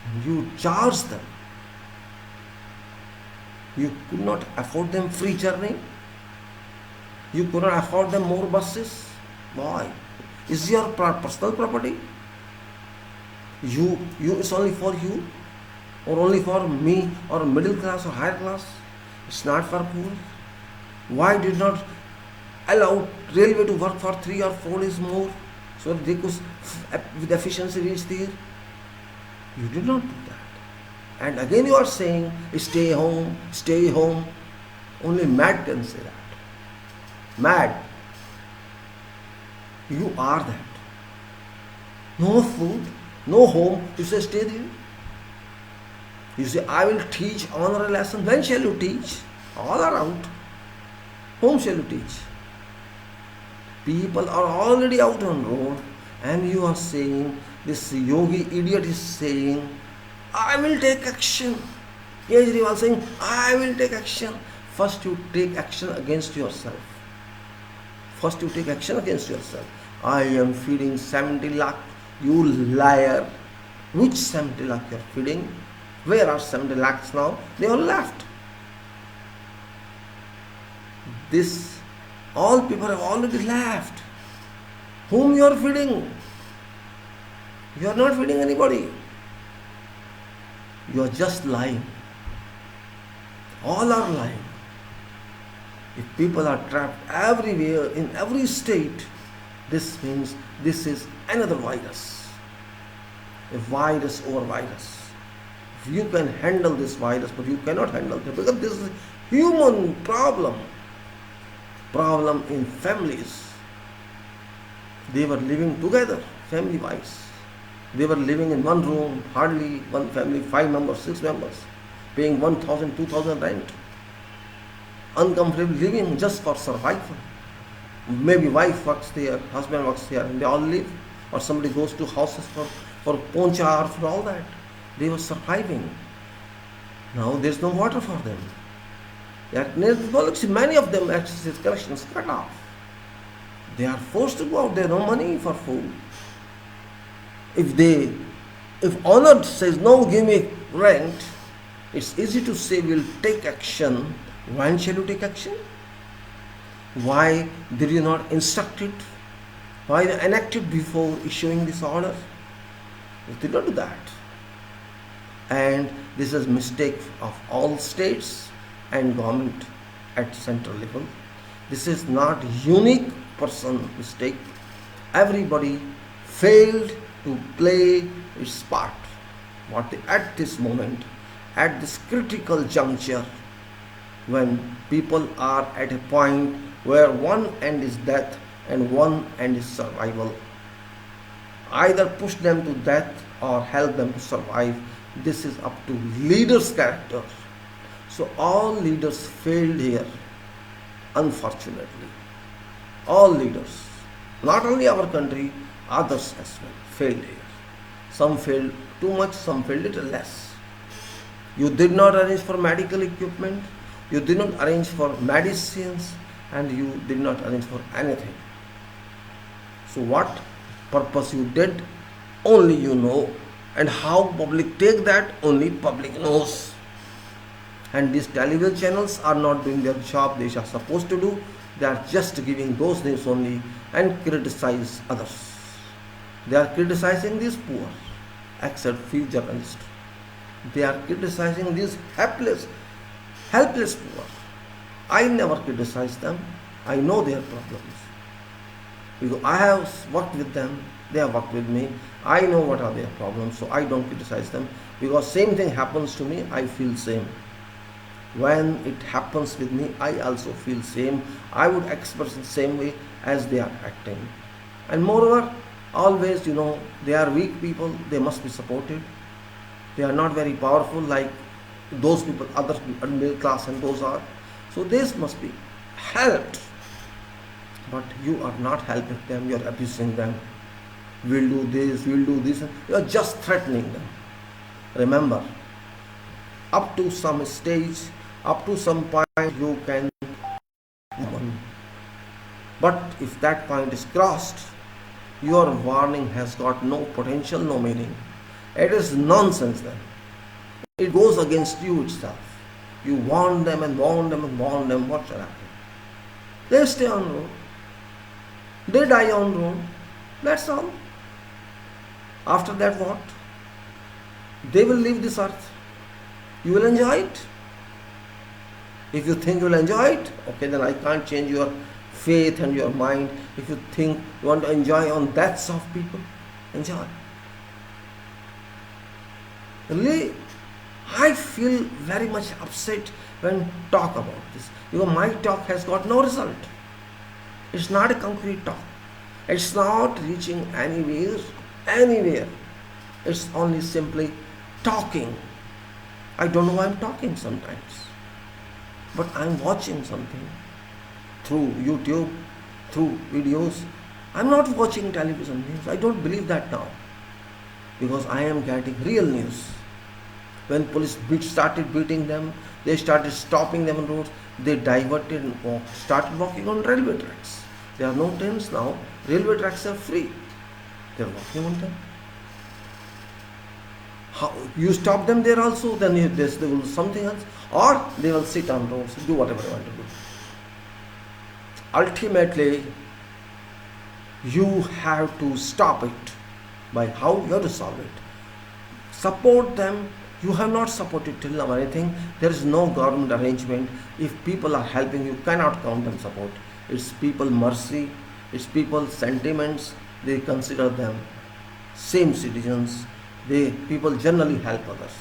And you charge them. You could not afford them free journey. You could not afford them more buses. Why? Is your personal property? You it's only for you, or only for me, or middle class or higher class? It's not for poor. Why did not allow railway to work for 3 or 4 days more, so they could with efficiency reach there? You did not do that. And again you are saying, stay home, stay home. Only mad can say that. Mad. You are that. No food, no home, you say stay there. You say, I will teach honor lesson. When shall you teach? All around. Whom shall you teach? People are already out on road, and you are saying, this yogi idiot is saying, I will take action. Kejriwal saying, I will take action. First you take action against yourself. First you take action against yourself. I am feeding 70 lakh. You liar. Which 70 lakh you are feeding? Where are 70 lakhs now? They all left. All people have already left. Whom you are feeding? You are not feeding anybody. You are just lying. All are lying. If people are trapped everywhere in every state, this means this is another virus, a virus over virus. If you can handle this virus, but you cannot handle it because this is a human problem in families. They were living together, family wise. They were living in one room, hardly one family, 5 members, 6 members, paying 1,000, 2,000 rent. Uncomfortable living just for survival. Maybe wife works there, husband works there, and they all live. Or somebody goes to houses for poncha or for all that. They were surviving. Now there's no water for them. Many of them access collections cut off. They are forced to go out. They have no money for food. If owner says no, give me rent, it's easy to say we'll take action. When shall you take action? Why did you not instruct it? Why enact it before issuing this order? You did not do that. And this is mistake of all states and government at central level. This is not unique person mistake. Everybody failed to play its part. At this moment, at this critical juncture, when people are at a point where one end is death and one end is survival, either push them to death or help them to survive. This is up to leaders' character. So all leaders failed here, unfortunately. All leaders, not only our country, others as well, failed here. Some failed too much, some failed little less. You did not arrange for medical equipment, you did not arrange for medicines, and you did not arrange for anything. So what purpose you did, only you know, and how public take that, only public knows. And these television channels are not doing their job they are supposed to do. They are just giving those news only and criticize others. They are criticizing these poor, except few journalists. They are criticizing these helpless poor. I never criticize them. I know their problems. Because I have worked with them, they have worked with me. I know what are their problems, so I don't criticize them. Because same thing happens to me, I feel same. When it happens with me, I also feel same. I would express the same way as they are acting. And moreover, always, they are weak people, they must be supported. They are not very powerful like those people, other middle class and those are. So this must be helped. But you are not helping them, you are abusing them. We'll do this, you are just threatening them. Remember, up to some stage, up to some point you can win. But if that point is crossed, your warning has got no potential, no meaning. It is nonsense then. It goes against you itself. You warn them and warn them and warn them, what shall happen? They stay on road. They die on road. That's all. After that what? They will leave this earth. You will enjoy it. If you think you will enjoy it, okay, then I can't change your faith and your mind. If you think you want to enjoy on deaths of people, enjoy. Really, I feel very much upset when talk about this. Because my talk has got no result. It's not a concrete talk. It's not reaching anywhere. It's only simply talking. I don't know why I'm talking sometimes. But I'm watching something through YouTube, through videos. I'm not watching television news. I don't believe that now. Because I am getting real news. When police started beating them, they started stopping them on roads, they diverted and started walking on railway tracks. There are no trains now. Railway tracks are free. They are walking on them. How, you stop them there also, then they will do something else, or they will sit on roads, do whatever they want to do. Ultimately, you have to stop it. By how you have to solve it? Support them, You have not supported till now anything. There is no government arrangement. If people are helping, you cannot count them support. It's people mercy, it's people sentiments. They consider them same citizens. People generally help others.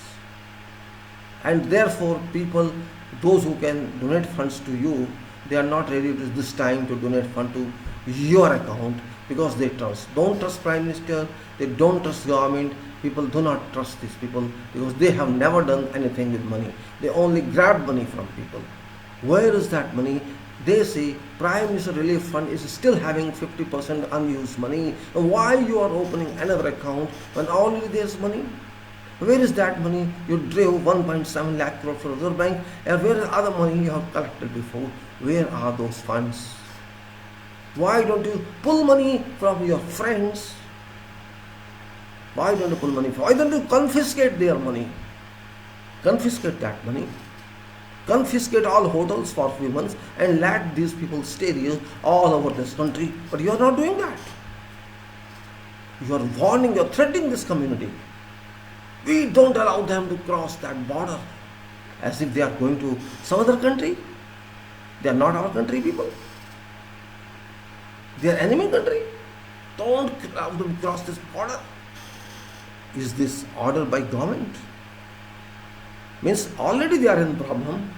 And therefore people, those who can donate funds to you, they are not ready this time to donate fund to your account because they don't trust Prime Minister, they don't trust government. People do not trust these people because they have never done anything with money. They only grab money from people. Where is that money? They say Prime Minister Relief Fund is still having 50% unused money. Why you are opening another account when already there is money? Where is that money? You drew 1.7 lakh crore for Reserve Bank, and where is other money you have collected before? Where are those funds? Why don't you pull money from your friends? Why don't you pull money from? Why don't you confiscate their money? Confiscate that money. Confiscate all hotels for a few months and let these people stay here all over this country. But you are not doing that. You are warning, you are threatening this community. We don't allow them to cross that border as if they are going to some other country. They are not our country people. They are enemy country. Don't allow them to cross this border. Is this order by government? Means already they are in problem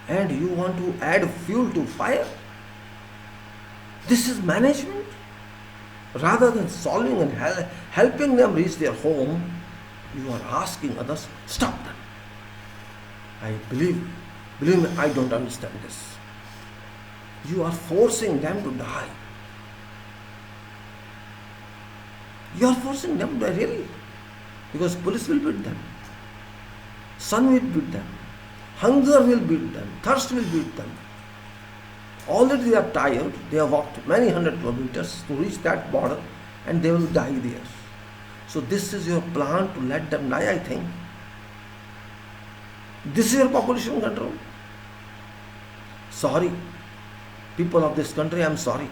and you want to add fuel to fire. This is management. Rather than solving and helping them reach their home, you are asking others, stop them. Believe me, I don't understand this. You are forcing them to die. You are forcing them to die, really. Because police will beat them. Sun will beat them. Hunger will beat them. Thirst will beat them. Already they are tired. They have walked many hundred kilometers to reach that border and they will die there. So this is your plan to let them die, I think. This is your population control. Sorry. People of this country, I am sorry.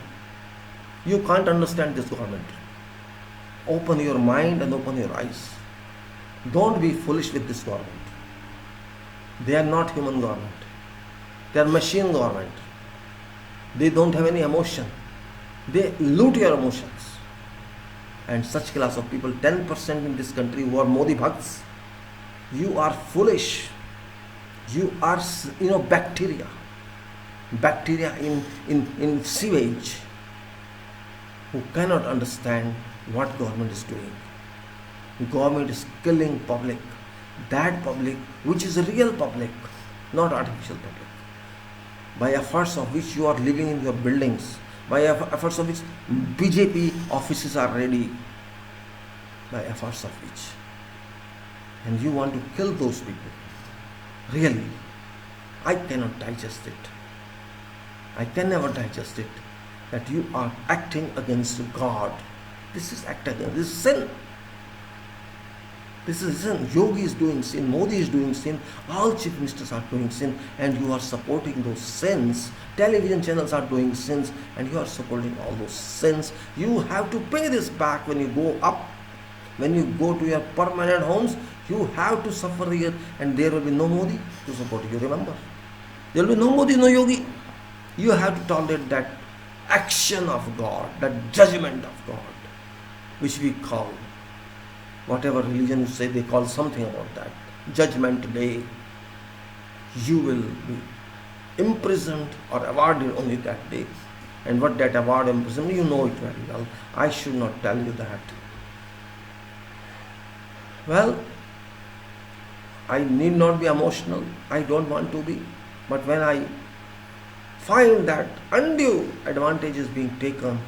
You can't understand this government. Open your mind and open your eyes. Don't be foolish with this government. They are not human government. They are machine government. They don't have any emotion. They loot your emotions. And such class of people, 10% in this country who are Modi bhakts, you are foolish. You are, bacteria. Bacteria in sewage who cannot understand what government is doing. Government is killing public. That public which is a real public, not artificial public. By efforts of which you are living in your buildings, by efforts of which BJP offices are ready, by efforts of which. And you want to kill those people. Really, I cannot digest it. I can never digest it. That you are acting against God. This is act against, this is sin. This is sin. Yogi is doing sin, Modi is doing sin, all chief ministers are doing sin, and you are supporting those sins. Television channels are doing sins, and you are supporting all those sins. You have to pay this back when you go up. When you go to your permanent homes, you have to suffer here, and there will be no Modi to support you. Remember, there will be no Modi, no Yogi. You have to tolerate that action of God, that judgment of God, which we call, whatever religion you say, they call something about that. Judgment day. You will be imprisoned or awarded only that day. And what that award imprisonment, you know it very well. I should not tell you that. Well, I need not be emotional. I don't want to be. But when I find that undue advantage is being taken,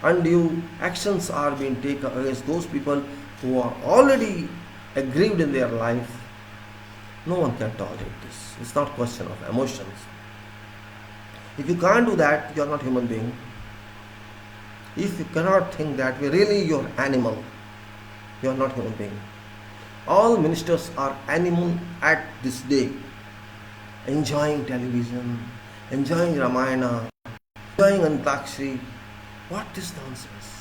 undue actions are being taken against those people who are already aggrieved in their life, no one can tolerate this. It's not a question of emotions. If you can't do that, you are not human being. If you cannot think that way, really you are animal. You are not human being. All ministers are animal at this day, enjoying television, enjoying Ramayana, enjoying Antakshari. What is nonsense?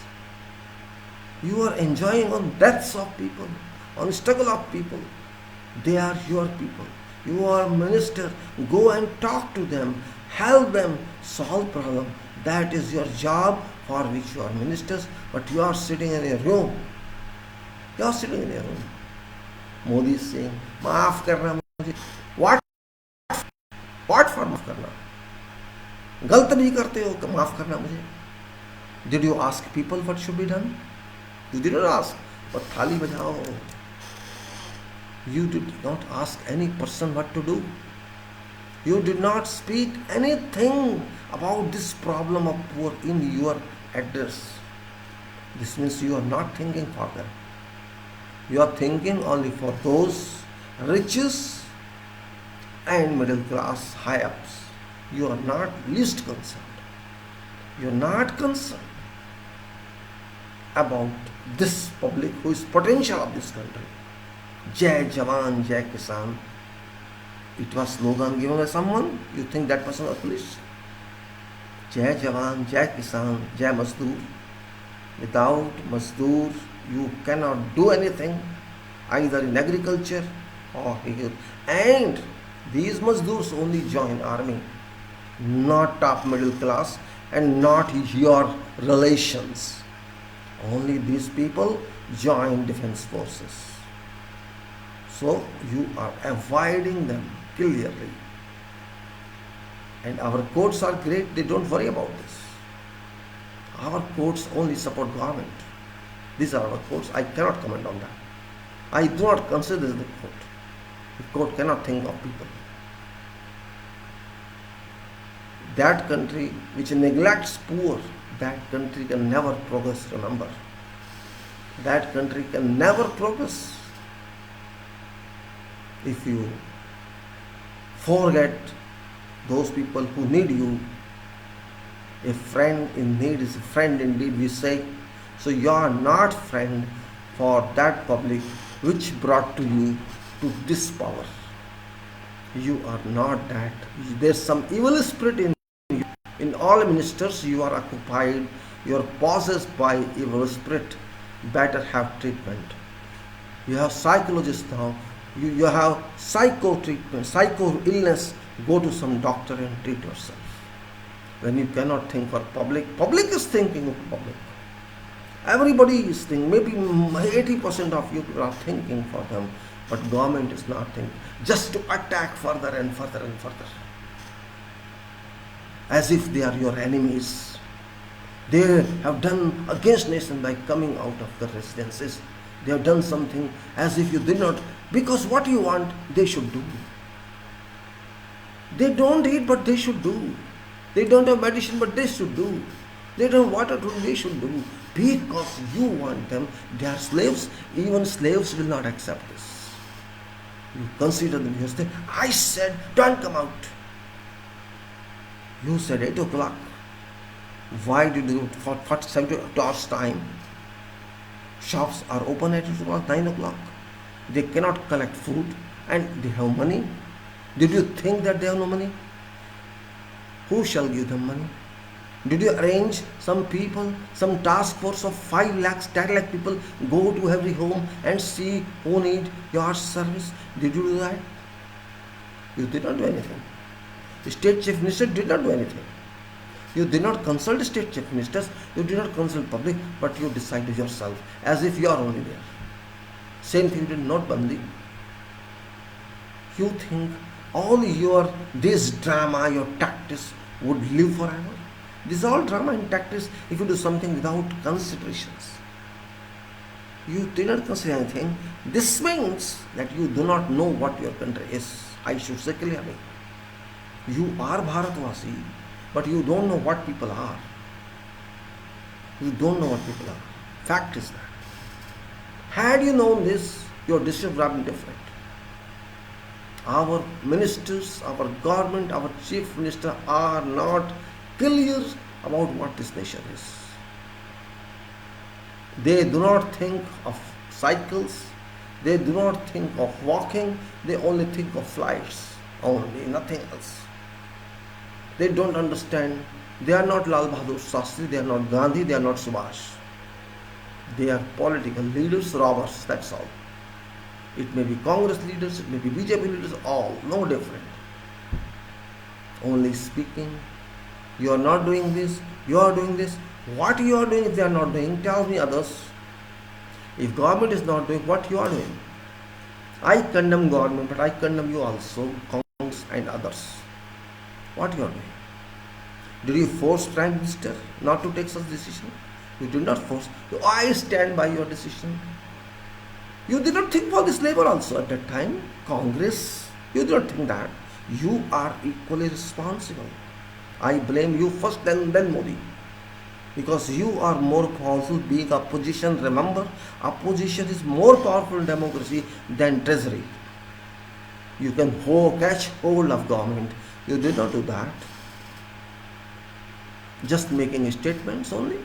You are enjoying on deaths of people, on struggle of people. They are your people. You are minister. Go and talk to them. Help them solve problem. That is your job for which you are ministers. But you are sitting in your room. You are sitting in your room. Modi is saying, माफ करना मुझे. What? What for माफ करना? गलत भी करते हो तो माफ करना मुझे. Did you ask people what should be done? You did not ask. But थाली बजाओ. You did not ask any person what to do. You did not speak anything about this problem of poor in your address. This means you are not thinking for them. You are thinking only for those riches and middle class high ups. You are not least concerned. You are not concerned about this public who is potential of this country. Jai Jawan, Jai Kisan. It was slogan given by someone. You think that person was police? Jai Jawan, Jai Kisan, Jai Mazdoor. Without Mazdoor, you cannot do anything, either in agriculture or here. And these Mazdoors only join army, not top middle class and not your relations. Only these people join defense forces. So you are avoiding them clearly. And our courts are great, they don't worry about this. Our courts only support government. These are our courts. I cannot comment on that. I do not consider the court. The court cannot think of people. That country which neglects poor, that country can never progress, remember. That country can never progress. If you forget those people who need you, a friend in need is a friend indeed, we say. So you are not friend for that public which brought to you to this power. You are not that. There's some evil spirit in you. In all ministers you are occupied, you are possessed by evil spirit. Better have treatment. You have psychologists now. You have psycho treatment, psycho illness. Go to some doctor and treat yourself. When you cannot think for public is thinking of public. Everybody is thinking, maybe 80% of you are thinking for them, but government is not thinking. Just to attack further and further and further. As if they are your enemies. They have done against nation by coming out of the residences. They have done something as if you did not, because what you want, they should do. They don't eat, but they should do. They don't have medicine, but they should do. They don't have water, but they should do. Because you want them, they are slaves. Even slaves will not accept this. You consider them. You say, I said, don't come out. You said 8 o'clock. Why did you do it for 7 hours time? Shops are open at 8 o'clock, 9 o'clock. They cannot collect food and they have money. Did you think that they have no money? Who shall give them money? Did you arrange some people, some task force of 5 lakhs, 10 lakh people go to every home and see who need your service? Did you do that? You did not do anything. The state chief minister did not do anything. You did not consult state chief ministers, you did not consult public, but you decided yourself as if you are only there. Same thing with Notbandi. You think all this drama, your tactics would live forever? This is all drama and tactics if you do something without considerations. You did not consider anything. This means that you do not know what your country is. I should say clearly. You are Bharatvasi, but you don't know what people are. You don't know what people are. Fact is that. Had you known this, your decision would have been different. Our ministers, our government, our chief minister are not clear about what this nation is. They do not think of cycles, they do not think of walking, they only think of flights, only, nothing else. They don't understand. They are not Lal Bahadur Shastri, they are not Gandhi, they are not Subhash. They are political leaders, robbers, that's all. It may be Congress leaders, it may be BJP leaders, all, no different. Only speaking. You are not doing this, you are doing this. What you are doing, if they are not doing, tell me others. If government is not doing, what you are doing? I condemn government, but I condemn you also, Congress and others. What you are doing? Did you force Prime Minister not to take such decision? You did not force. I stand by your decision. You did not think for this labor also at that time. Congress, you did not think that. You are equally responsible. I blame you first, then Modi. Because you are more powerful being opposition. Remember, opposition is more powerful in democracy than treasury. You can catch hold of government. You did not do that. Just making statements only.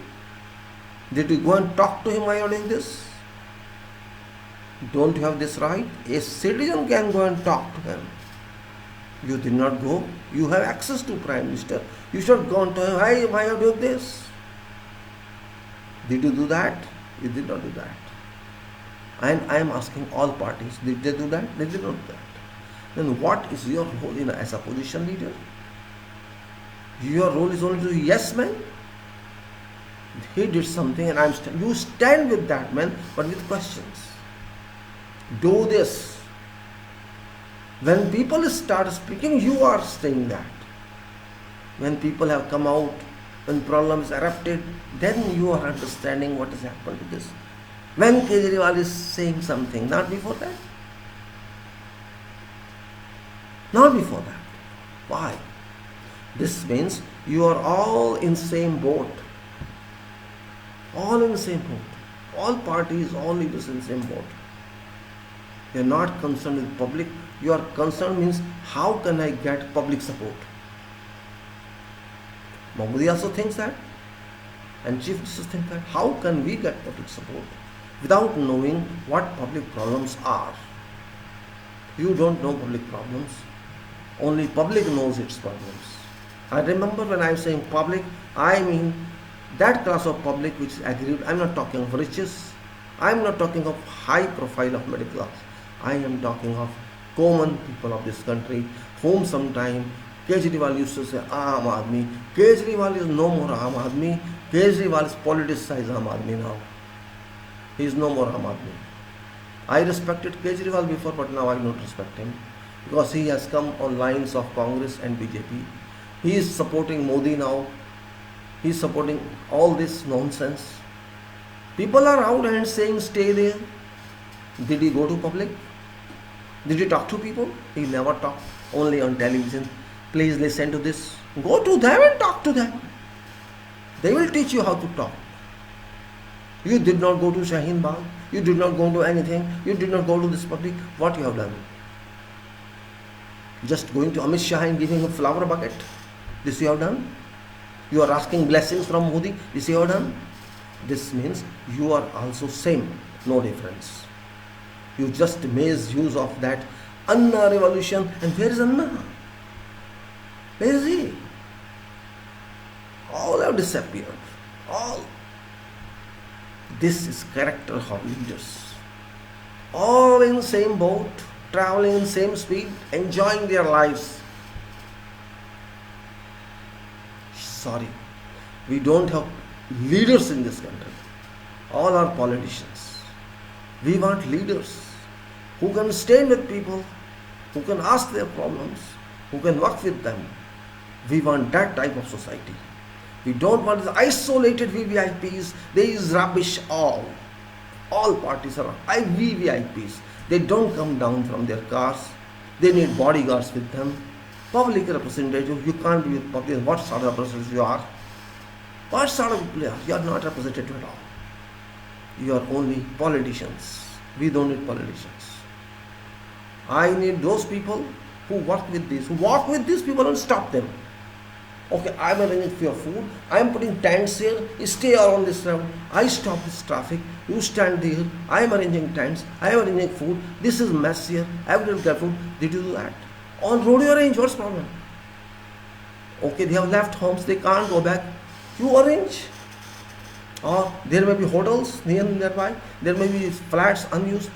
Did you go and talk to him while doing this? Don't you have this right? A citizen can go and talk to him. You did not go. You have access to Prime Minister. You should go and tell him, hey, why are you doing this? Did you do that? You did not do that. And I am asking all parties, did they do that? They did not do that. Then what is your role as a opposition leader? Your role is only to yes man. He did something and you stand with that man, but with questions. Do this. When people start speaking, you are saying that. When people have come out, when problems erupted, then you are understanding what has happened to this. When Kejriwal is saying something, not before that. Not before that. Why? This means you are all in same boat. All in the same boat. All parties, all leaders in the same boat. You are not concerned with public. Your concern means how can I get public support? Modi also thinks that. And Chief Justice thinks that. How can we get public support without knowing what public problems are? You don't know public problems. Only public knows its problems. I remember when I am saying public, I mean that class of public which is aggrieved. I am not talking of riches. I am not talking of high profile of middle class. I am talking of common people of this country whom sometime Kejriwal used to say Aam Aadmi. Kejriwal is no more Aam Aadmi. Kejriwal is politicized Aam Aadmi now. He is no more Aam Aadmi. I respected Kejriwal before, but now I don't respect him because he has come on lines of Congress and BJP. He is supporting Modi now. He is supporting all this nonsense. People are out and saying stay there. Did he go to public? Did he talk to people? He never talked, only on television. Please listen to this. Go to them and talk to them. They will teach you how to talk. You did not go to Shaheen Bagh. You did not go to anything. You did not go to this public. What you have done? Just going to Amit Shah and giving a flower bucket. This you have done. You are asking blessings from Modi. This you have done. This means you are also same. No difference. You just made use of that Anna revolution. And where is Anna? Where is he? All have disappeared. All. This is character of leaders. All in the same boat, traveling in same speed, enjoying their lives. Sorry, we don't have leaders in this country. All are politicians. We want leaders who can stand with people, who can ask their problems, who can work with them. We want that type of society. We don't want the isolated VVIPs. There is rubbish all. All parties are VVIPs. They don't come down from their cars. They need bodyguards with them. Public representative, you can't be with public. What sort of representative you are? What sort of player? You are not representative at all. You are only politicians. We don't need politicians. I need those people who work with these, who walk with these people and stop them. Okay, I am arranging for your food. I am putting tents here. You stay around this road. I stop this traffic. You stand there. I am arranging tents. I am arranging food. This is mess here. I have to be careful. Did you do that? On road you arrange. What's the problem? Okay, they have left homes. They can't go back. You arrange. Or there may be hotels nearby. There may be flats unused.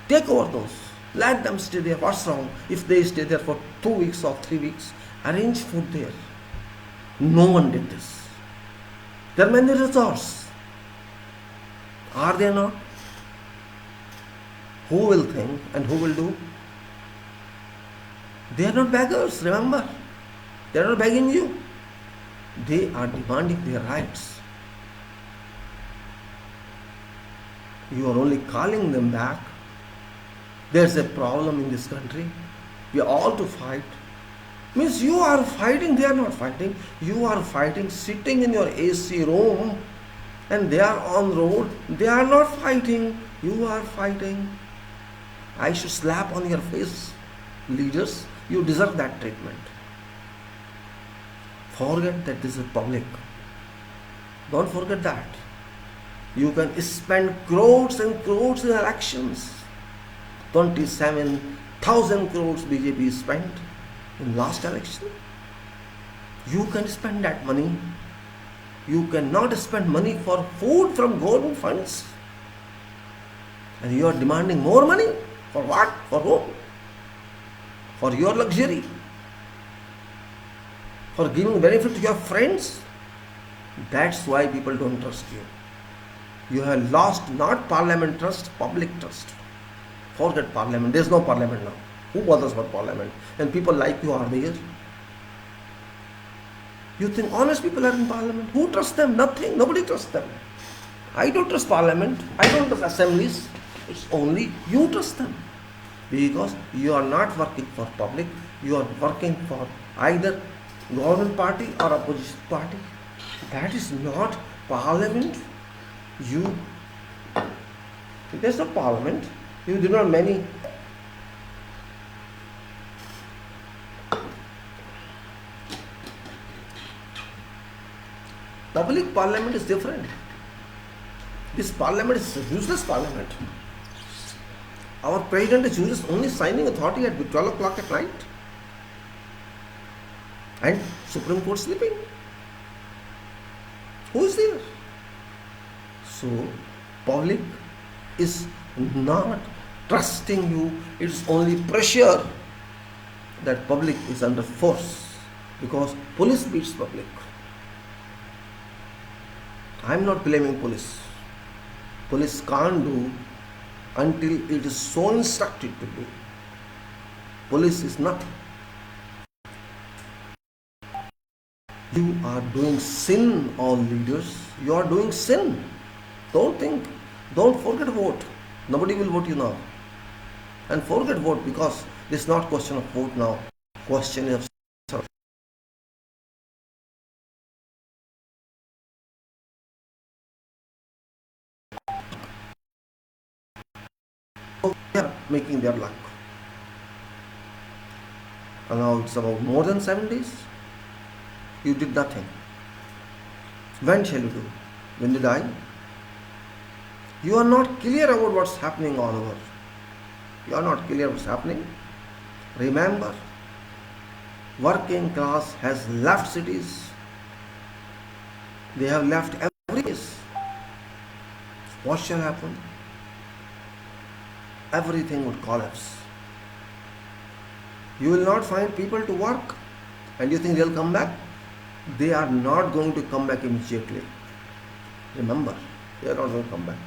Take over those. Let them stay there. What's wrong if they stay there for 2 weeks or 3 weeks? Arrange food there. No one did this. There are many resorts. Are there not? Who will think and who will do? They are not beggars, remember. They are not begging you. They are demanding their rights. You are only calling them back. There's a problem in this country. We are all to fight. Means you are fighting, they are not fighting. You are fighting sitting in your AC room and they are on road. They are not fighting. You are fighting. I should slap on your face, leaders. You deserve that treatment. Forget that this is public. Don't forget that. You can spend crores and crores in elections. 27,000 crores BJP spent in last election. You can spend that money. You cannot spend money for food from government funds. And you are demanding more money. For what? For whom? For your luxury. For giving benefit to your friends. That's why people don't trust you. You have lost not parliament trust, public trust. Forget parliament. There is no parliament now. Who bothers about parliament? And people like you are there. You think honest people are in parliament? Who trusts them? Nothing. Nobody trusts them. I don't trust parliament. I don't trust assemblies. It's only you trust them. Because you are not working for public. You are working for either government party or opposition party. That is not parliament. There's no parliament. You do not many. Public parliament is different. This parliament is a useless parliament. Our president is useless, only signing authority at 12 o'clock at night. And Supreme Court sleeping. Who is there? So, public is not trusting you. It's only pressure that public is under force. Because police beats public. I am not blaming police. Police can't do until it is so instructed to do. Police is nothing. You are doing sin, all leaders. You are doing sin. Don't think. Don't forget vote. Nobody will vote you now. And forget vote, because this is not question of vote now. Question of serve. They are making their luck. And now it's about more than 7 days. You did nothing. When shall you do? When you die? You are not clear about what's happening all over. You are not clear what's happening. Remember, working class has left cities. They have left every place. What shall happen? Everything would collapse. You will not find people to work. And you think they'll come back? They are not going to come back immediately. Remember, they are not going to come back.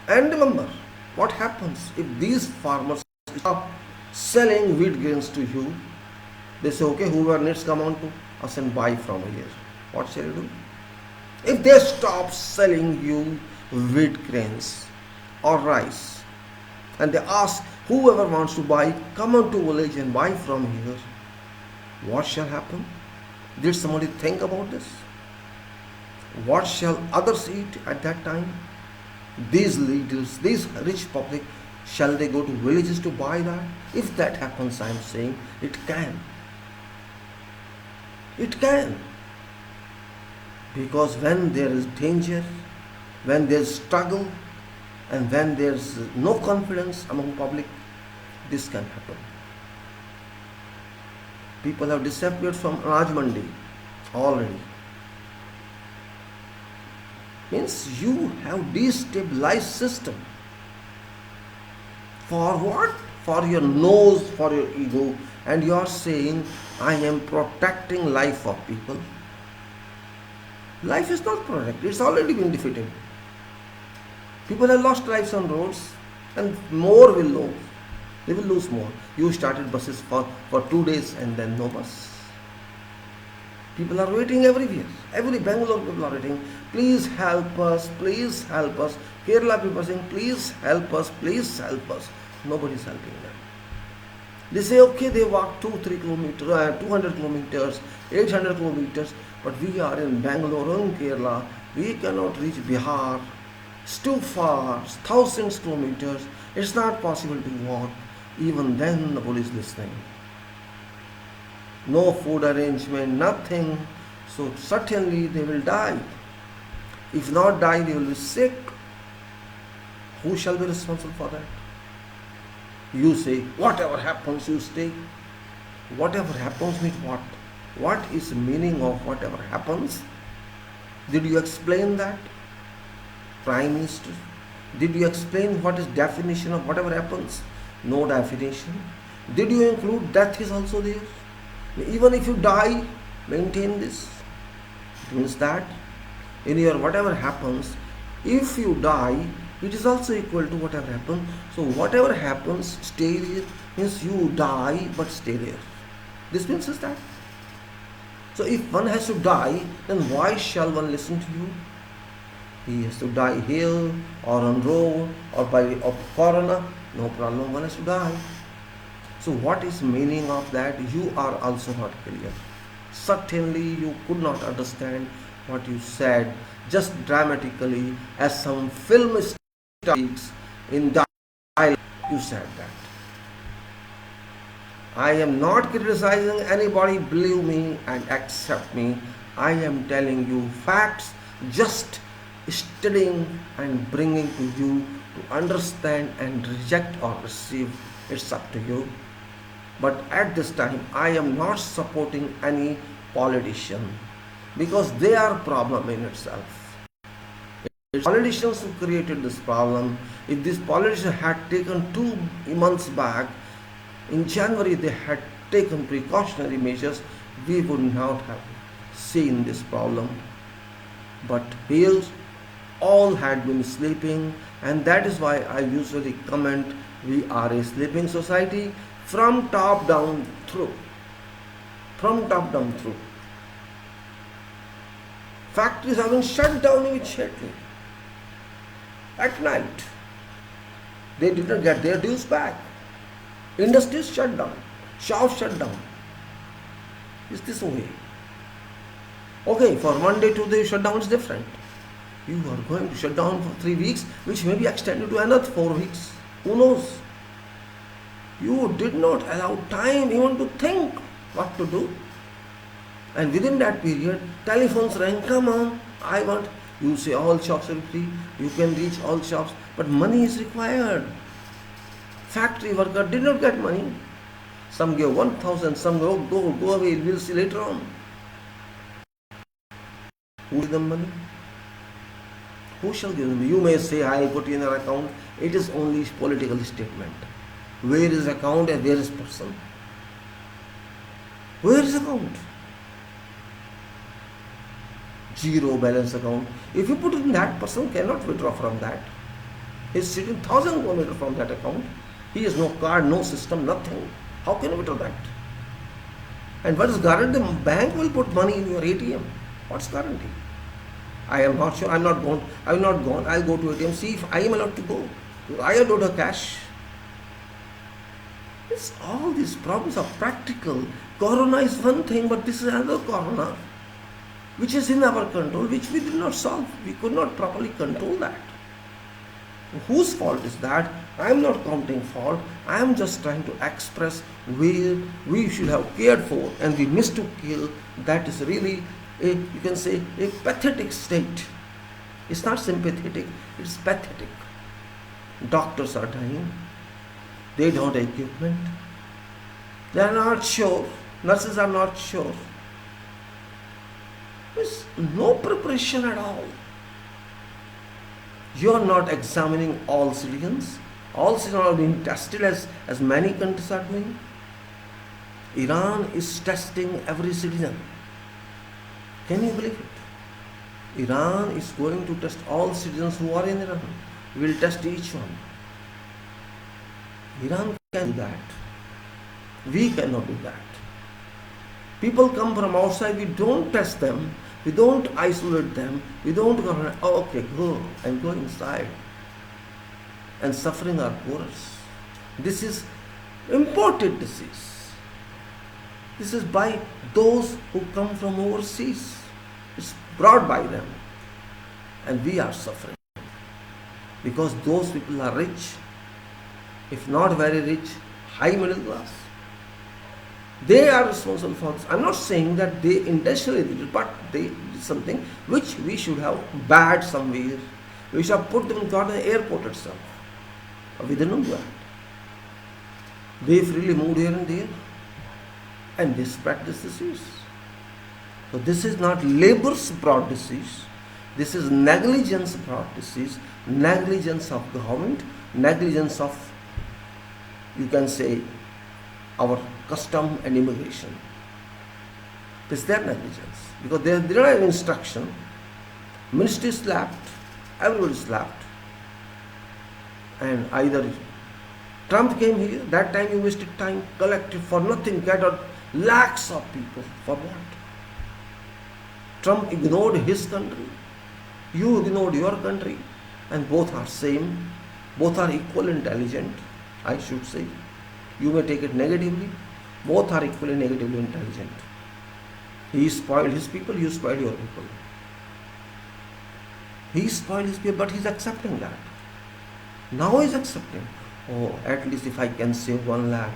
And remember, what happens if these farmers stop selling wheat grains to you? They say, okay, whoever needs come on to us and buy from here. What shall you do? If they stop selling you wheat grains or rice, and they ask whoever wants to buy, come on to village and buy from here, what shall happen? Did somebody think about this? What shall others eat at that time? These leaders, these rich public, shall they go to villages to buy that? If that happens, I am saying it can. It can. Because when there is danger, when there is struggle, and when there is no confidence among public, this can happen. People have disappeared from Raj Mandi already. Means you have destabilized system. For what? For your nose, for your ego. And you are saying, I am protecting life of people. Life is not protected. It's already been defeated. People have lost lives on roads and more will lose. They will lose more. You started buses for 2 days and then no bus. People are waiting everywhere. Every Bangalore people are waiting. Please help us. Please help us. Kerala people are saying, please help us. Please help us. Nobody is helping them. They say, okay, they walk 200 kilometers, 800 kilometers. But we are in Bangalore and Kerala. We cannot reach Bihar. It's too far. It's thousands of kilometers. It's not possible to walk. Even then the police listening. No food arrangement, nothing. So certainly they will die. If not die, they will be sick. Who shall be responsible for that? You say, whatever happens, you stay. Whatever happens means what? What is the meaning of whatever happens? Did you explain that? Prime Minister? Did you explain what is definition of whatever happens? No definition. Did you include death is also there? Even if you die, maintain this. It means that in your whatever happens, if you die, it is also equal to whatever happens. So whatever happens, stay there. Means you die but stay there. This means is that. So if one has to die, then why shall one listen to you? He has to die here or on road or by corona. No problem, one has to die. So what is meaning of that? You are also not clear. Certainly you could not understand what you said just dramatically as some film stars in dialogue. You said that. I am not criticizing anybody, believe me and accept me. I am telling you facts, just studying and bringing to you to understand and reject or receive. It's up to you. But at this time, I am not supporting any politician because they are a problem in itself. It's politicians who created this problem. If this politician had taken 2 months back, in January they had taken precautionary measures, we would not have seen this problem. But here, all had been sleeping, and that is why I usually comment, we are a sleeping society from top down through. From top down through. Factories have been shut down immediately. At night. They did not get their dues back. Industries shut down. Shops shut down. Is this way? Okay, for one day, 2 days shutdown is different. You are going to shut down for 3 weeks, which may be extended to another 4 weeks. Who knows? You did not allow time even to think what to do. And within that period, telephones rang, come on, I want. You say all shops are free, you can reach all shops, but money is required. Factory worker did not get money. Some gave 1,000, some go away, we'll see later on. Who gives them money? Who shall give them? You may say, I'll put in an account. It is only political statement. Where is account and where is person? Where is account? Zero balance account. If you put in that, person cannot withdraw from that. He is sitting 1,000 kilometers from that account. He has no card, no system, nothing. How can you withdraw that? And what is guarantee? The bank will put money in your ATM. What's guarantee? I am not sure. I am not gone. I'll go to ATM, see if I am allowed to go. I don't have cash. All these problems are practical. Corona is one thing, but this is another corona, which is in our control, which we did not solve. We could not properly control that. Whose fault is that? I am not counting fault. I am just trying to express where we should have cared for and we missed to kill. That is really you can say a pathetic state. It's not sympathetic, it's pathetic. Doctors are dying. They don't have equipment. They are not sure. Nurses are not sure. There's no preparation at all. You are not examining all citizens. All citizens are being tested as many countries are doing. Iran is testing every citizen. Can you believe it? Iran is going to test all citizens who are in Iran. We will test each one. Iran can do that. We cannot do that. People come from outside, we don't test them, we don't isolate them, we don't go, oh, okay, go and go inside. And suffering are worse. This is imported disease. This is by those who come from overseas. It's brought by them. And we are suffering. Because those people are rich, if not very rich, high middle class. They are responsible for this. I'm not saying that they intentionally did it, but they did something which we should have banned somewhere. We should have put them in the airport itself. But we didn't do that. They freely moved here and there, and they spread this disease. So this is not labor's brought disease. This is negligence brought disease. Negligence of government, negligence of, you can say, our custom and immigration. This is their negligence. Because they don't have instruction. Ministry slapped, everybody slapped. And either Trump came here, that time you wasted time, collected for nothing, gathered lakhs of people. For what? Trump ignored his country. You ignored your country. And both are same. Both are equal intelligent, I should say. You may take it negatively. Both are equally negatively intelligent. He spoiled his people, you spoiled your people. He spoiled his people, but he's accepting that. Now he's accepting. Oh, at least if I can save 1 lakh.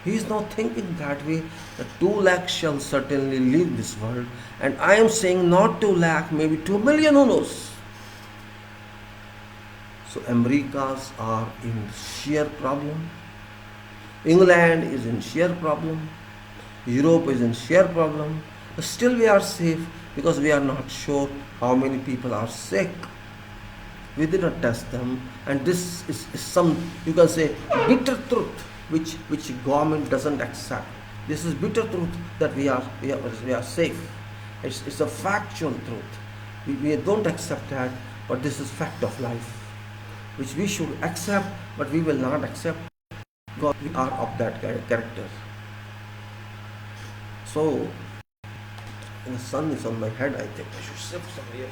He is not thinking that way. The 2 lakh shall certainly leave this world. And I am saying not 2 lakh, maybe 2 million, who knows? So Americas are in sheer problem. England is in sheer problem. Europe is in sheer problem. But still we are safe because we are not sure how many people are sick. We did not test them. And this is some, you can say, bitter truth which government doesn't accept. This is bitter truth that we are safe. It's a factual truth. We don't accept that, but this is fact of life, which we should accept, but we will not accept because we are of that character. So, the sun is on my head, I think I should shift somewhere.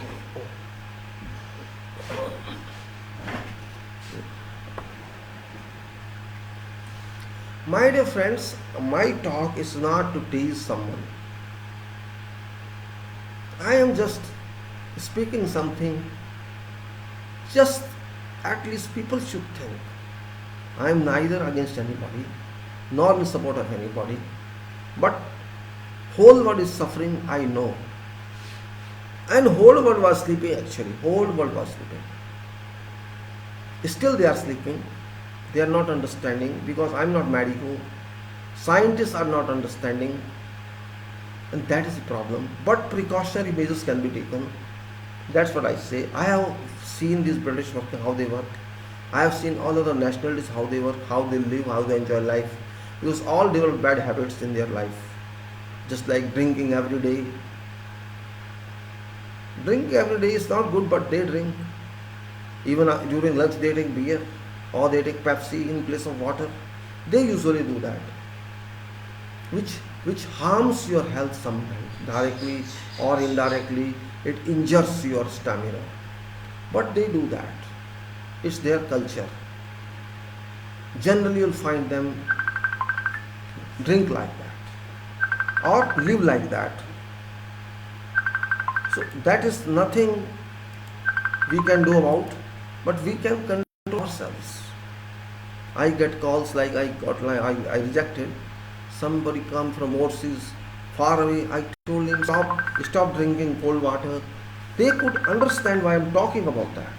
My dear friends, my talk is not to tease someone. I am just speaking something, just at least people should think. I am neither against anybody, nor in support of anybody, but whole world is suffering, I know. And whole world was sleeping actually, whole world was sleeping. Still they are sleeping. They are not understanding because I am not medical. Scientists are not understanding, and that is the problem. But precautionary measures can be taken. That's what I say. I have seen these British working, how they work. I have seen all other nationalities, how they work, how they live, how they enjoy life. Because all develop bad habits in their life. Just like drinking every day. Drinking every day is not good, but they drink. Even during lunch they take beer. Or they take Pepsi in place of water. They usually do that, which harms your health sometimes, directly or indirectly. It injures your stamina, but they do that. It's their culture. Generally you'll find them drink like that or live like that. So that is nothing we can do about, but we can control ourselves. I get calls like I rejected. Somebody come from overseas, far away. I told him stop drinking cold water. They could understand why I'm talking about that.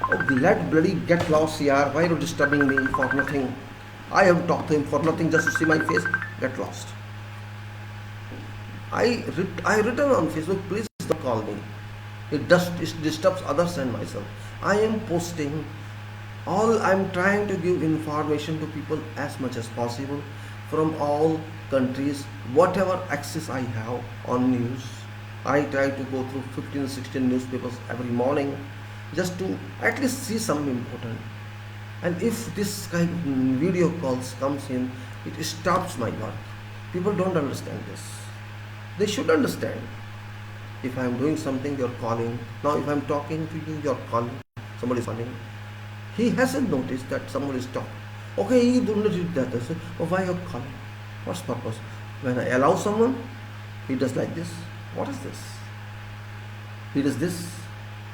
Oh, let bloody get lost here. Why are you disturbing me for nothing? I have talked to him for nothing just to see my face. Get lost. I written on Facebook, please don't call me. It disturbs others and myself. I am posting All I'm trying to give information to people as much as possible from all countries, whatever access I have on news. I try to go through 15 16 newspapers every morning just to at least see some important. And if this kind of video calls comes in, it stops my work. People don't understand this. They should understand. If I am doing something, you're calling. Now, if I'm talking to you, you're calling. Somebody is calling. He hasn't noticed that someone is talking. Okay, he didn't read that. I say, oh, why you're calling? What's purpose? When I allow someone, he does like this. What is this? He does this.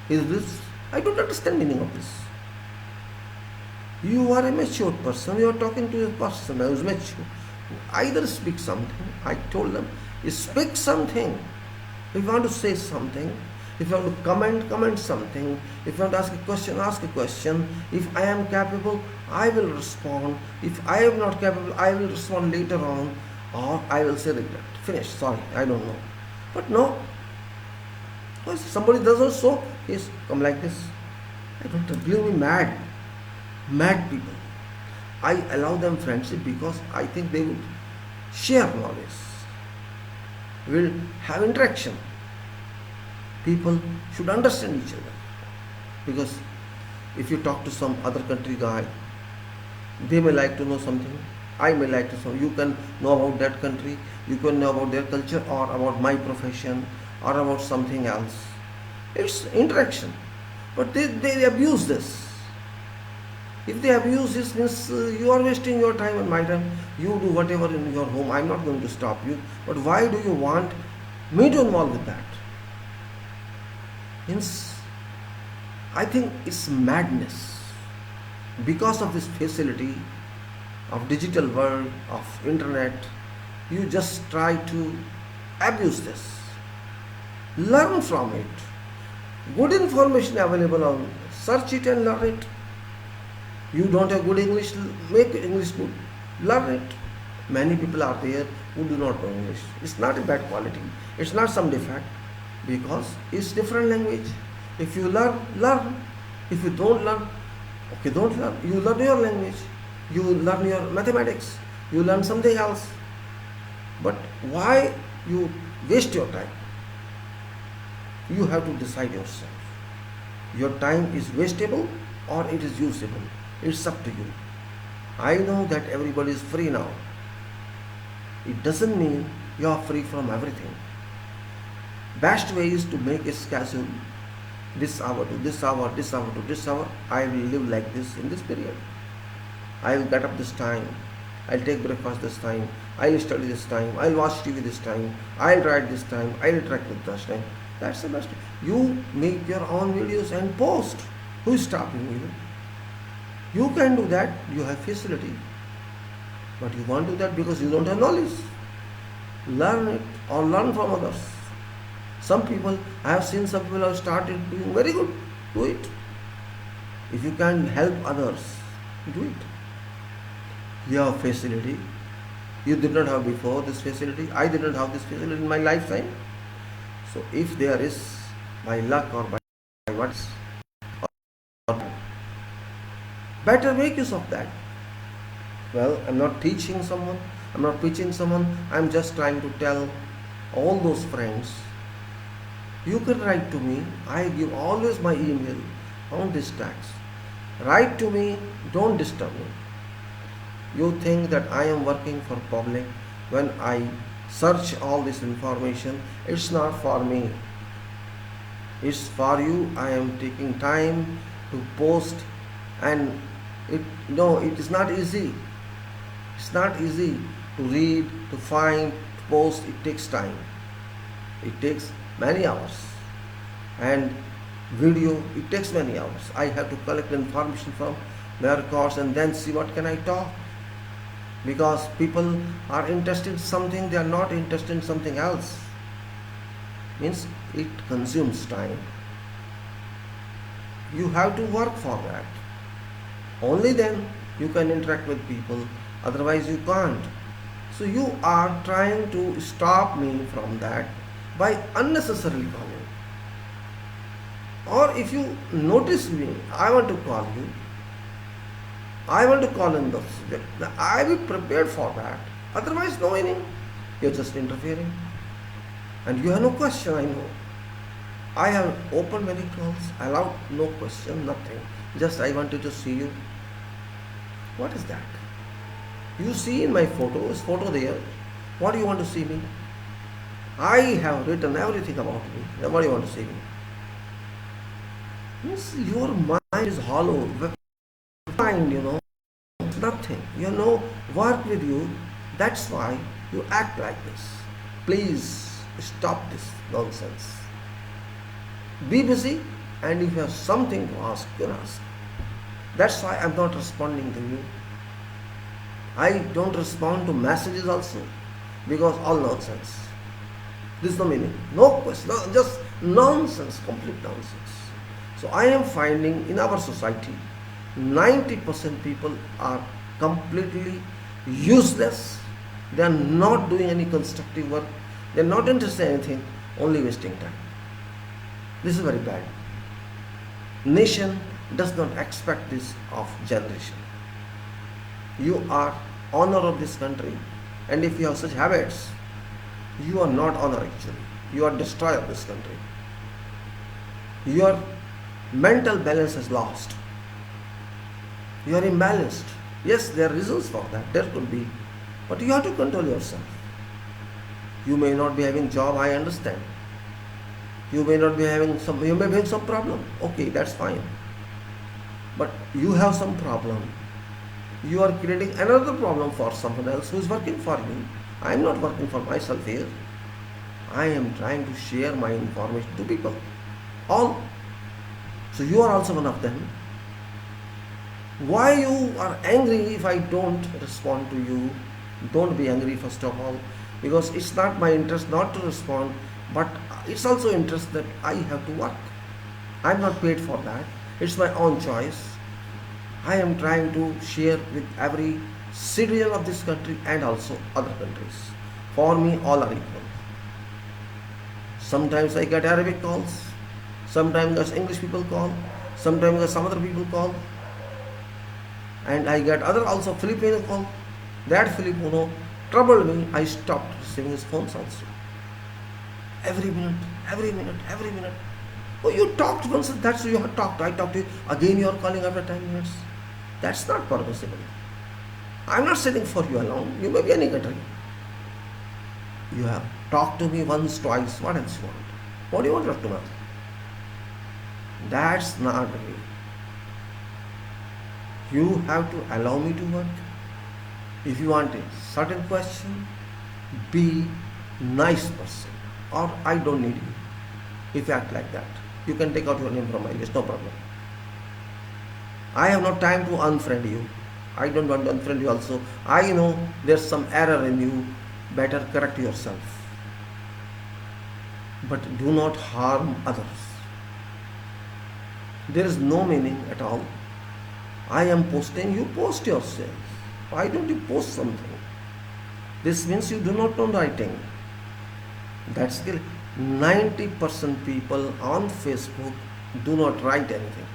He does this. I don't understand meaning of this. You are a mature person. You are talking to a person who is mature. Either speak something. I told them, speak something. If you want to say something, if you want to comment something. If you want to ask a question. If I am capable, I will respond. If I am not capable, I will respond later on, or I will say regret. Finish. Sorry, I don't know. But no. If somebody does also, yes, come like this. I don't believe me, mad people. I allow them friendship because I think they would share knowledge, will have interaction. People should understand each other, because if you talk to some other country guy, they may like to know something, I may like to know. You can know about that country, you can know about their culture, or about my profession, or about something else. It's interaction. But they abuse this. If they abuse this, means you are wasting your time and my time. You do whatever in your home. I'm not going to stop you. But why do you want me to involve with that? Means, I think it's madness. Because of this facility of digital world, of internet, you just try to abuse this. Learn from it. Good information available on, search it and learn it. You don't have good English, make English good. Learn it. Many people are there who do not know English. It's not a bad quality. It's not some defect, because it's different language. If you learn, learn. If you don't learn, okay, don't learn. You learn your language. You learn your mathematics. You learn something else. But why you waste your time? You have to decide yourself. Your time is wastable or it is usable. It's up to you. I know that everybody is free now. It doesn't mean you are free from everything. Best way is to make a schedule. This hour to this hour, this hour to this hour, I will live like this in this period. I will get up this time. I'll take breakfast this time. I'll study this time. I'll watch TV this time. I'll write this time. I'll interact with this time. That's the best. You make your own videos and post. Who is stopping you? You can do that. You have facility. But you won't do that because you don't have knowledge. Learn it or learn from others. Some people, I have seen some people have started doing very good. Do it. If you can help others, do it. You have facility. You did not have before this facility. I did not have this facility in my lifetime. So if there is by luck or by what, better make use of that. Well, I'm not teaching someone. I'm not preaching someone. I'm just trying to tell all those friends. You can write to me. I give always my email on this tax. Write to me. Don't disturb me. You think that I am working for public when I search all this information. It's not for me. It's for you. I am taking time to post, and it is not easy. It's not easy to read, to find, to post. It takes time. It takes many hours. And video, it takes many hours. I have to collect information from my records and then see what can I talk. Because people are interested in something, they are not interested in something else. Means it consumes time. You have to work for that. Only then you can interact with people. Otherwise you can't. So you are trying to stop me from that by unnecessarily calling. Or if you notice me, I want to call you. I want to call in the subject. Now, I will be prepared for that. Otherwise, no meaning. You're just interfering. And you have no question, I know. I have opened many calls, allowed no question, nothing. Just I wanted to see you. What is that? You see in my photo, is photo there. What do you want to see me? I have written everything about me. Now what do you want to see me? Yes, your mind is hollow. Mind, nothing. Work with you. That's why you act like this. Please stop this nonsense. Be busy, and if you have something to ask, you can ask. That's why I'm not responding to you. I don't respond to messages also, because all nonsense. This is the meaning. No question, just nonsense, complete nonsense. So I am finding in our society, 90% people are completely useless. They are not doing any constructive work. They are not interested in anything, only wasting time. This is very bad. Nation does not expect this of generation. You are honor of this country, and if you have such habits, you are not honor actually. You are destroyer of this country. Your mental balance is lost. You are imbalanced. Yes, there are reasons for that. There could be. But you have to control yourself. You may not be having job, I understand. You may be having some problem. Okay, that's fine. But you have some problem. You are creating another problem for someone else who is working for you. I am not working for myself here. I am trying to share my information to people. All. So you are also one of them. Why you are angry if I don't respond to you? Don't be angry first of all, because it's not my interest not to respond, but it's also interest that I have to work. I'm not paid for that. It's my own choice. I am trying to share with every citizen of this country and also other countries. For me, all are equal. Sometimes I get Arabic calls, sometimes English people call, sometimes some other people call, and I get other also Filipino call. That Filipino troubled me. I stopped receiving his phones also. Every minute. Oh, you talked once, that's you have talked. I talked to you. Again you are calling after 10 minutes. That's not permissible. I'm not sitting for you alone. You may be any country. You have talked to me once, twice. What else you want? What do you want to know? That's not the way. You have to allow me to work. If you want a certain question, be nice person, or I don't need you. If you act like that, you can take out your name from my list, no problem. I have no time to unfriend you. I don't want to unfriend you also. I know there's some error in you. Better correct yourself. But do not harm others. There is no meaning at all. I am posting, you post yourself. Why don't you post something? This means you do not know writing. That's the 90% people on Facebook do not write anything.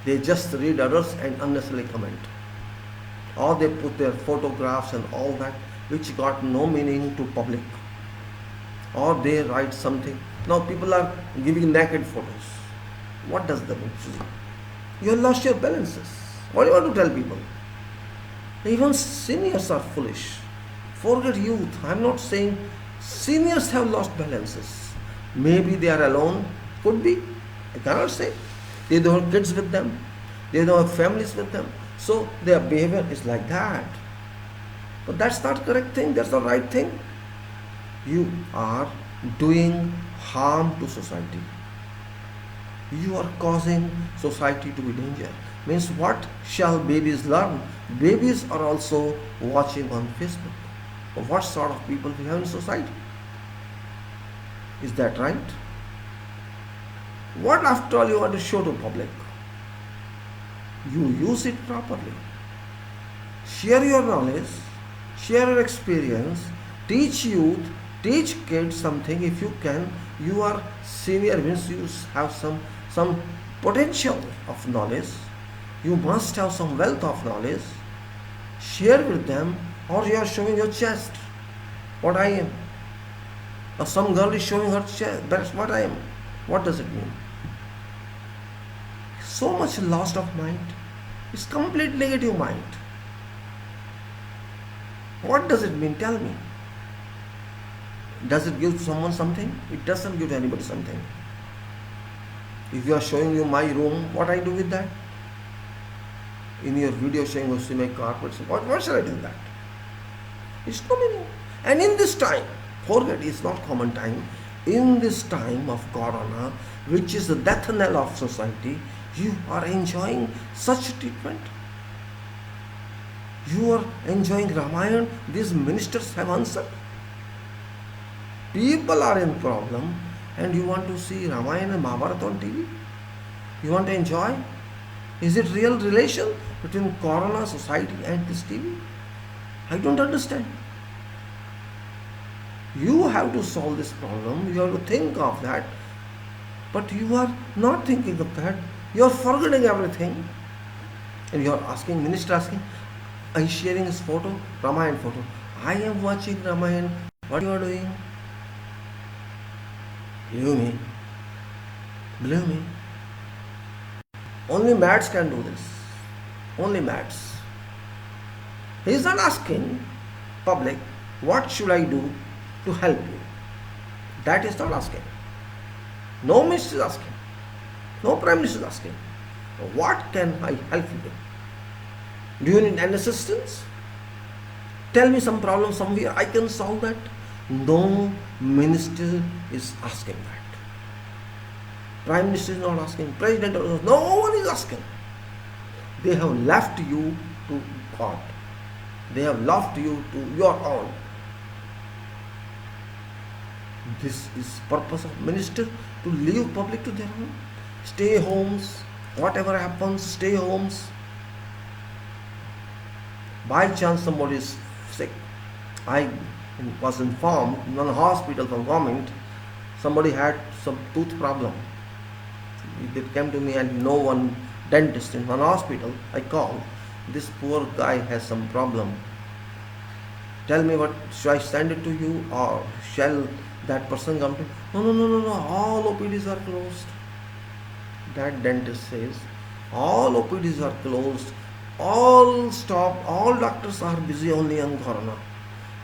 They just read others and unnecessarily comment. Or they put their photographs and all that which got no meaning to public. Or they write something. Now people are giving naked photos. What does that mean? You have lost your balances. What do you want to tell people? Even seniors are foolish. Forget youth. I am not saying seniors have lost balances. Maybe they are alone. Could be. I cannot say. They don't have kids with them. They don't have families with them. So their behavior is like that. But that's not correct thing. That's the right thing. You are doing harm to society. You are causing society to be danger. Means what shall babies learn? Babies are also watching on Facebook. What sort of people we have in society? Is that right? What after all you want to show to public? You use it properly. Share your knowledge, share your experience, teach youth, teach kids something if you can. You are senior means you have some potential of knowledge. You must have some wealth of knowledge. Share with them, or you are showing your chest. What I am. Or some girl is showing her chest. That's what I am. What does it mean? So much lost of mind. It's complete negative mind. What does it mean? Tell me. Does it give someone something? It doesn't give anybody something. If you are showing you my room, what I do with that? In your video showing you see my carpets, what shall I do with that? It's no meaning. And in this time, forget it's not common time, in this time of Corona, which is the death knell of society, you are enjoying such treatment. You are enjoying Ramayana, these ministers have answered. People are in problem and you want to see Ramayana and Mahabharata on TV? You want to enjoy? Is it real relation between Corona, society and this TV? I don't understand. You have to solve this problem, you have to think of that, but you are not thinking of that. You are forgetting everything. And you are asking, minister asking, I'm sharing his photo, Ramayana photo. I am watching Ramayana. What you are doing? Believe me. Believe me. Only mads can do this. Only mads. He is not asking public, what should I do to help you? That is not asking. No minister is asking. No prime minister is asking. What can I help you with? Do you need any assistance? Tell me some problem somewhere, I can solve that. No minister is asking that. Prime minister is not asking. President, no one is asking. They have left you to God. They have left you to your own. This is purpose of minister, to leave public to their own. Stay homes. Whatever happens, stay homes. By chance somebody is sick. I was informed in one hospital from government, somebody had some tooth problem. They came to me and no one dentist in one hospital. I called. This poor guy has some problem. Tell me what, should I send it to you or shall that person come to? No. All OPDs are closed. That dentist says, all OPDs are closed. All stop, all doctors are busy only on Corona.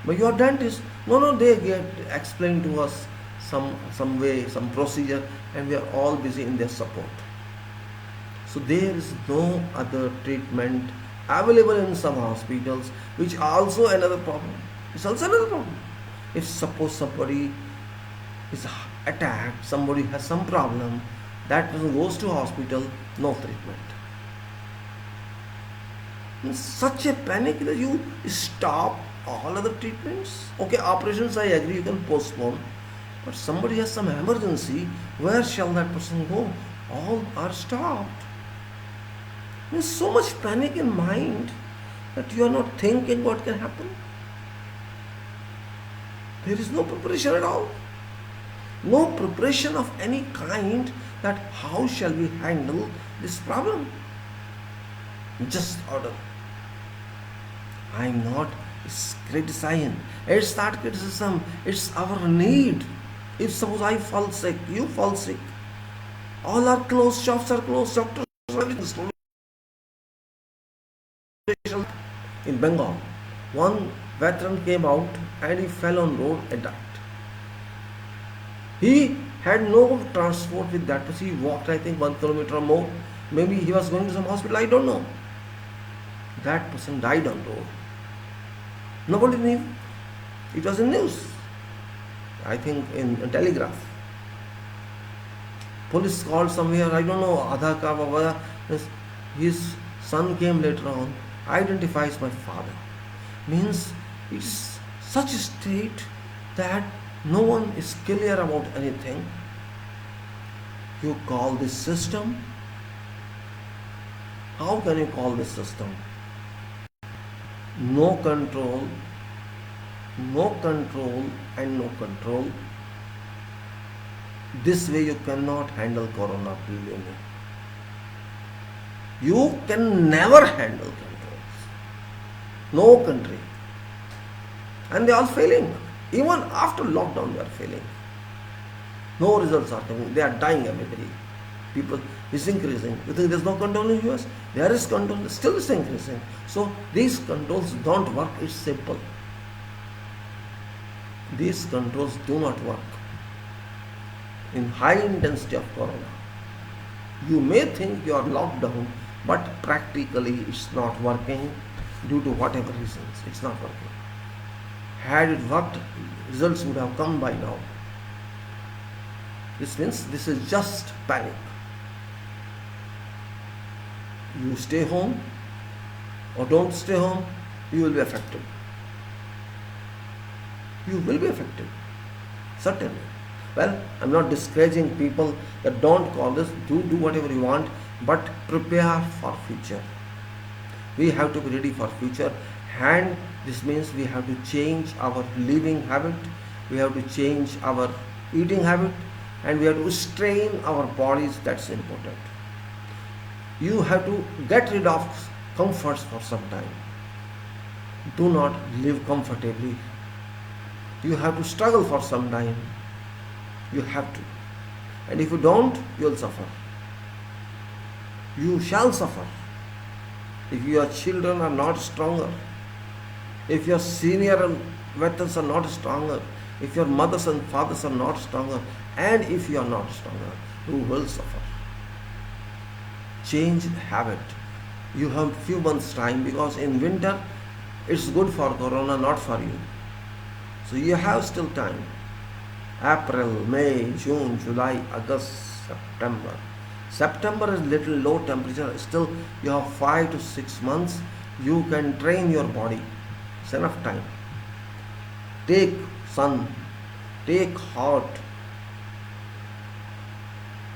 But your dentist, no, they get explained to us some way, some procedure, and we are all busy in their support. So there is no other treatment available in some hospitals, which also another problem. It's also another problem. If suppose somebody is attacked, somebody has some problem, that person goes to hospital, no treatment. In such a panic that you stop all other treatments. Okay, operations I agree you can postpone, but somebody has some emergency, where shall that person go? All are stopped. There's so much panic in mind that you are not thinking what can happen. There is no preparation at all. No preparation of any kind that how shall we handle this problem. Just order. I am not criticizing. It's not criticism. It's our need. If suppose I fall sick, you fall sick, all are closed, shops are closed, doctors are closed. In Bengal, one veteran came out and he fell on road and died. He had no transport with that person. He walked, I think, 1 kilometer or more. Maybe he was going to some hospital, I don't know. That person died on road. Nobody knew. It was in news. I think in Telegraph. Police called somewhere, I don't know, Aadhaar card or whatever. His son came later on, identifies my father. Means it's such a state that no one is clear about anything. You call this system? How can you call this system? No control and no control. This way you cannot handle Corona, believe me. You can never handle controls. No country. And they are failing. Even after lockdown they are failing. No results are coming. They are dying every day. People is increasing. You think there's no control in US? There is control, still is increasing. So these controls don't work. It's simple. These controls do not work in high intensity of corona. You may think you are locked down, but practically it's not working due to whatever reasons. It's not working. Had it worked, results would have come by now. This means this is just panic. You stay home or don't stay home, you will be affected. You will be affected. Certainly. Well, I'm not discouraging people that don't call this, do whatever you want, but prepare for future. We have to be ready for future, and this means we have to change our living habit, we have to change our eating habit, and we have to strain our bodies. That's important. You have to get rid of comforts for some time. Do not live comfortably. You have to struggle for some time. You have to. And if you don't, you will suffer. You shall suffer. If your children are not stronger, if your senior veterans are not stronger, if your mothers and fathers are not stronger, and if you are not stronger, you will suffer. Change the habit. You have few months time, because in winter it's good for corona, not for you. So you have still time. April, May, June, July, August, September. September is little low temperature. Still you have 5 to 6 months. You can train your body. It's enough time. Take sun. Take hot.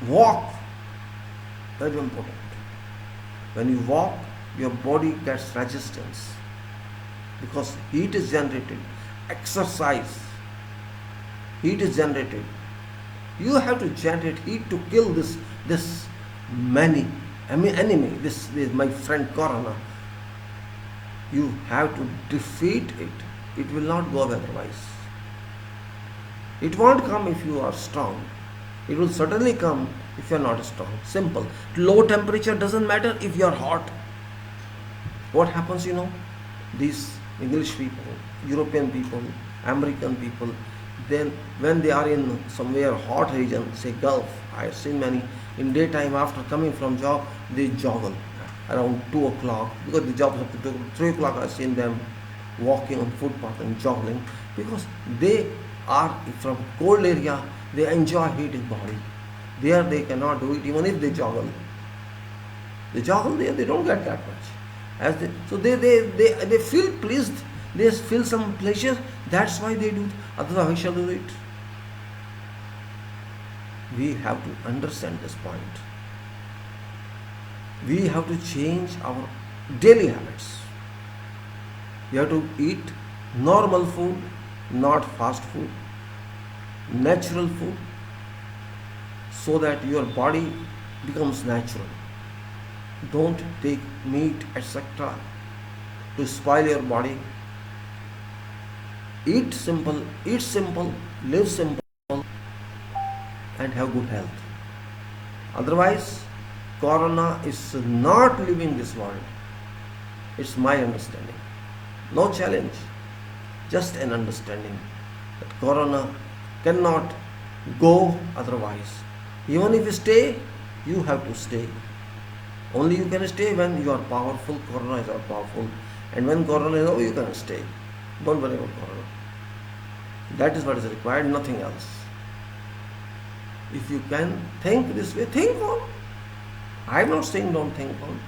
Walk. Very important. When you walk, your body gets resistance, because heat is generated. Exercise. Heat is generated. You have to generate heat to kill this enemy, this my friend corona. You have to defeat it. It will not go otherwise. It won't come if you are strong. It will certainly come if you are not strong. Simple. Low temperature doesn't matter if you are hot. What happens, these English people, European people, American people, then when they are in somewhere hot region, say Gulf, I have seen many, in daytime after coming from job, they joggle around 2 o'clock, because the job is up to 3 o'clock. I have seen them walking on footpath and joggling, because they are from cold area, they enjoy heated body. There they cannot do it, even if they joggle. They joggle there, they don't get that much. So they feel pleased, they feel some pleasure, that's why they do it. Otherwise, we shall do it. We have to understand this point. We have to change our daily habits. We have to eat normal food, not fast food, natural food, so that your body becomes natural. Don't take meat, etc., to spoil your body. Eat simple, live simple, and have good health. Otherwise, corona is not leaving this world. It's my understanding. No challenge, just an understanding that corona cannot go otherwise. Even if you stay, you have to stay. Only you can stay when you are powerful. Corona is not powerful. And when corona is over, you can stay. Don't worry about corona. That is what is required, nothing else. If you can think this way, think on. I am not saying don't think on.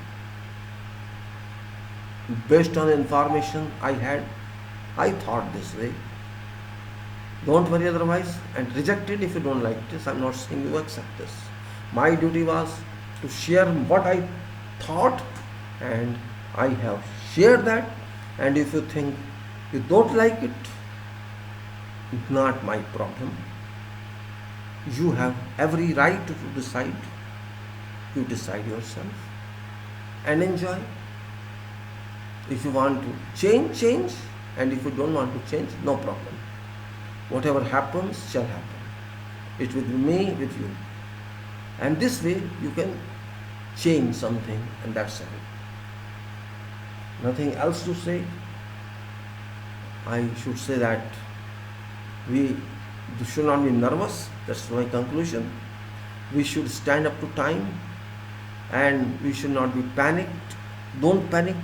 Based on information I had, I thought this way. Don't worry otherwise, and reject it if you don't like this. I am not saying you accept this. My duty was to share what I thought, and I have shared that. And if you think you don't like it, it's not my problem. You have every right to decide. You decide yourself. and enjoy. If you want to change, change. And if you don't want to change, no problem. Whatever happens shall happen. It will be me with you. And this way you can change something, and that's all. Nothing else to say. I should say that we should not be nervous. That's my conclusion. We should stand up to time, and we should not be panicked. Don't panic.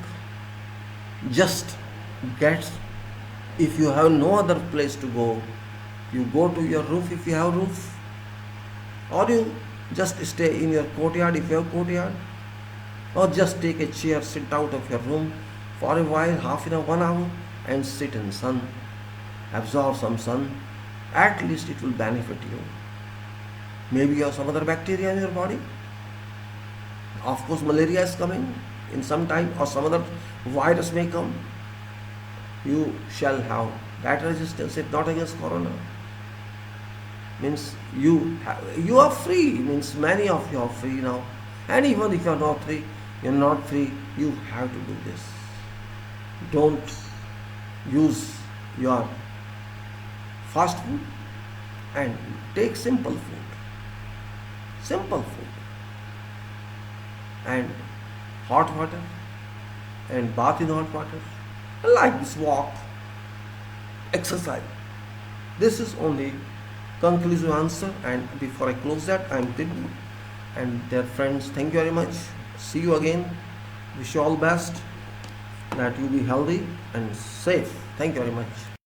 Just get, if you have no other place to go, you go to your roof if you have roof, or you just stay in your courtyard if you have courtyard, or just take a chair, sit out of your room for a while, half an hour, 1 hour, and sit in sun, absorb some sun. At least it will benefit you. Maybe you have some other bacteria in your body. Of course, malaria is coming in some time, or some other virus may come. You shall have that resistance, if not against corona. Means you are free. Means many of you are free now. And even if you are not free, you have to do this. Don't use your fast food, and take simple food. Simple food. And hot water, and bath in hot water. Like this, walk, exercise. This is only conclusive answer. And before I close that, I am kidding. And dear friends, thank you very much. See you again. Wish you all best, that you be healthy and safe. Thank you very much.